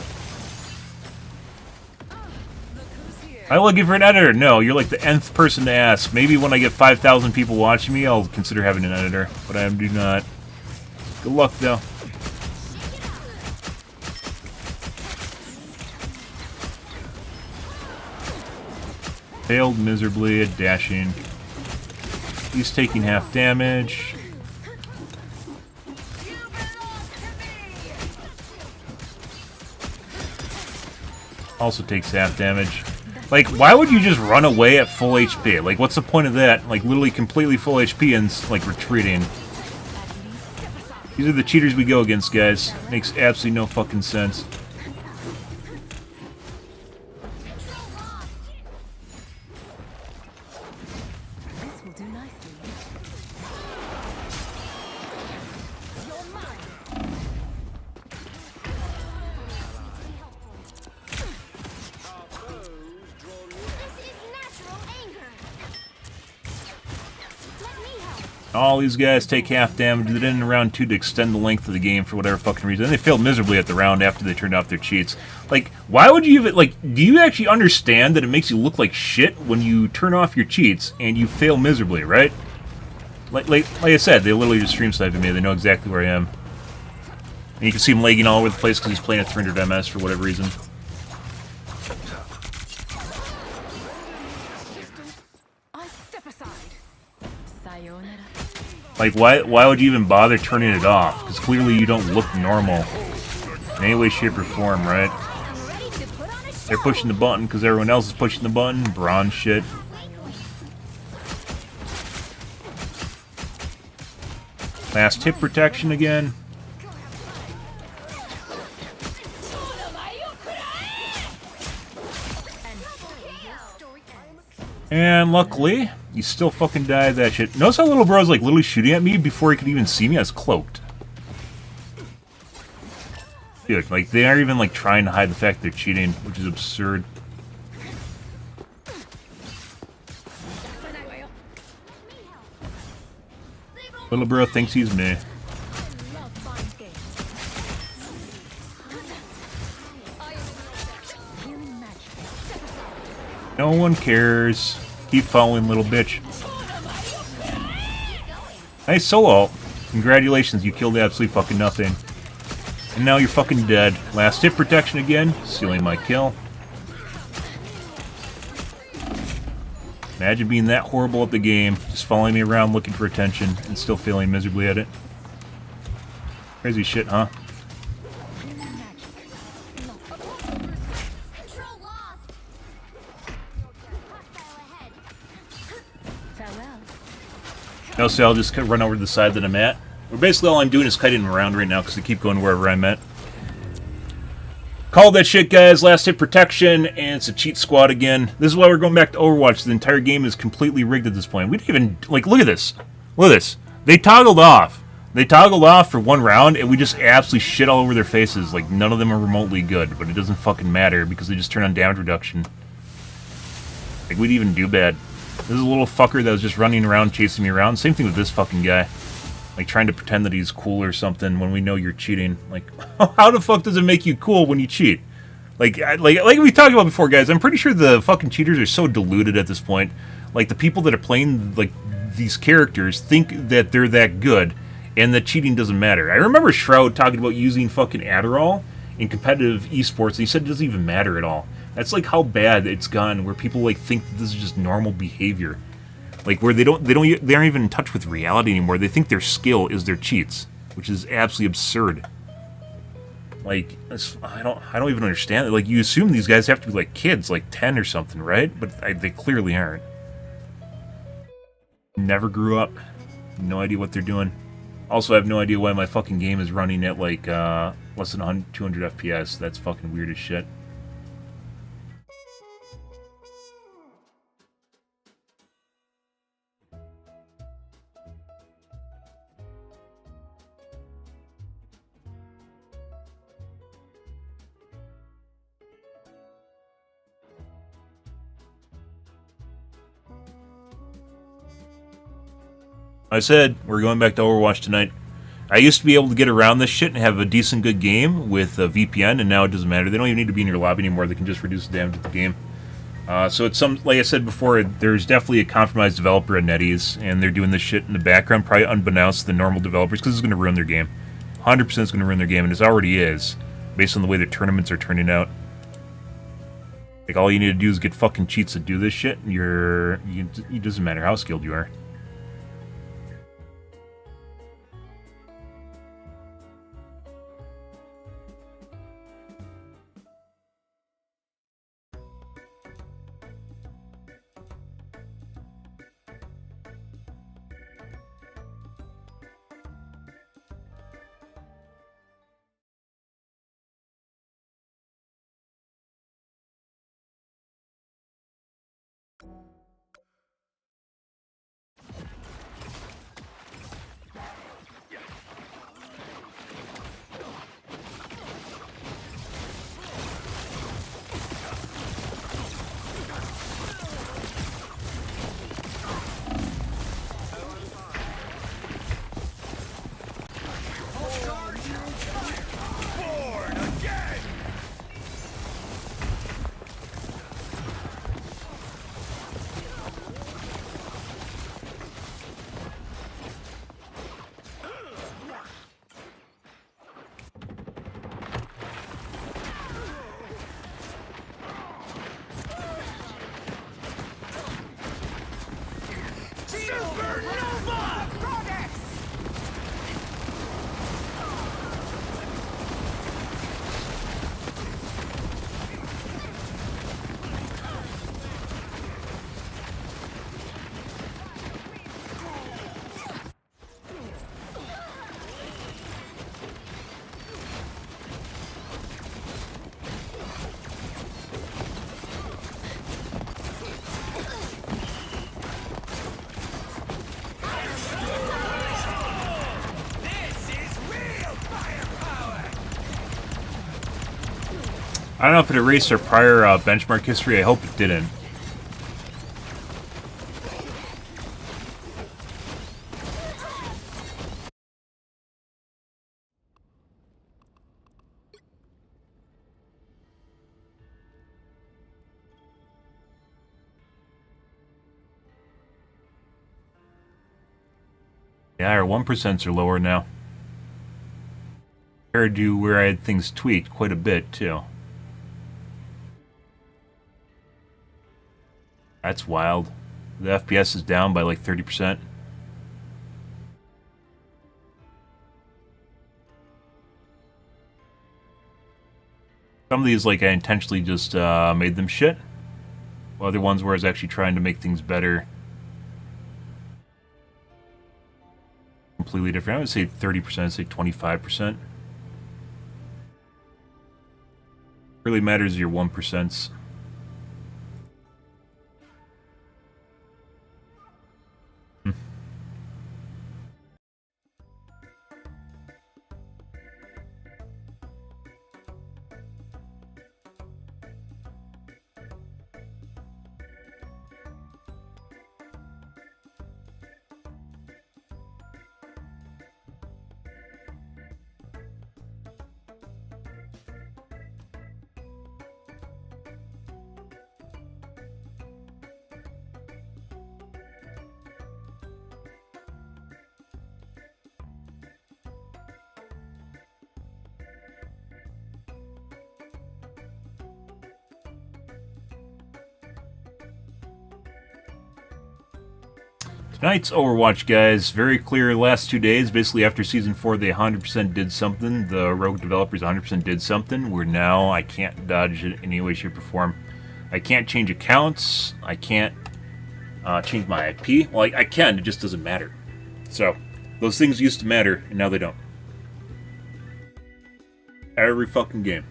I'm looking for an editor. No, you're like the nth person to ask. Maybe when I get 5,000 people watching me, I'll consider having an editor, but I do not. Good luck, though. Failed miserably at dashing. He's taking half damage. Also takes half damage. Like, why would you just run away at full HP? Like, what's the point of that? Like, literally completely full HP and, like, retreating. These are the cheaters we go against, guys. Makes absolutely no fucking sense. All these guys take half damage. They did in round 2 to extend the length of the game for whatever fucking reason. And they failed miserably at the round after they turned off their cheats. Like, why would you even, like, do you actually understand that it makes you look like shit when you turn off your cheats and you fail miserably, right? Like I said, they literally just stream sniping me. They know exactly where I am. And you can see him lagging all over the place because he's playing at 300 MS for whatever reason. Like, why would you even bother turning it off? Because clearly you don't look normal in any way, shape, or form, right? They're pushing the button because everyone else is pushing the button. Bronze shit. Last hit protection again. And luckily, you still fucking die of that shit. Notice how little bro's like literally shooting at me before he could even see me. I was cloaked. Dude, like they aren't even like trying to hide the fact they're cheating, which is absurd. Little bro thinks he's me. No one cares. Keep following, little bitch. Nice solo ult. Congratulations, you killed absolutely fucking nothing. And now you're fucking dead. Last hit protection again, sealing my kill. Imagine being that horrible at the game, just following me around looking for attention, and still failing miserably at it. Crazy shit, huh? No, so I'll just run over to the side that I'm at. Or basically all I'm doing is kiting around right now because they keep going wherever I'm at. Called that shit, guys. Last hit protection, and it's a cheat squad again. This is why we're going back to Overwatch. The entire game is completely rigged at this point. We didn't even, like, look at this. Look at this. They toggled off. They toggled off for one round, and we just absolutely shit all over their faces. Like, none of them are remotely good, but it doesn't fucking matter because they just turn on damage reduction. Like, we didn't even do bad. This is a little fucker that was just running around chasing me around. Same thing with this fucking guy. Like, trying to pretend that he's cool or something when we know you're cheating. Like, how the fuck does it make you cool when you cheat? Like we talked about before, guys, I'm pretty sure the fucking cheaters are so deluded at this point. Like, the people that are playing, like, these characters think that they're that good and that cheating doesn't matter. I remember Shroud talking about using fucking Adderall in competitive esports, and he said it doesn't even matter at all. That's like how bad it's gone, where people like think that this is just normal behavior. Like where they aren't even in touch with reality anymore. They think their skill is their cheats, which is absolutely absurd. Like I don't even understand it. Like you assume these guys have to be like kids, like 10 or something, right? But they clearly aren't. Never grew up. No idea what they're doing. Also, I have no idea why my fucking game is running at like less than 200 FPS. That's fucking weird as shit. I said, we're going back to Overwatch tonight. I used to be able to get around this shit and have a decent good game with a VPN, and now it doesn't matter. They don't even need to be in your lobby anymore. They can just reduce the damage of the game. So it's like I said before, there's definitely a compromised developer at NetEase, and they're doing this shit in the background, probably unbeknownst to the normal developers, because it's going to ruin their game. 100% is going to ruin their game, and it already is, based on the way their tournaments are turning out. Like, all you need to do is get fucking cheats to do this shit, and it doesn't matter how skilled you are. I don't know if it erased our prior benchmark history. I hope it didn't. Yeah, our 1% are lower now. Compared to where I had things tweaked quite a bit, too. That's wild. The FPS is down by like 30%. Some of these, like, I intentionally just made them shit. While other ones where I was actually trying to make things better. Completely different. I would say 30%, I'd say 25%. Really matters your 1%. Tonight's Overwatch, guys. Very clear last 2 days. Basically, after Season 4, they 100% did something. The Rogue developers 100% did something. Where now I can't dodge it in any way, shape, or form. I can't change accounts. I can't change my IP. Well, I can. It just doesn't matter. So, those things used to matter, and now they don't. Every fucking game.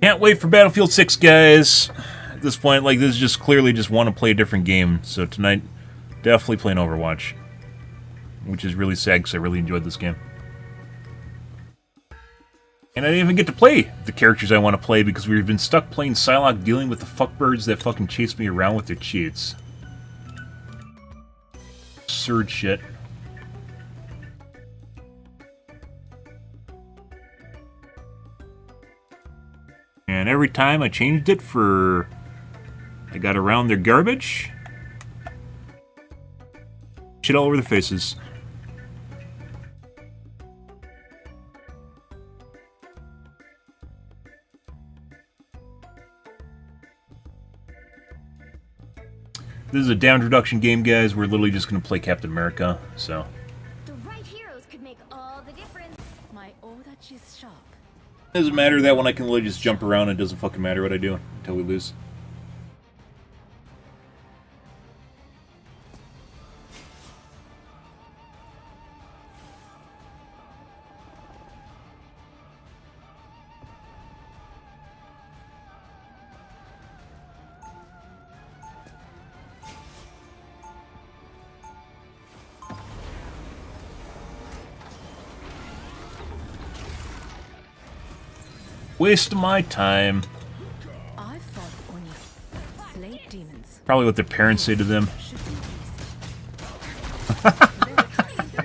Can't wait for Battlefield 6, guys. At this point, like, this is just clearly just want to play a different game. So tonight, definitely playing Overwatch. Which is really sad, because I really enjoyed this game. And I didn't even get to play the characters I want to play, because we've been stuck playing Psylocke, dealing with the fuckbirds that fucking chase me around with their cheats. Absurd shit. And every time I changed it I got around their garbage. Shit all over their faces. This is a damage reduction game, guys. We're literally just going to play Captain America, so. The right heroes could make all the difference. My order is sharp. It doesn't matter that one. I can literally just jump around. It doesn't fucking matter what I do until we lose. Waste of my time. I fought Oni, slayed demons. Probably what their parents say to them. 30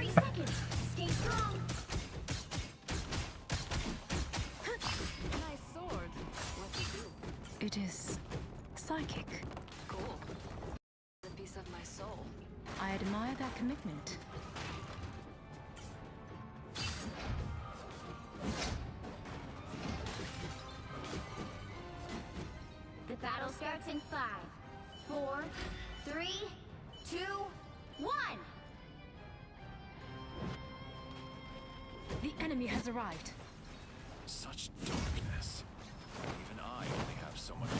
seconds. Stay strong. Nice sword. What do you do? It is psychic. Cool. A piece of my soul. I admire that commitment. The battle starts in 5, 4, 3, 2, 1. The enemy has arrived. Such darkness. Even I only have so much time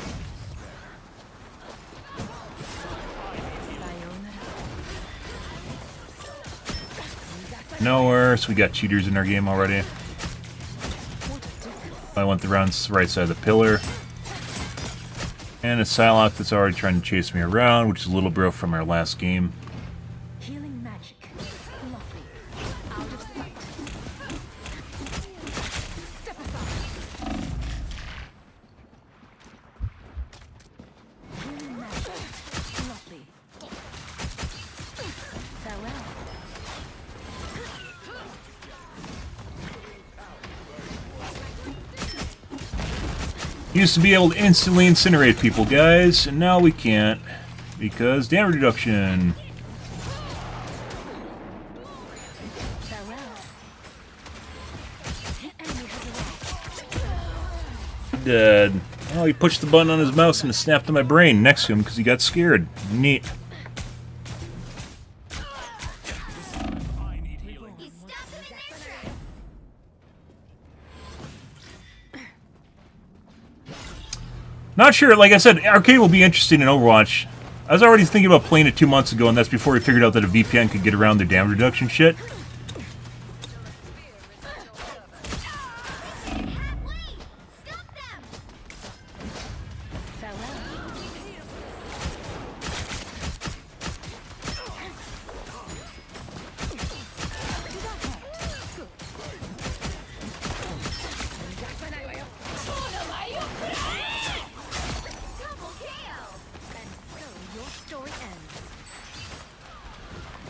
to spare. Nowhere, so we got cheaters in our game already. I went around the right side of the pillar. And a Psylocke that's already trying to chase me around, which is a little bro from our last game. Healing magic. Lovely. Out of sight. Step aside. Healing magic. Lovely. Farewell. Used to be able to instantly incinerate people, guys, and now we can't. Because damage reduction. Dead. Oh, he pushed the button on his mouse and it snapped to my brain next to him because he got scared. Neat. Not sure, like I said, arcade will be interesting in Overwatch. I was already thinking about playing it 2 months ago, and that's before we figured out that a VPN could get around their damage reduction shit.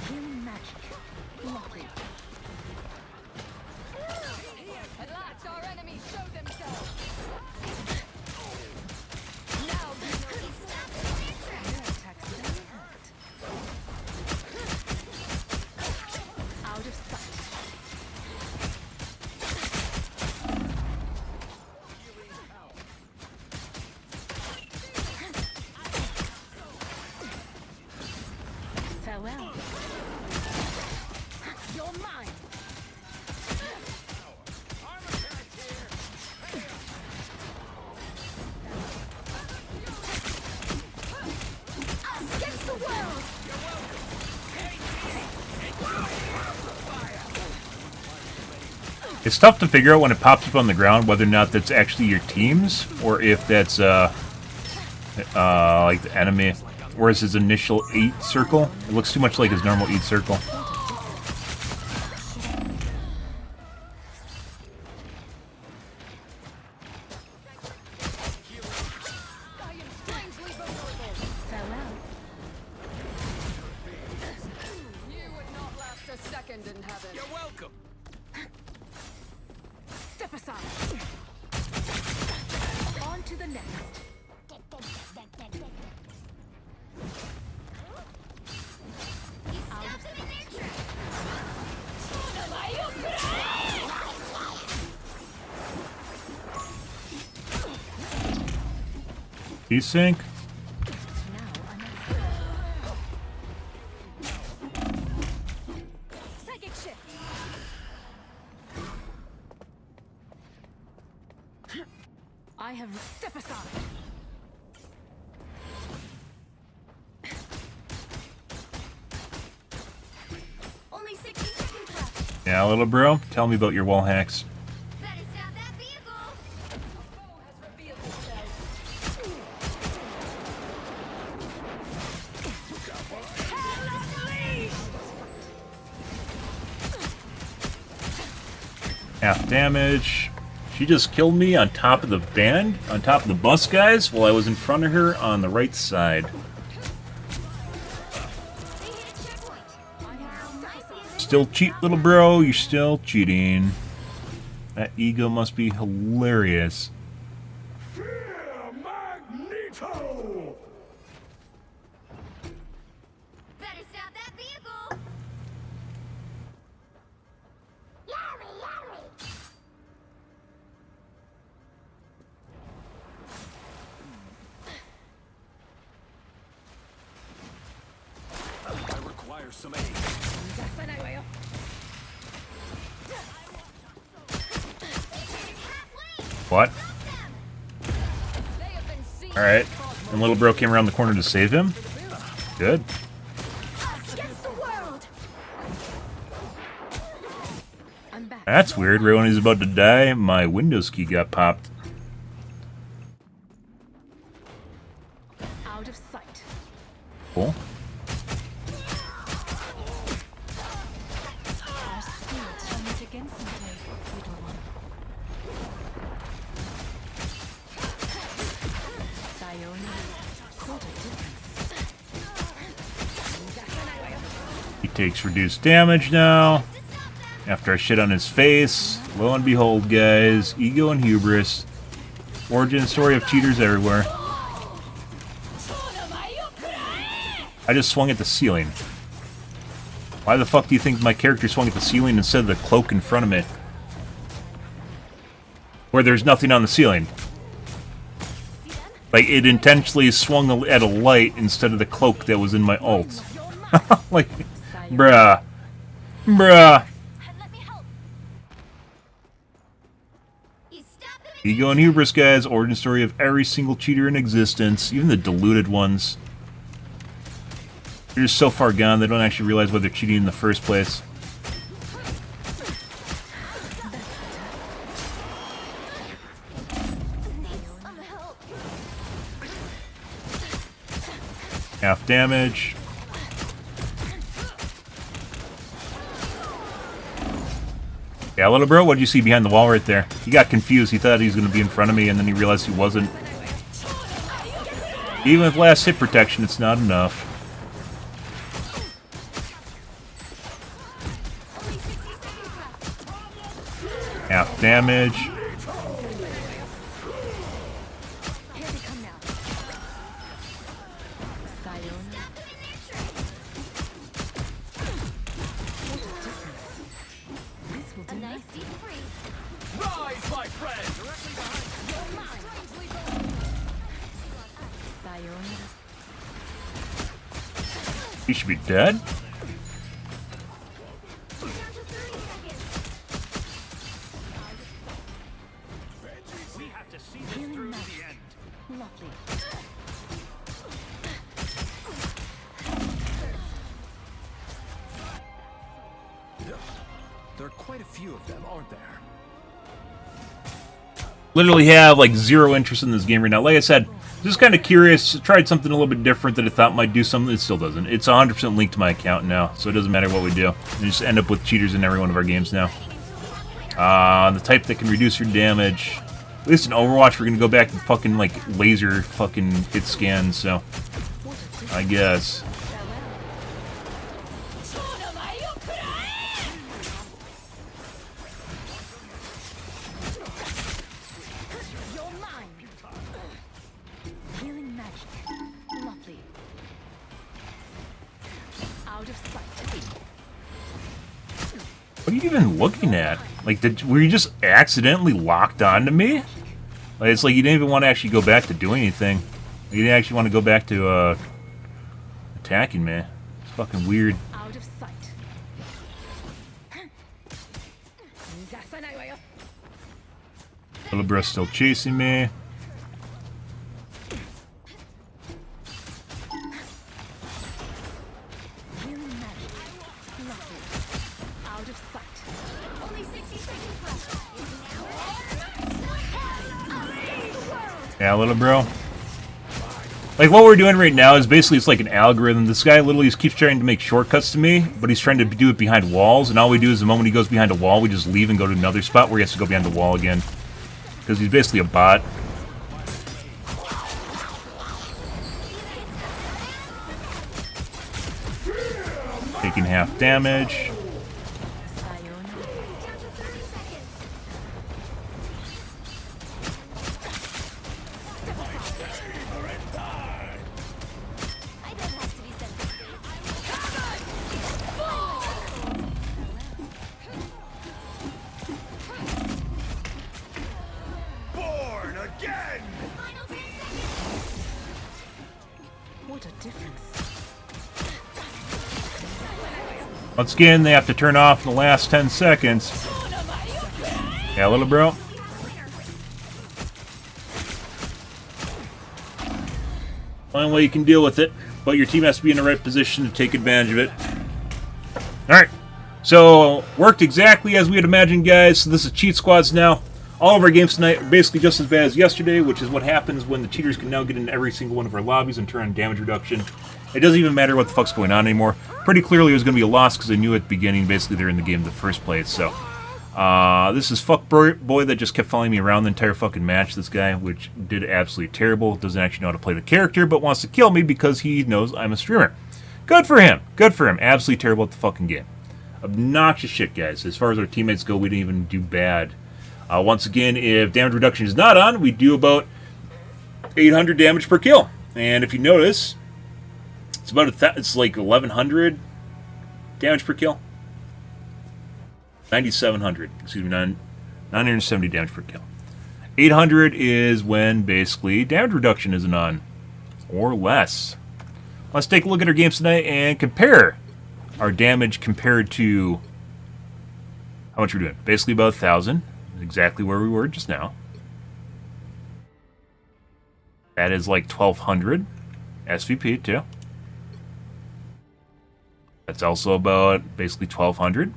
Healing magic. Lovely. It's tough to figure out when it pops up on the ground whether or not that's actually your team's or if that's like the enemy. Whereas his initial eat circle, it looks too much like his normal eat circle. You would not last a second in heaven. You're welcome. Step aside. On to the next. Desync. Psychic shift. I have step aside. Only 60 seconds left. Yeah, little bro, tell me about your wall hacks. Better stop that vehicle. Foe has revealed himself. Half damage. She just killed me on top of the band, on top of the bus, guys, while I was in front of her on the right side. They hit a checkpoint. Still cheat, little bro. You're still cheating. That ego must be hilarious. Magneto! Better stop that vehicle. Yummy, yummy. I require some aid. What? They have been seen. Alright. And little bro came around the corner to save him. Good. Against the world. I'm back. That's weird. Right when he's about to die, my Windows key got popped. Out of sight. Cool. Our spirits shall meet again someday, little one. Sayonara. Quarter difference. He takes reduced damage now. After I shit on his face. Lo and behold, guys. Ego and hubris. Origin story of cheaters everywhere. I just swung at the ceiling. Why the fuck do you think my character swung at the ceiling instead of the cloak in front of it? Where there's nothing on the ceiling. Like, it intentionally swung at a light instead of the cloak that was in my ult. Like, bruh. Bruh. Let me help. You stop them. Ego and hubris, guys. Origin story of every single cheater in existence. Even the deluded ones. They're just so far gone they don't actually realize why they're cheating in the first place. Some help. Half damage. Yeah, little bro, what did you see behind the wall right there? He got confused. He thought he was going to be in front of me, and then he realized he wasn't. Even with last hit protection, it's not enough. Half damage. Here they come now. Sayonara. This will do Nice nicely. deep breathe. Rise, my friend! Sayonara. He should be dead. Down to 30 seconds. We have to see this Healing through to magic. the end. Lovely. There are quite a few of them, aren't there? Literally have like zero interest in this game right now. Like I said, just kind of curious. Tried something a little bit different that I thought might do something. It still doesn't. It's 100% linked to my account now, so it doesn't matter what we do. We just end up with cheaters in every one of our games now. The type that can reduce your damage. At least in Overwatch, we're gonna go back to fucking like laser fucking hit scans. So I guess. What are you even looking at? Like, were you just accidentally locked onto me? Like, it's like you didn't even want to actually go back to doing anything. You didn't actually want to go back to, attacking me. It's fucking weird. Out of sight. Little bro's still chasing me. Yeah, little bro. Like, what we're doing right now is basically it's like an algorithm. This guy literally just keeps trying to make shortcuts to me, but he's trying to do it behind walls, and all we do is the moment he goes behind a wall, we just leave and go to another spot where he has to go behind the wall again. Because he's basically a bot. Taking half damage. What a difference. Once again, they have to turn off in the last 10 seconds. Yeah, little bro. Only way you can deal with it, but your team has to be in the right position to take advantage of it. Alright, so worked exactly as we had imagined, guys. So this is Cheat Squads now. All of our games tonight are basically just as bad as yesterday, which is what happens when the cheaters can now get into every single one of our lobbies and turn on damage reduction. It doesn't even matter what the fuck's going on anymore. Pretty clearly it was going to be a loss because I knew at the beginning basically they're in the game in the first place. So this is fuckboy that just kept following me around the entire fucking match, this guy, which did absolutely terrible. Doesn't actually know how to play the character, but wants to kill me because he knows I'm a streamer. Good for him. Good for him. Absolutely terrible at the fucking game. Obnoxious shit, guys. As far as our teammates go, we didn't even do bad. Once again, if damage reduction is not on, we do about 800 damage per kill. And if you notice, it's about it's like 1100 damage per kill. 9700, excuse me, 970 damage per kill. 800 is when basically damage reduction isn't on, or less. Let's take a look at our games tonight and compare our damage compared to how much we're doing. Basically about 1,000. Exactly where we were just now. That is like 1,200 SVP too. That's also about basically 1,200.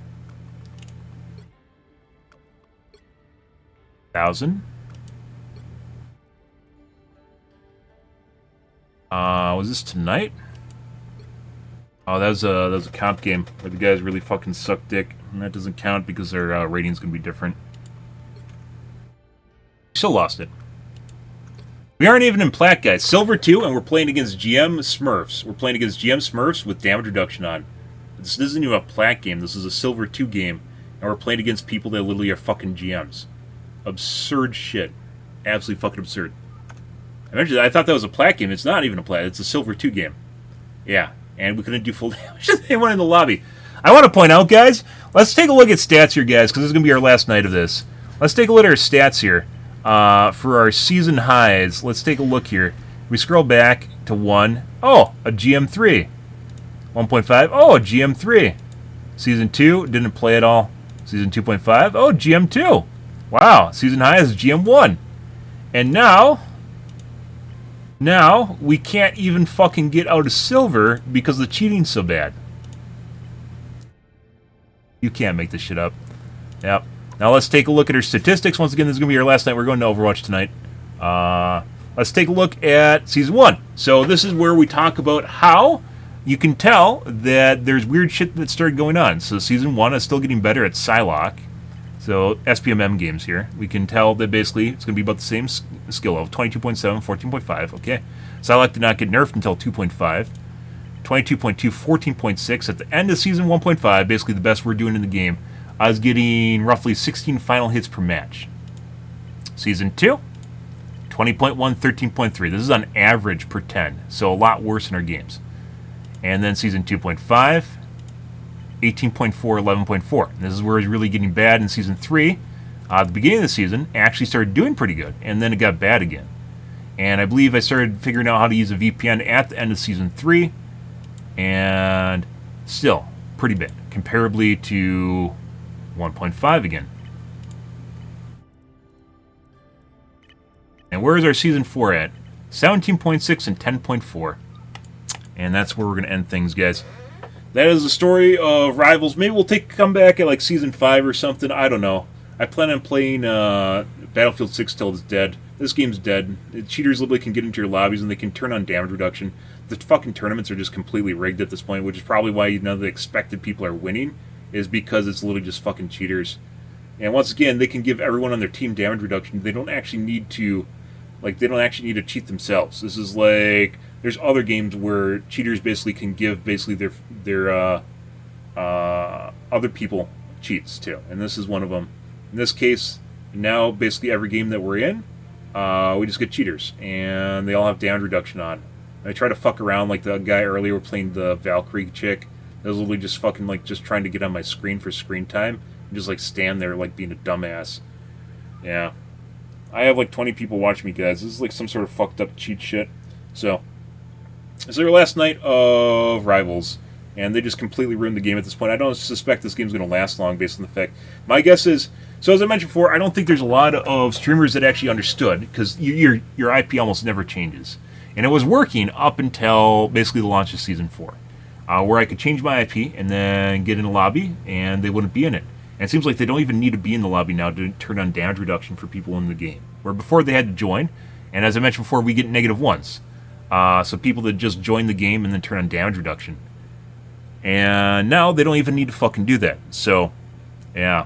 1,000. Was this tonight? Oh, that was a comp game where the guys really fucking suck dick, and that doesn't count because their rating's gonna be different. Still lost it. We aren't even in plat, guys. Silver 2, and we're playing against GM Smurfs. We're playing against GM Smurfs with damage reduction on. This isn't even a plat game. This is a Silver 2 game, and we're playing against people that literally are fucking GMs. Absurd shit. Absolutely fucking absurd. I thought that was a plat game. It's not even a plat. It's a Silver 2 game. Yeah, and we couldn't do full damage to anyone in the lobby. I want to point out, guys, let's take a look at stats here, guys, because this is going to be our last night of this. Let's take a look at our stats here. For our season highs, let's take a look here. We scroll back to 1. Oh, a GM3. 1.5. Oh, a GM3. Season 2, didn't play at all. Season 2.5. Oh, GM2. Wow, season high is GM1. And now we can't even fucking get out of silver because the cheating's so bad. You can't make this shit up. Yep. Now let's take a look at her statistics. Once again, this is going to be our last night. We're going to Overwatch tonight. Let's take a look at Season 1. So this is where we talk about how you can tell that there's weird shit that started going on. So Season 1 is still getting better at Psylocke. So SPMM games here. We can tell that basically it's going to be about the same skill level. 22.7, 14.5. Okay. Psylocke did not get nerfed until 2.5. 22.2, 14.6. At the end of Season 1.5, basically the best we're doing in the game, I was getting roughly 16 final hits per match. Season 2, 20.1, 13.3. This is on average per 10, so a lot worse in our games. And then Season 2.5, 18.4, 11.4. This is where it's really getting bad in Season 3. At the beginning of the season, it actually started doing pretty good, and then it got bad again. And I believe I started figuring out how to use a VPN at the end of Season 3, and still pretty bad, comparably to 1.5 again. And where is our Season 4 at? 17.6 and 10.4. And that's where we're going to end things, guys. That is the story of Rivals. Maybe we'll come back at like Season 5 or something. I don't know. I plan on playing Battlefield 6 till it's dead. This game's dead. The cheaters literally can get into your lobbies and they can turn on damage reduction. The fucking tournaments are just completely rigged at this point, which is probably why none of the expected people are winning, is because it's literally just fucking cheaters. And once again, they can give everyone on their team damage reduction. They don't actually need to, they don't actually need to cheat themselves. This is like, there's other games where cheaters basically can give their other people cheats too, and this is one of them. In this case, now basically every game that we're in, we just get cheaters, and they all have damage reduction on. I try to fuck around like the guy earlier playing the Valkyrie chick. That was literally just fucking just trying to get on my screen for screen time, and just stand there being a dumbass. Yeah, I have 20 people watching me, guys. This is some sort of fucked up cheat shit. So, this is our last night of Rivals, and they just completely ruined the game at this point. I don't suspect this game's going to last long based on the fact. My guess is, so as I mentioned before, I don't think there's a lot of streamers that actually understood, because your IP almost never changes. And it was working up until basically the launch of Season 4, where I could change my IP and then get in a lobby, and they wouldn't be in it. And it seems like they don't even need to be in the lobby now to turn on damage reduction for people in the game. Where before they had to join, and as I mentioned before, we get -1s. So people that just join the game and then turn on damage reduction. And now they don't even need to fucking do that. So, yeah.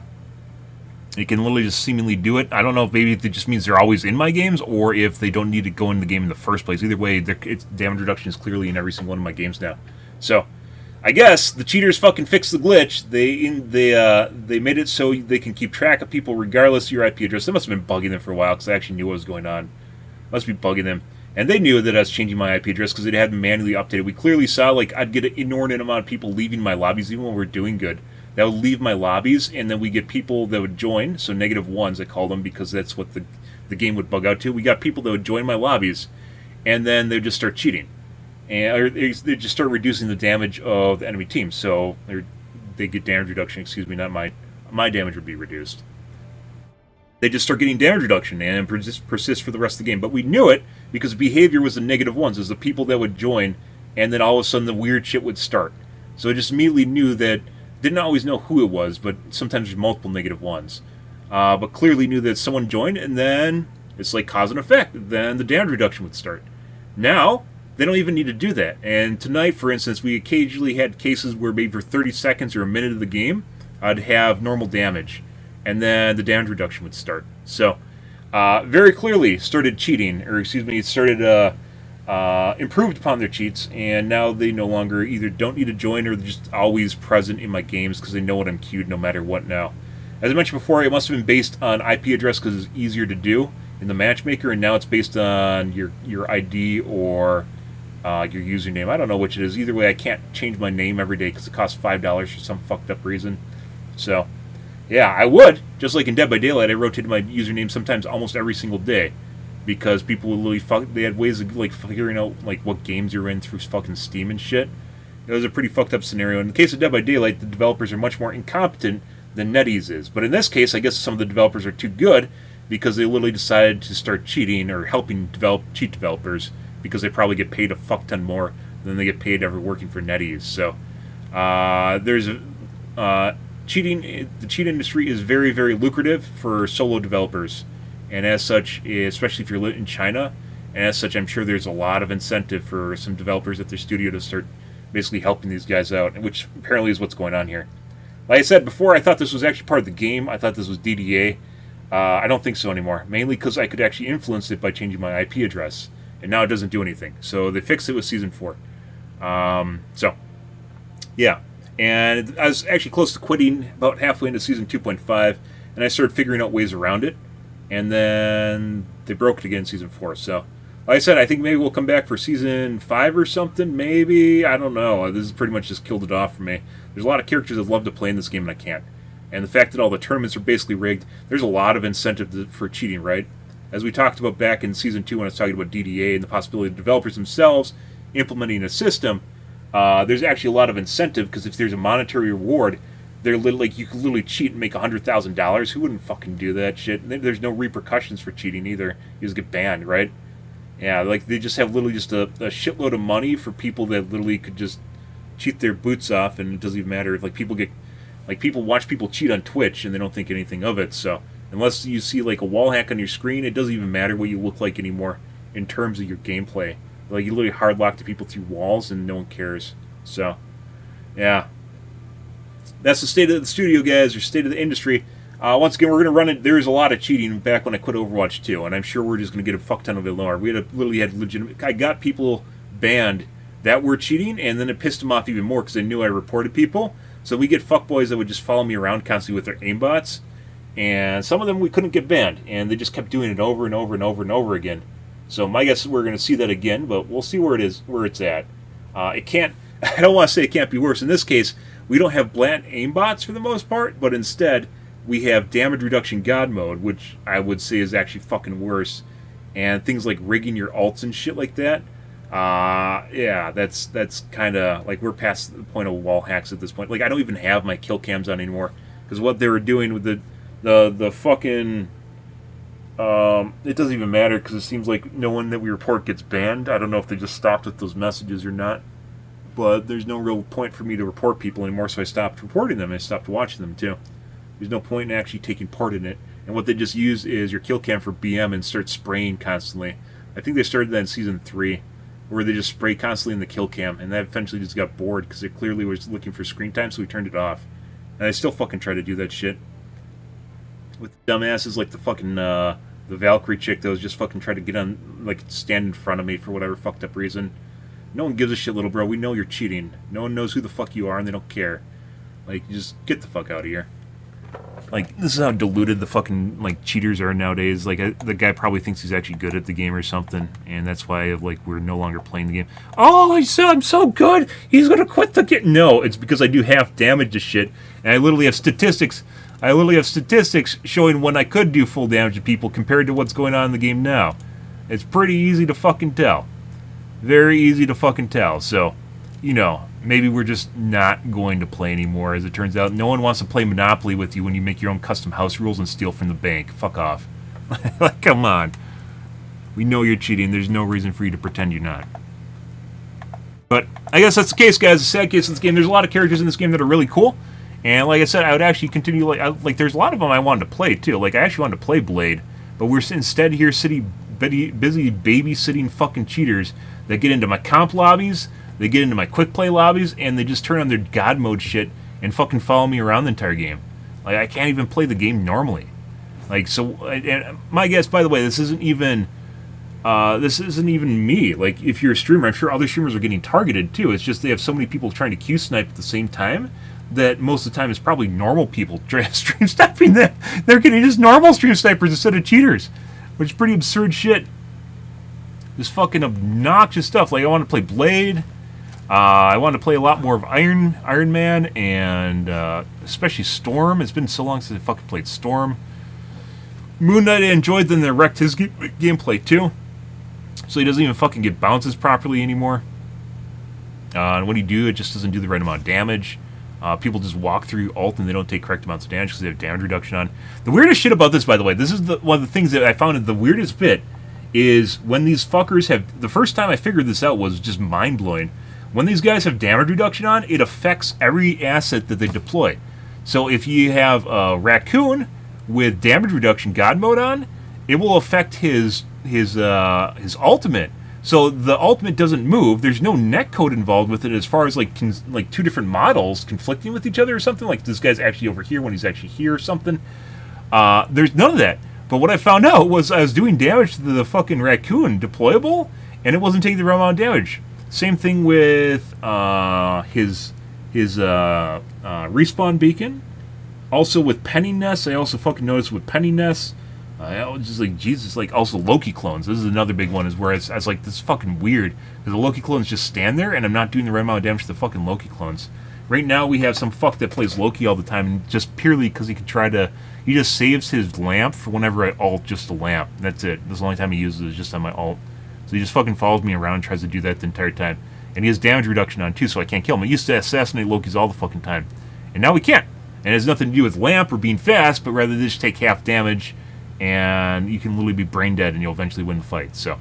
They can literally just seemingly do it. I don't know if maybe it just means they're always in my games, or if they don't need to go in the game in the first place. Either way, damage reduction is clearly in every single one of my games now. So, I guess the cheaters fucking fixed the glitch. They made it so they can keep track of people regardless of your IP address. That must have been bugging them for a while, because I actually knew what was going on. Must be bugging them. And they knew that I was changing my IP address because it had been manually updated. We clearly saw, I'd get an inordinate amount of people leaving my lobbies even when we're doing good. That would leave my lobbies, and then we get people that would join, so -1s I call them, because that's what the game would bug out to. We got people that would join my lobbies, and then they'd just start cheating. Or they just start reducing the damage of the enemy team, so they get damage reduction, not my damage would be reduced. They just start getting damage reduction and persist for the rest of the game. But we knew it because the behavior was the -1s. It was the people that would join, and then all of a sudden the weird shit would start. So I just immediately knew that, didn't always know who it was, but sometimes there's multiple -1s. But clearly knew that someone joined, and then it's like cause and effect. Then the damage reduction would start. Now, they don't even need to do that. And tonight, for instance, we occasionally had cases where maybe for 30 seconds or a minute of the game, I'd have normal damage. And then the damage reduction would start. So, very clearly started cheating, or it started improved upon their cheats, and now they no longer either don't need to join or they're just always present in my games because they know what I'm queued no matter what now. As I mentioned before, it must have been based on IP address because it's easier to do in the matchmaker, and now it's based on your ID or your username. I don't know which it is. Either way, I can't change my name every day because it costs $5 for some fucked up reason. So, yeah, I would. Just like in Dead by Daylight, I rotated my username sometimes almost every single day because people would literally they had ways of figuring out what games you're in through fucking Steam and shit. It was a pretty fucked up scenario. In the case of Dead by Daylight, the developers are much more incompetent than NetEase is. But in this case, I guess some of the developers are too good because they literally decided to start cheating or helping cheat developers because they probably get paid a fuck ton more than they get paid ever working for NetEase. So there's cheating, the cheat industry is very, very lucrative for solo developers, and as such, especially if you're in China, and as such, I'm sure there's a lot of incentive for some developers at their studio to start basically helping these guys out, which apparently is what's going on here. Like I said before, I thought this was actually part of the game. I thought this was DDA. I don't think so anymore, mainly because I could actually influence it by changing my IP address, and now it doesn't do anything. So they fixed it with Season 4. So, yeah. And I was actually close to quitting about halfway into Season 2.5, and I started figuring out ways around it, and then they broke it again in Season 4. So, like I said, I think maybe we'll come back for Season 5 or something, maybe. I don't know. This has pretty much just killed it off for me. There's a lot of characters that love to play in this game, and I can't. And the fact that all the tournaments are basically rigged, there's a lot of incentive for cheating, right? As we talked about back in Season 2 when I was talking about DDA and the possibility of developers themselves implementing a system, there's actually a lot of incentive, because if there's a monetary reward, they're like, you could literally cheat and make $100,000. Who wouldn't fucking do that shit? There's no repercussions for cheating either. You just get banned, right? Yeah, like they just have literally just a shitload of money for people that literally could just cheat their boots off, and it doesn't even matter if people watch people cheat on Twitch and they don't think anything of it. So unless you see like a wall hack on your screen, it doesn't even matter what you look like anymore in terms of your gameplay. Like you literally hard lock the people through walls and no one cares. So yeah, that's the state of the studio, guys, or state of the industry. Once again, we're going to run it. There was a lot of cheating back when I quit Overwatch 2, and I'm sure we're just going to get a fuck ton of it lower. We literally had legitimate... I got people banned that were cheating, and then it pissed them off even more because they knew I reported people. So we get fuckboys that would just follow me around constantly with their aimbots, and some of them we couldn't get banned, and they just kept doing it over and over and over and over again. So my guess is we're going to see that again, but we'll see where it's at. It can't... I don't want to say it can't be worse. In this case, we don't have blatant aimbots for the most part, but instead... we have damage reduction god mode, which I would say is actually fucking worse. And things like rigging your ults and shit like that. Yeah, that's kind of... like, we're past the point of wall hacks at this point. Like, I don't even have my kill cams on anymore. Because what they were doing with the fucking... it doesn't even matter, because it seems like no one that we report gets banned. I don't know if they just stopped with those messages or not. But there's no real point for me to report people anymore, so I stopped reporting them. I stopped watching them, too. There's no point in actually taking part in it. And what they just use is your kill cam for BM and start spraying constantly. I think they started that in Season 3, where they just spray constantly in the kill cam, and that eventually just got bored because it clearly was looking for screen time, so we turned it off. And I still fucking try to do that shit. With dumbasses like the fucking, the Valkyrie chick that was just fucking trying to get on, like, stand in front of me for whatever fucked up reason. No one gives a shit, little bro. We know you're cheating. No one knows who the fuck you are, and they don't care. Like, just get the fuck out of here. Like, this is how diluted the fucking, like, cheaters are nowadays. Like, the guy probably thinks he's actually good at the game or something, and that's why, like, we're no longer playing the game. Oh, I'm so good! He's gonna quit the game! No, it's because I do half damage to shit, and I literally have statistics. I literally have statistics showing when I could do full damage to people compared to what's going on in the game now. It's pretty easy to fucking tell. Very easy to fucking tell, so, you know... maybe we're just not going to play anymore, as it turns out. No one wants to play Monopoly with you when you make your own custom house rules and steal from the bank. Fuck off. Like, come on. We know you're cheating. There's no reason for you to pretend you're not. But I guess that's the case, guys. The sad case of this game. There's a lot of characters in this game that are really cool. And like I said, I would actually continue... like there's a lot of them I wanted to play, too. Like, I actually wanted to play Blade. But we're instead here busy babysitting fucking cheaters that get into my comp lobbies... they get into my quick play lobbies, and they just turn on their god mode shit and fucking follow me around the entire game. Like, I can't even play the game normally. Like, so, and my guess, by the way, this isn't even me. Like, if you're a streamer, I'm sure other streamers are getting targeted, too. It's just they have so many people trying to Q-snipe at the same time that most of the time it's probably normal people stream sniping them. They're getting just normal stream snipers instead of cheaters, which is pretty absurd shit. Just fucking obnoxious stuff. Like, I want to play Blade. I want to play a lot more of Iron Man, and especially Storm. It's been so long since I fucking played Storm. Moon Knight I enjoyed, then they wrecked his gameplay too. So he doesn't even fucking get bounces properly anymore. And when you do, it just doesn't do the right amount of damage. People just walk through ult and they don't take correct amounts of damage because they have damage reduction on. The weirdest shit about this, by the way, this is one of the things that I found the weirdest bit, is when these fuckers have... the first time I figured this out was just mind-blowing. When these guys have damage reduction on, it affects every asset that they deploy. So if you have a raccoon with damage reduction God mode on, it will affect his ultimate. So the ultimate doesn't move. There's no netcode involved with it as far as like two different models conflicting with each other or something. Like this guy's actually over here when he's actually here or something. There's none of that. But what I found out was I was doing damage to the fucking raccoon deployable, and it wasn't taking the right amount of damage. Same thing with his respawn beacon. Also with penny nests, I also fucking noticed with penny nests. I was just like, Jesus, like also Loki clones. This is another big one, is where I was like, this is fucking weird. Because the Loki clones just stand there, and I'm not doing the right amount of damage to the fucking Loki clones. Right now, we have some fuck that plays Loki all the time, and just purely because he just saves his lamp for whenever I ult just a lamp. That's it. That's the only time he uses it, is just on my ult. So he just fucking follows me around and tries to do that the entire time. And he has damage reduction on too, so I can't kill him. I used to assassinate Lokis all the fucking time. And now we can't. And it has nothing to do with lamp or being fast, but rather just take half damage, and you can literally be brain dead and you'll eventually win the fight. So,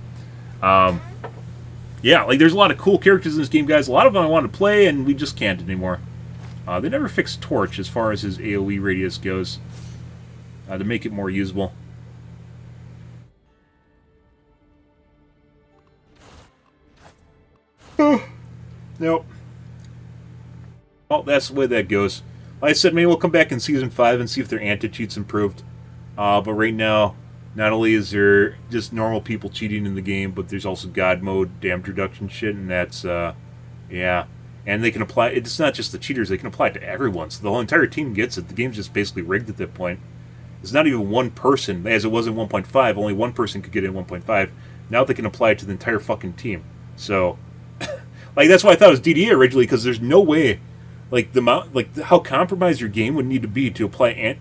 yeah, like there's a lot of cool characters in this game, guys. A lot of them I want to play, and we just can't anymore. They never fixed Torch as far as his AoE radius goes to make it more usable. Nope. Well, that's the way that goes. Like I said, maybe we'll come back in Season 5 and see if their anti-cheat's improved. But right now, not only is there just normal people cheating in the game, but there's also God mode, damage reduction shit, and that's, yeah. And they can apply, it's not just the cheaters, they can apply it to everyone, so the whole entire team gets it. The game's just basically rigged at that point. It's not even one person, as it was in 1.5, only one person could get it in 1.5. Now they can apply it to the entire fucking team. So, like, that's why I thought it was DDA originally, because there's no way, like, how compromised your game would need to be to apply,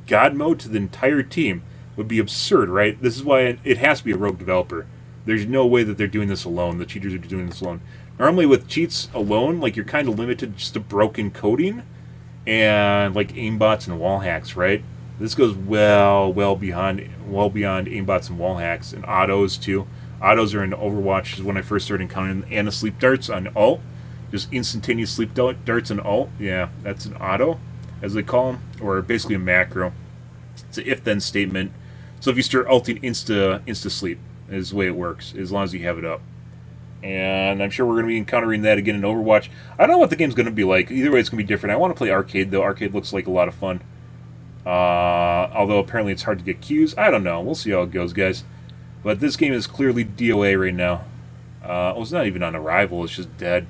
God mode to the entire team would be absurd, right? This is why it has to be a rogue developer. There's no way that they're doing this alone. The cheaters are doing this alone. Normally with cheats alone, like, you're kind of limited just to broken coding and, like, aimbots and wall hacks, right? This goes well beyond aimbots and wall hacks, and autos too. Autos are in Overwatch is when I first started encountering, and the sleep darts on ult. Just instantaneous sleep darts on ult. Yeah, that's an auto, as they call them, or basically a macro. It's an if-then statement. So if you start ulting insta-sleep is the way it works, as long as you have it up. And I'm sure we're going to be encountering that again in Overwatch. I don't know what the game's going to be like. Either way, it's going to be different. I want to play Arcade, though. Arcade looks like a lot of fun. Although apparently it's hard to get queues. I don't know. We'll see how it goes, guys. But this game is clearly DOA right now. Well, it's not even on Arrival. It's just dead.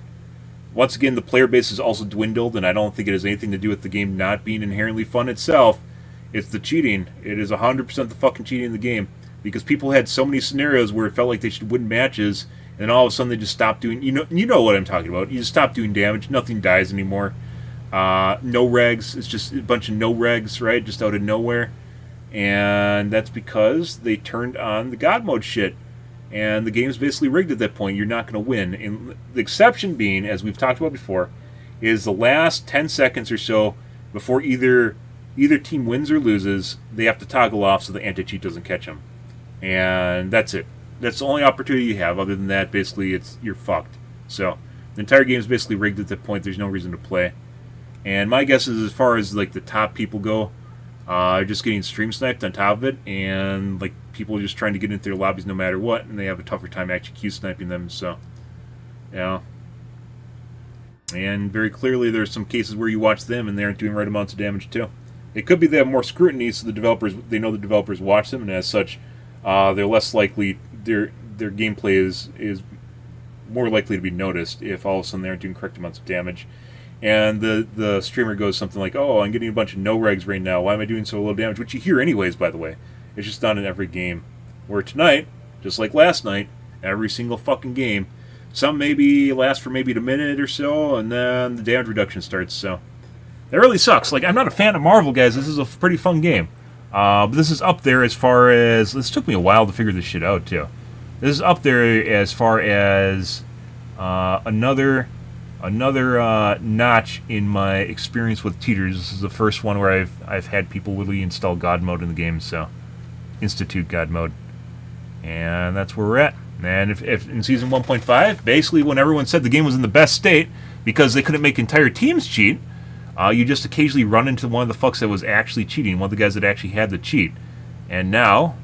Once again, the player base is also dwindled, and I don't think it has anything to do with the game not being inherently fun itself. It's the cheating. It is 100% the fucking cheating in the game. Because people had so many scenarios where it felt like they should win matches, and all of a sudden they just stopped doing... You know what I'm talking about. You just stop doing damage. Nothing dies anymore. No regs. It's just a bunch of no regs, right? Just out of nowhere. And that's because they turned on the God mode shit. And the game's basically rigged at that point. You're not going to win. And the exception being, as we've talked about before, is the last 10 seconds or so before either team wins or loses, they have to toggle off so the anti-cheat doesn't catch them. And that's it. That's the only opportunity you have. Other than that, basically, you're fucked. So, the entire game is basically rigged at that point. There's no reason to play. And my guess is, as far as like the top people go, just getting stream sniped on top of it, and like people are just trying to get into their lobbies no matter what, and they have a tougher time actually Q sniping them. So, yeah. And very clearly, there's some cases where you watch them and they aren't doing right amounts of damage too. It could be they have more scrutiny, so they know the developers watch them, and as such, they're less likely. Their gameplay is more likely to be noticed if all of a sudden they aren't doing correct amounts of damage. And the streamer goes something like, "Oh, I'm getting a bunch of no regs right now. Why am I doing so low damage?" Which you hear anyways, by the way. It's just not in every game. Where tonight, just like last night, every single fucking game, some maybe last for maybe a minute or so, and then the damage reduction starts. So that really sucks. Like, I'm not a fan of Marvel, guys. This is a pretty fun game. But this is up there as far as... This took me a while to figure this shit out, too. This is up there as far as another notch in my experience with cheaters. This is the first one where I've had people literally install God mode in the game, so institute God mode. And that's where we're at. And if in Season 1.5, basically when everyone said the game was in the best state because they couldn't make entire teams cheat, you just occasionally run into one of the fucks that was actually cheating, one of the guys that actually had the cheat. And now,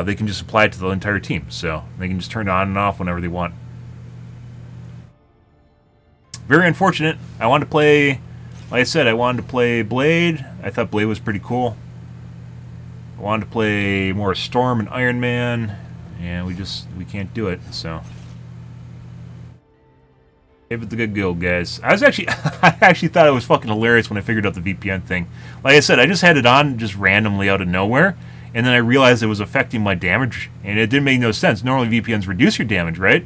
they can just apply it to the entire team. So they can just turn it on and off whenever they want. Very unfortunate. I wanted to play, like I said, I wanted to play Blade. I thought Blade was pretty cool. I wanted to play more Storm and Iron Man, and we can't do it, so. Give it the good go, guys. I actually thought it was fucking hilarious when I figured out the VPN thing. Like I said, I just had it on just randomly out of nowhere, and then I realized it was affecting my damage, and it didn't make no sense. Normally VPNs reduce your damage, right?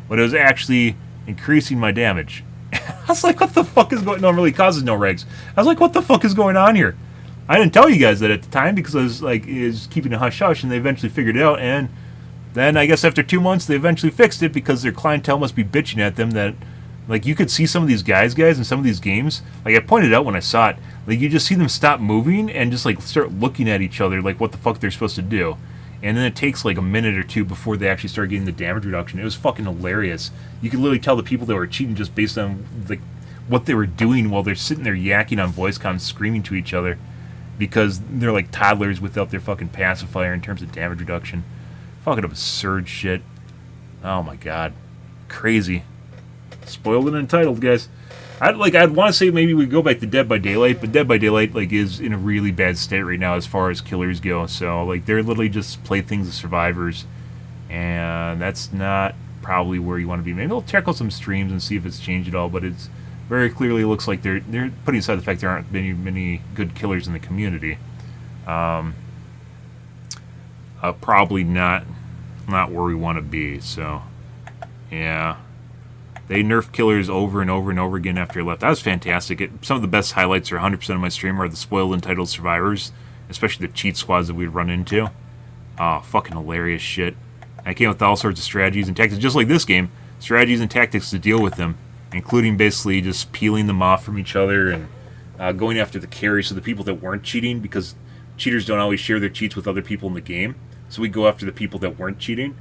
But it was actually increasing my damage. I was like, what the fuck is going on? Normally it causes no regs. I was like, what the fuck is going on here? I didn't tell you guys that at the time because I was like, is keeping a hush-hush, and they eventually figured it out, and then I guess after 2 months they eventually fixed it because their clientele must be bitching at them that, like, you could see some of these guys in some of these games, like I pointed out when I saw it, like you just see them stop moving and just like start looking at each other like what the fuck they're supposed to do. And then it takes like a minute or two before they actually start getting the damage reduction. It was fucking hilarious. You could literally tell the people that were cheating just based on like what they were doing while they're sitting there yakking on voice comms, screaming to each other because they're like toddlers without their fucking pacifier in terms of damage reduction. Fucking absurd shit. Oh my god. Crazy. Spoiled and entitled, guys. I'd want to say maybe we go back to Dead by Daylight, but Dead by Daylight like is in a really bad state right now as far as killers go. So like they're literally just playthings of survivors, and that's not probably where you want to be. Maybe we'll check out some streams and see if it's changed at all. But it's very clearly looks like they're putting aside the fact there aren't many good killers in the community. Probably not where we want to be. So yeah. They nerf killers over and over and over again after I left. That was fantastic. Some of the best highlights are 100% of my stream are the spoiled entitled survivors, especially the cheat squads that we'd run into. Oh, fucking hilarious shit. I came up with all sorts of strategies and tactics, just like this game, strategies and tactics to deal with them, including basically just peeling them off from each other and going after the carry, so the people that weren't cheating, because cheaters don't always share their cheats with other people in the game, so we go after the people that weren't cheating.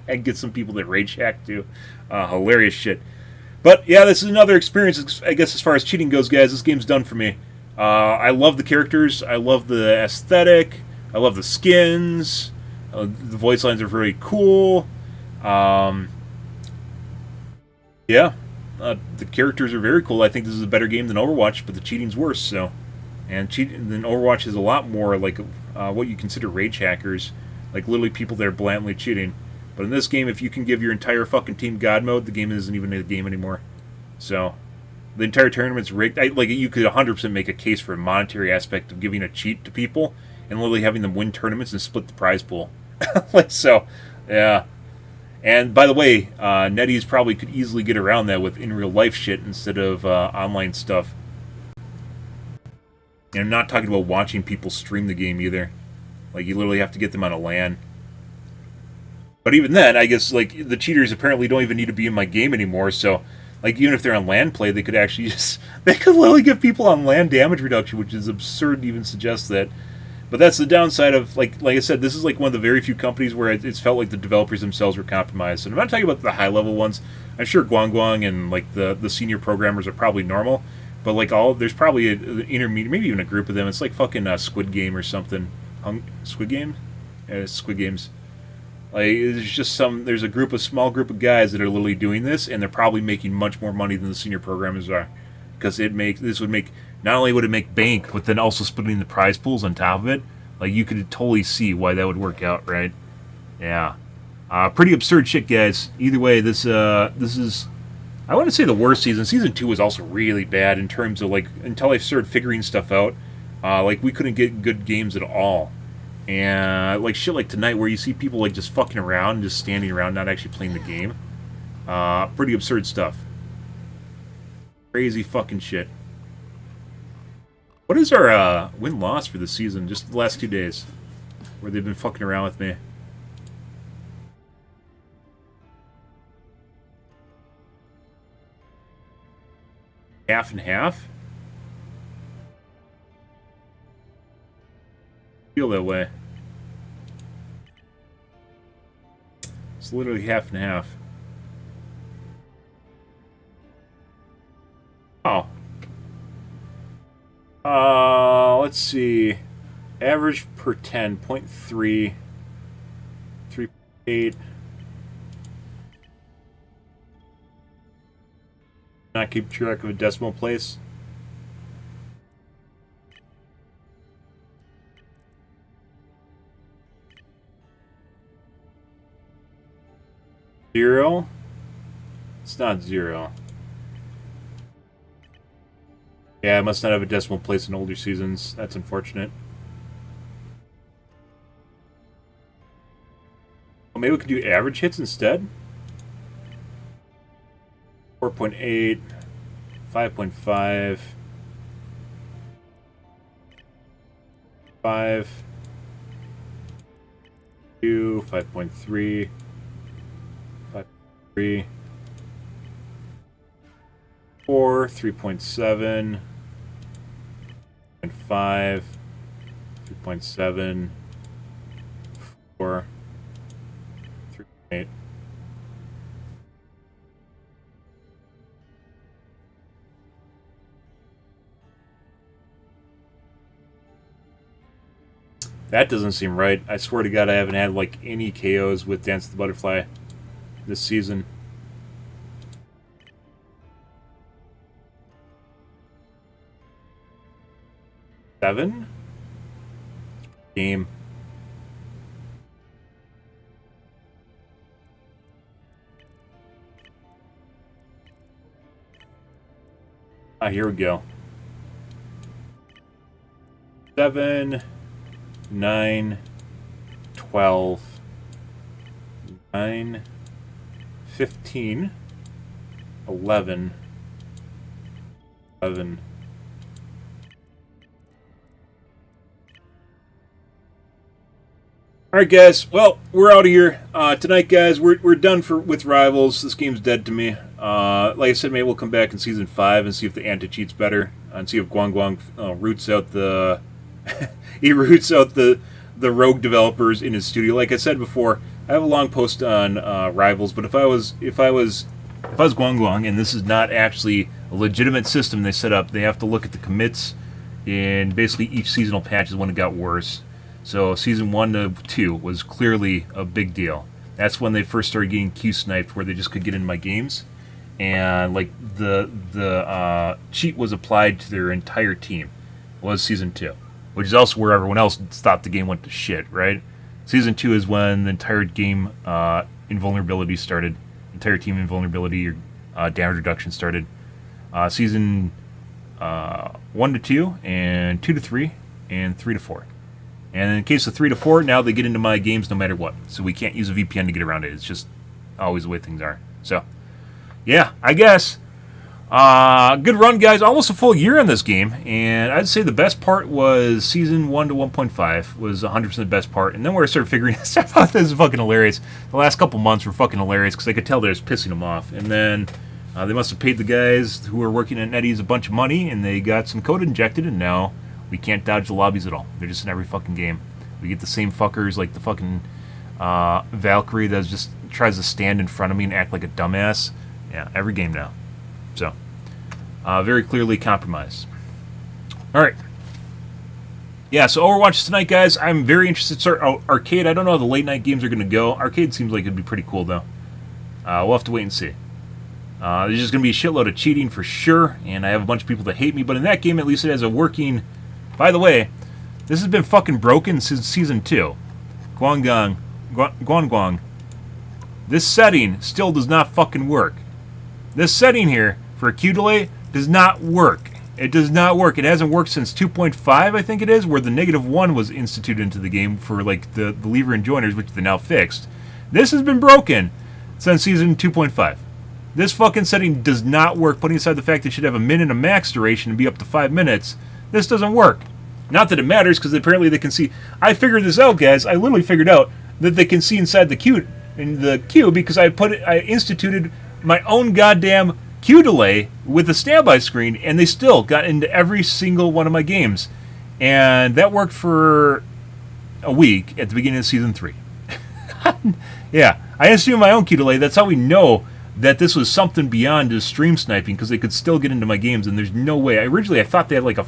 And get some people that rage hack too. Hilarious shit. But yeah, this is another experience, I guess, as far as cheating goes, guys. This game's done for me. I love the characters. I love the aesthetic. I love the skins. The voice lines are very cool. Yeah. The characters are very cool. I think this is a better game than Overwatch, but the cheating's worse, so. And then Overwatch is a lot more like what you consider rage hackers. Like literally people that are blatantly cheating. But in this game, if you can give your entire fucking team God mode, the game isn't even a game anymore. So, the entire tournament's rigged. Like, you could 100% make a case for a monetary aspect of giving a cheat to people and literally having them win tournaments and split the prize pool. Like, so, yeah. And, by the way, NetEase probably could easily get around that with in-real-life shit instead of online stuff. And I'm not talking about watching people stream the game either. Like, you literally have to get them on a LAN. But even then, I guess, like, the cheaters apparently don't even need to be in my game anymore, so, like, even if they're on LAN play, they could actually just, they could literally give people on LAN damage reduction, which is absurd to even suggest that. But that's the downside of, like I said, this is, like, one of the very few companies where it's felt like the developers themselves were compromised. And I'm not talking about the high-level ones. I'm sure Guang and, like, the senior programmers are probably normal, but, like, there's probably an intermediate, maybe even a group of them. It's like fucking Squid Game or something. Squid Game? Yeah, Squid Games. Like, there's a small group of guys that are literally doing this, and they're probably making much more money than the senior programmers are. Because not only would it make bank, but then also splitting the prize pools on top of it. Like, you could totally see why that would work out, right? Yeah. Pretty absurd shit, guys. Either way, this is, I wouldn't say the worst season. Season 2 was also really bad in terms of, like, until I started figuring stuff out, like, we couldn't get good games at all. And like shit like tonight where you see people like just fucking around, just standing around, not actually playing the game. Pretty absurd stuff. Crazy fucking shit. What is our win-loss for the season? Just the last 2 days where they've been fucking around with me. Half and half? Feel that way. It's literally half and half. Oh. Let's see. Average per 10, 0.3, 3.8. Not keep track of a decimal place. Zero. It's not zero. Yeah, I must not have a decimal place in older seasons. That's unfortunate. Well, maybe we could do average hits instead. 4.8, 5.5, 5, 2, 5.3, 5.3, 4, 3.7, 5, 3.7, 4, 3.8. That doesn't seem right. I swear to God, I haven't had like any KOs with Dance the Butterfly this season. Seven? Game. Ah, here we go. 7, 9, 12, 9, 15, 11, 11. Alright guys, well, we're out of here. Tonight guys, we're done with Rivals. This game's dead to me. Like I said, maybe we'll come back in Season 5 and see if the anti-cheat's better. And see if Guang Guang roots out the... he roots out the rogue developers in his studio. Like I said before, I have a long post on Rivals, but if I was Guang Guang and this is not actually a legitimate system they set up, they have to look at the commits in basically each seasonal patch is when it got worse. So Season 1 to 2 was clearly a big deal. That's when they first started getting Q-sniped, where they just could get into my games. And like the cheat was applied to their entire team. Was Season 2. Which is also where everyone else thought the game went to shit, right? Season 2 is when the entire game invulnerability started. Entire team invulnerability or damage reduction started. Season 1 to 2, and 2 to 3, and 3 to 4. And in case of 3 to 4, now they get into my games no matter what. So we can't use a VPN to get around it. It's just always the way things are. So, yeah, I guess. Good run, guys. Almost a full year on this game. And I'd say the best part was Season 1 to 1.5 was 100% the best part. And then where I started figuring stuff out, this is fucking hilarious. The last couple months were fucking hilarious because I could tell they was pissing them off. And then they must have paid the guys who were working at NetEase a bunch of money, and they got some code injected, and now we can't dodge the lobbies at all. They're just in every fucking game. We get the same fuckers like the fucking Valkyrie that just tries to stand in front of me and act like a dumbass. Yeah, every game now. So, very clearly compromised. Alright. Yeah, so Overwatch tonight, guys. I'm very interested to start Arcade. I don't know how the late night games are going to go. Arcade seems like it'd be pretty cool, though. We'll have to wait and see. There's just going to be a shitload of cheating for sure, and I have a bunch of people that hate me, but in that game, at least it has a working... By the way, this has been fucking broken since Season 2. Guang Guang. This setting still does not fucking work. This setting here for a Q delay does not work. It does not work. It hasn't worked since 2.5, I think it is, where the -1 was instituted into the game for like the lever and joiners, which they now fixed. This has been broken since Season 2.5. This fucking setting does not work, putting aside the fact that it should have a minute of max duration and be up to 5 minutes. This doesn't work. Not that it matters, because apparently they can see... I figured this out, guys. I literally figured out that they can see inside the queue because I instituted my own goddamn queue delay with a standby screen, and they still got into every single one of my games. And that worked for a week at the beginning of Season 3. Yeah, I instituted my own queue delay. That's how we know that this was something beyond just stream sniping, because they could still get into my games, and there's no way. Originally, I thought they had like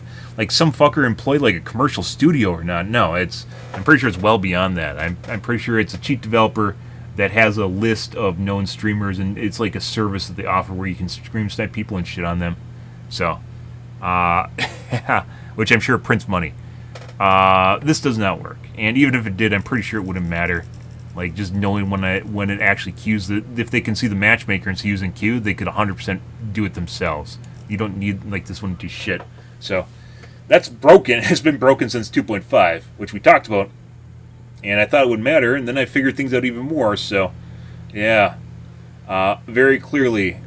some fucker employed like a commercial studio or not. No, I'm pretty sure it's well beyond that. I'm pretty sure it's a cheat developer that has a list of known streamers, and it's like a service that they offer where you can stream snipe people and shit on them. So, which I'm sure prints money. This does not work, and even if it did, I'm pretty sure it wouldn't matter. Like, just knowing when it actually queues, if they can see the matchmaker and see who's in queue, they could 100% do it themselves. You don't need, like, this one to do shit. So, that's broken. It's been broken since 2.5, which we talked about. And I thought it would matter, and then I figured things out even more, so, yeah. Very clearly,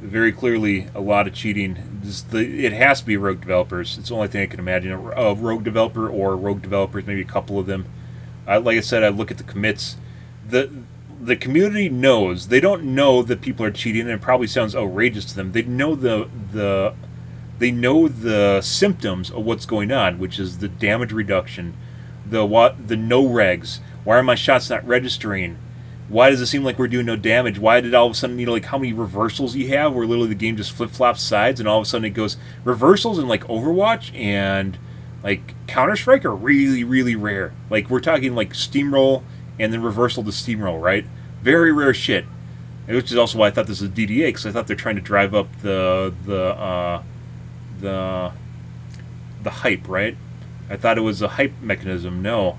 a lot of cheating. It has to be rogue developers. It's the only thing I can imagine. A rogue developer or rogue developers, maybe a couple of them. Like I said, I look at the commits. The community knows. They don't know that people are cheating, and it probably sounds outrageous to them. They know they know the symptoms of what's going on, which is the damage reduction, the no regs. Why are my shots not registering? Why does it seem like we're doing no damage? Why did all of a sudden, like how many reversals you have where literally the game just flip-flops sides and all of a sudden it goes reversals in like Overwatch and like Counter-Strike are really, really rare. Like we're talking like steamroll and then reversal to steamroll, right? Very rare shit. Which is also why I thought this was DDA, because I thought they're trying to drive up the hype, right? I thought it was a hype mechanism. No.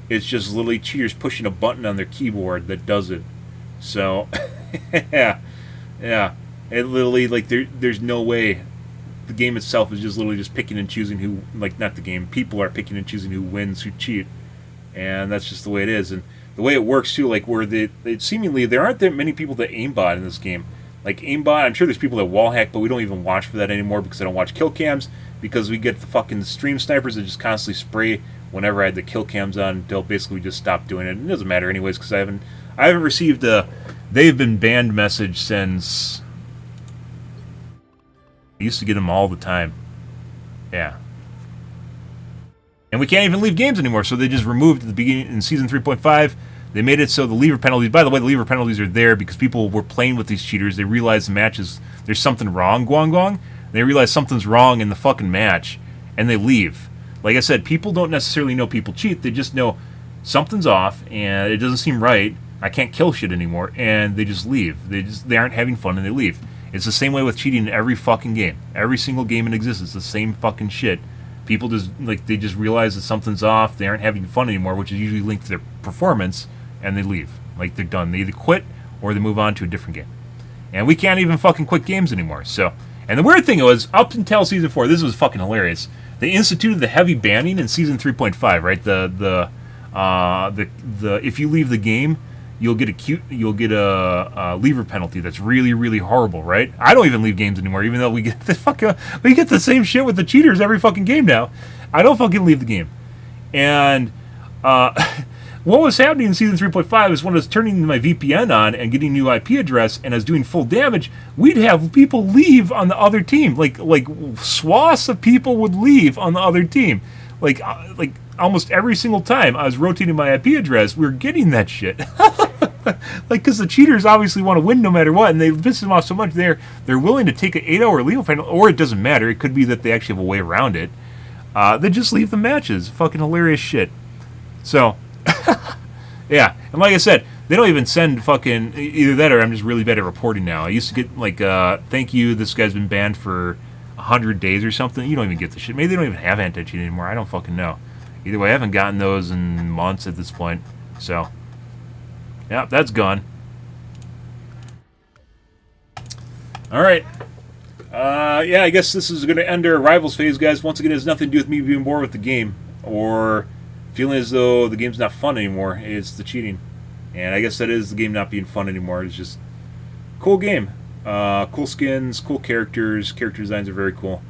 It's just literally cheaters pushing a button on their keyboard that does it. So, yeah. It literally, like, there's no way. The game itself is just literally just picking and choosing who, like, not the game. People are picking and choosing who wins, who cheat. And that's just the way it is. And the way it works, too, like, where seemingly there aren't that many people that aimbot in this game. Like, aimbot, I'm sure there's people that wallhack, but we don't even watch for that anymore because I don't watch kill cams, because we get the fucking stream snipers that just constantly spray whenever I had the kill cams on until basically we just stopped doing it. It doesn't matter anyways, because I haven't received a they've been banned message since. I used to get them all the time. Yeah. And we can't even leave games anymore, so they just removed at the beginning in season 3.5. They made it so the lever penalties, by the way, the lever penalties are there because people were playing with these cheaters. They realized the matches, there's something wrong, Guang. They realize something's wrong in the fucking match, and they leave. Like I said, people don't necessarily know people cheat. They just know something's off, and it doesn't seem right. I can't kill shit anymore, and they just leave. They aren't having fun, and they leave. It's the same way with cheating in every fucking game. Every single game in existence, the same fucking shit. People just, like, they just realize that something's off. They aren't having fun anymore, which is usually linked to their performance, and they leave. Like, they're done. They either quit, or they move on to a different game. And we can't even fucking quit games anymore, so. And the weird thing was, up until Season 4, this was fucking hilarious. They instituted the heavy banning in Season 3.5, right? The if you leave the game, you'll get a lever penalty that's really, really horrible, right? I don't even leave games anymore, even though we get the same shit with the cheaters every fucking game now. I don't fucking leave the game. And what was happening in Season 3.5 is when I was turning my VPN on and getting a new IP address and I was doing full damage, we'd have people leave on the other team. Like swaths of people would leave on the other team. Like almost every single time I was rotating my IP address, we were getting that shit. Like, because the cheaters obviously want to win no matter what, and they piss them off so much they're willing to take an 8-hour legal penalty, or it doesn't matter. It could be that they actually have a way around it. They just leave the matches. Fucking hilarious shit. So, yeah. And like I said, they don't even send fucking either that or I'm just really bad at reporting now. I used to get like, thank you, this guy's been banned for 100 days or something. You don't even get the shit. Maybe they don't even have anti-cheat anymore. I don't fucking know. Either way, I haven't gotten those in months at this point. So, yeah, that's gone. Alright. Yeah, I guess this is going to end our Rivals phase, guys. Once again, it has nothing to do with me being bored with the game or feeling as though the game's not fun anymore. It's the cheating. And I guess that is the game not being fun anymore. It's just cool game. Cool skins, cool characters. Character designs are very cool.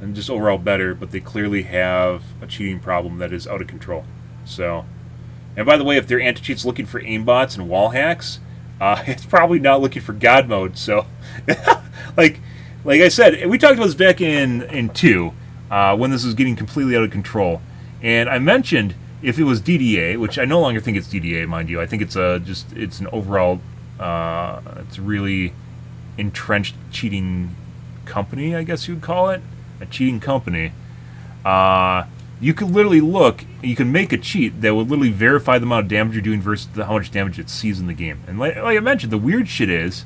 And just overall better, but they clearly have a cheating problem that is out of control. So, and by the way, if their anti-cheat's looking for aimbots and wall hacks, it's probably not looking for God mode. So, like I said, we talked about this back in 2, when this was getting completely out of control. And I mentioned if it was DDA, which I no longer think it's DDA, mind you. I think it's it's an overall, it's really entrenched cheating company, I guess you would call it. A cheating company. You could literally look, you can make a cheat that will literally verify the amount of damage you're doing versus how much damage it sees in the game. And like I mentioned, the weird shit is,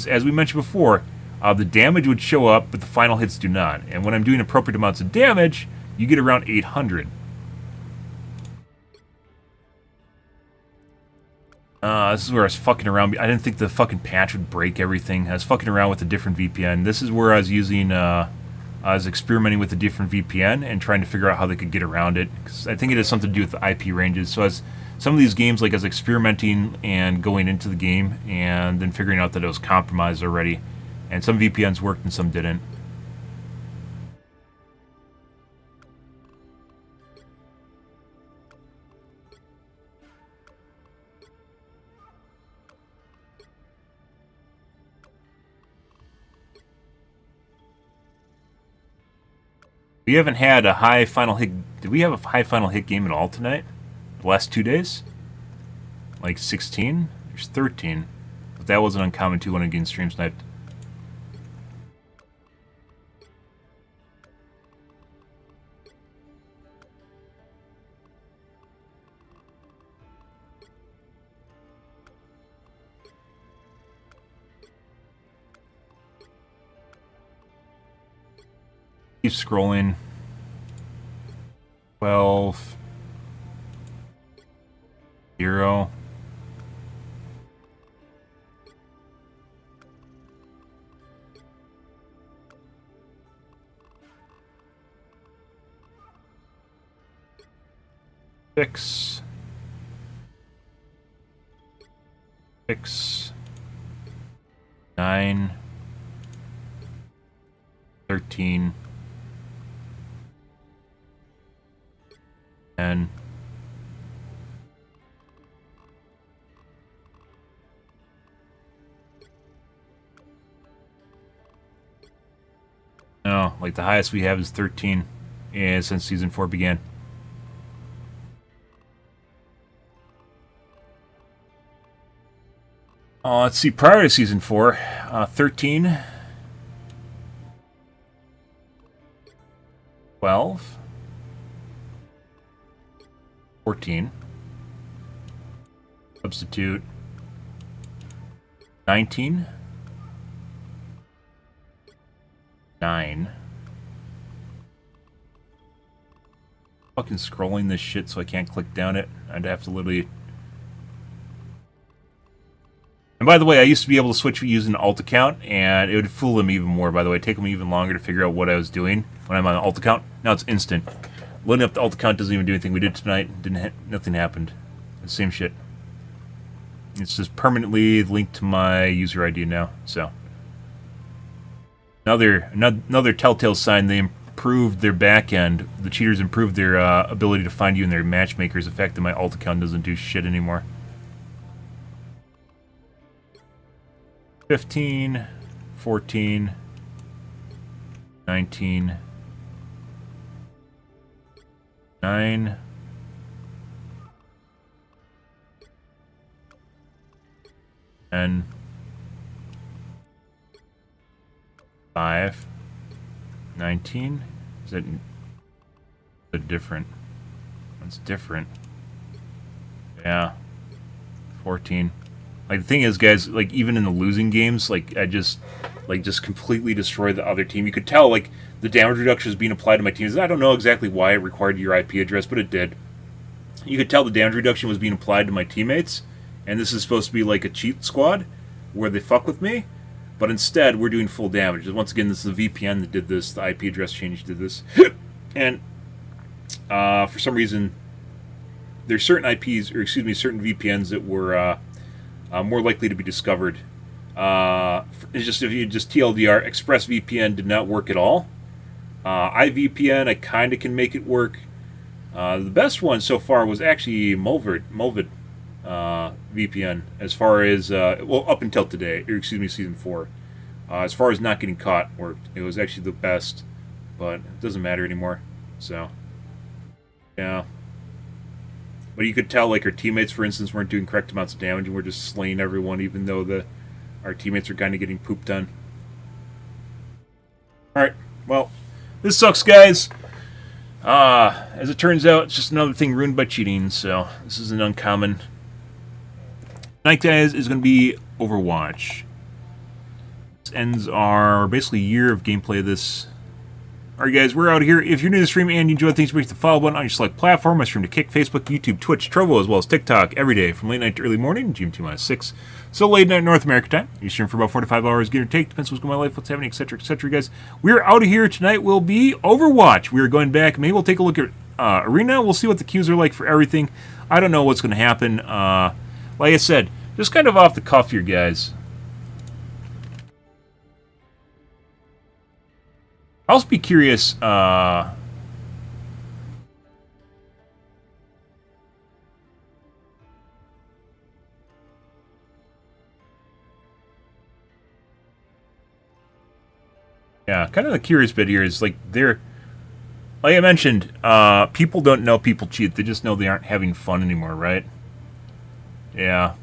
as we mentioned before, the damage would show up, but the final hits do not. And when I'm doing appropriate amounts of damage, you get around 800. This is where I was fucking around. I didn't think the fucking patch would break everything. I was fucking around with a different VPN. This is where I was using, I was experimenting with a different VPN and trying to figure out how they could get around it. 'Cause I think it has something to do with the IP ranges. So as some of these games, like I was experimenting and going into the game and then figuring out that it was compromised already. And some VPNs worked and some didn't. We haven't had a high final hit. Did we have a high final hit game at all tonight? The last 2 days? Like 16? There's 13. But that wasn't uncommon too when I'm getting stream sniped. Keep scrolling. 12. 0. Six. 6. 9. 13. 10. No, like the highest we have is 13 since Season 4 began. Let's see, prior to Season 4, 13, 12, 14, substitute, 19, 9. Fucking scrolling this shit so I can't click down it. I'd have to literally... And by the way, I used to be able to switch using an alt account, and it would fool them even more, by the way. It'd take them even longer to figure out what I was doing when I'm on an alt account. Now it's instant. Loading up the alt account doesn't even do anything. We did tonight. Nothing happened. The same shit. It's just permanently linked to my user ID now. So another telltale sign they improved their back end. The cheaters improved their ability to find you in their matchmakers. The fact that my alt account doesn't do shit anymore. 15, 14, 19, 9, 10, 5, 19. Is it different? That's different. Yeah. 14. Like, the thing is, guys, like, even in the losing games, like, I just completely destroyed the other team. You could tell, like, the damage reduction is being applied to my teams. I don't know exactly why it required your IP address, but it did. You could tell the damage reduction was being applied to my teammates, and this is supposed to be like a cheat squad, where they fuck with me, but instead, we're doing full damage. Once again, this is the VPN that did this, the IP address change did this, and for some reason, there's certain IPs, or excuse me, certain VPNs that were... more likely to be discovered. It's just, if you just TLDR, ExpressVPN did not work at all. iVPN, I kind of can make it work. The best one so far was actually Mulvid VPN, as far as, well, up until today, or excuse me, Season 4. As far as not getting caught worked. It was actually the best, but it doesn't matter anymore. So, yeah. But you could tell, like, our teammates, for instance, weren't doing correct amounts of damage, and we're just slaying everyone, even though the Our teammates are kind of getting pooped on. Alright, well, this sucks, guys. As it turns out, it's just another thing ruined by cheating, so this is an uncommon. Tonight, guys, is going to be Overwatch. This ends our basically year of gameplay of this. Alright, guys, we're out here. If you're new to the stream and you enjoy things, please hit the follow button on your select platform. I stream to Kick, Facebook, YouTube, Twitch, Trovo, as well as TikTok every day from late night to early morning, GMT-6. So late night North America time. You stream for about 4 to 5 hours, give or take. Depends what's going on in my life, what's happening, etc., etc., guys. We're out of here. Tonight will be Overwatch. We're going back. Maybe we'll take a look at Arena. We'll see what the queues are like for everything. I don't know what's going to happen. Like I said, just kind of off the cuff here, guys. I'll also be curious. Yeah, kind of the curious bit here is like like I mentioned, people don't know people cheat. They just know they aren't having fun anymore, right? Yeah.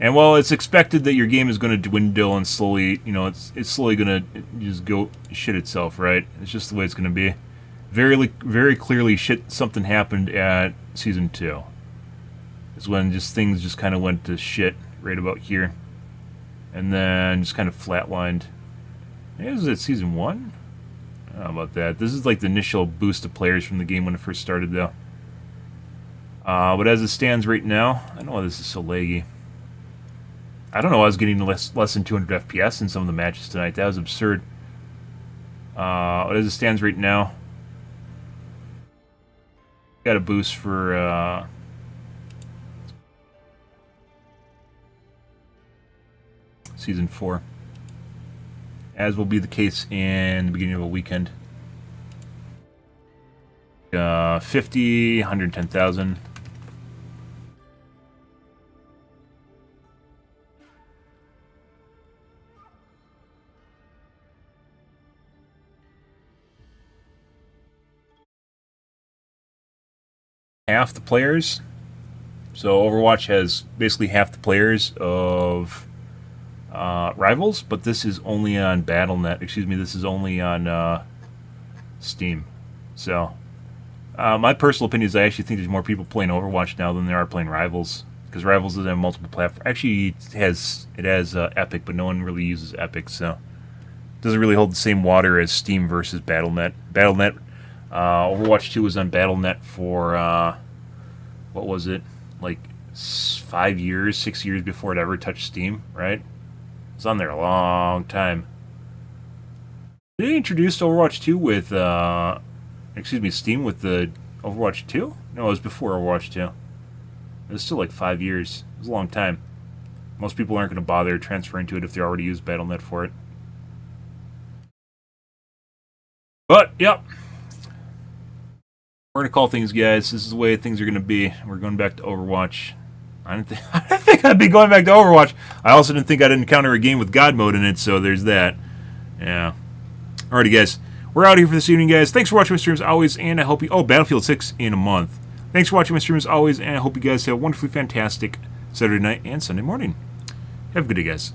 And while it's expected that your game is going to dwindle and slowly, you know, it's slowly going to just go shit itself, right? It's just the way it's going to be. Very clearly, something happened at Season 2. Is when things just kind of went to shit right about here. And then just kind of flatlined. Maybe this is at Season 1? I don't know about that. This is like the initial boost of players from the game when it first started, though. But as it stands right now, I don't know why this is so laggy. I don't know, I was getting less than 200 FPS in some of the matches tonight. That was absurd. But as it stands right now, got a boost for Season 4. As will be the case in the beginning of a weekend. 50, 110,000. Half the players. So Overwatch has basically half the players of Rivals, but this is only on Battle.net. Excuse me, this is only on Steam. So my personal opinion is I actually think there's more people playing Overwatch now than there are playing Rivals, because Rivals doesn't have multiple platforms. Actually, it has Epic, but no one really uses Epic, so it doesn't really hold the same water as Steam versus Battle.net. Battle.net, Overwatch 2 was on Battle.net for what was it, like 5 years, 6 years before it ever touched Steam, right? It's on there a long time. They introduced Overwatch 2 with, Steam with the Overwatch 2? No, it was before Overwatch 2. It was still like 5 years. It was a long time. Most people aren't going to bother transferring to it if they already use Battle.net for it. But, yep. We're going to call things, guys. This is the way things are going to be. We're going back to Overwatch. I didn't think I'd be going back to Overwatch. I also didn't think I'd encounter a game with God mode in it, so there's that. Yeah. Alrighty, guys. We're out here for this evening, guys. Thanks for watching my streams always, and I hope you... Oh, Battlefield 6 in a month. Thanks for watching my streams always, and I hope you guys have a wonderfully fantastic Saturday night and Sunday morning. Have a good day, guys.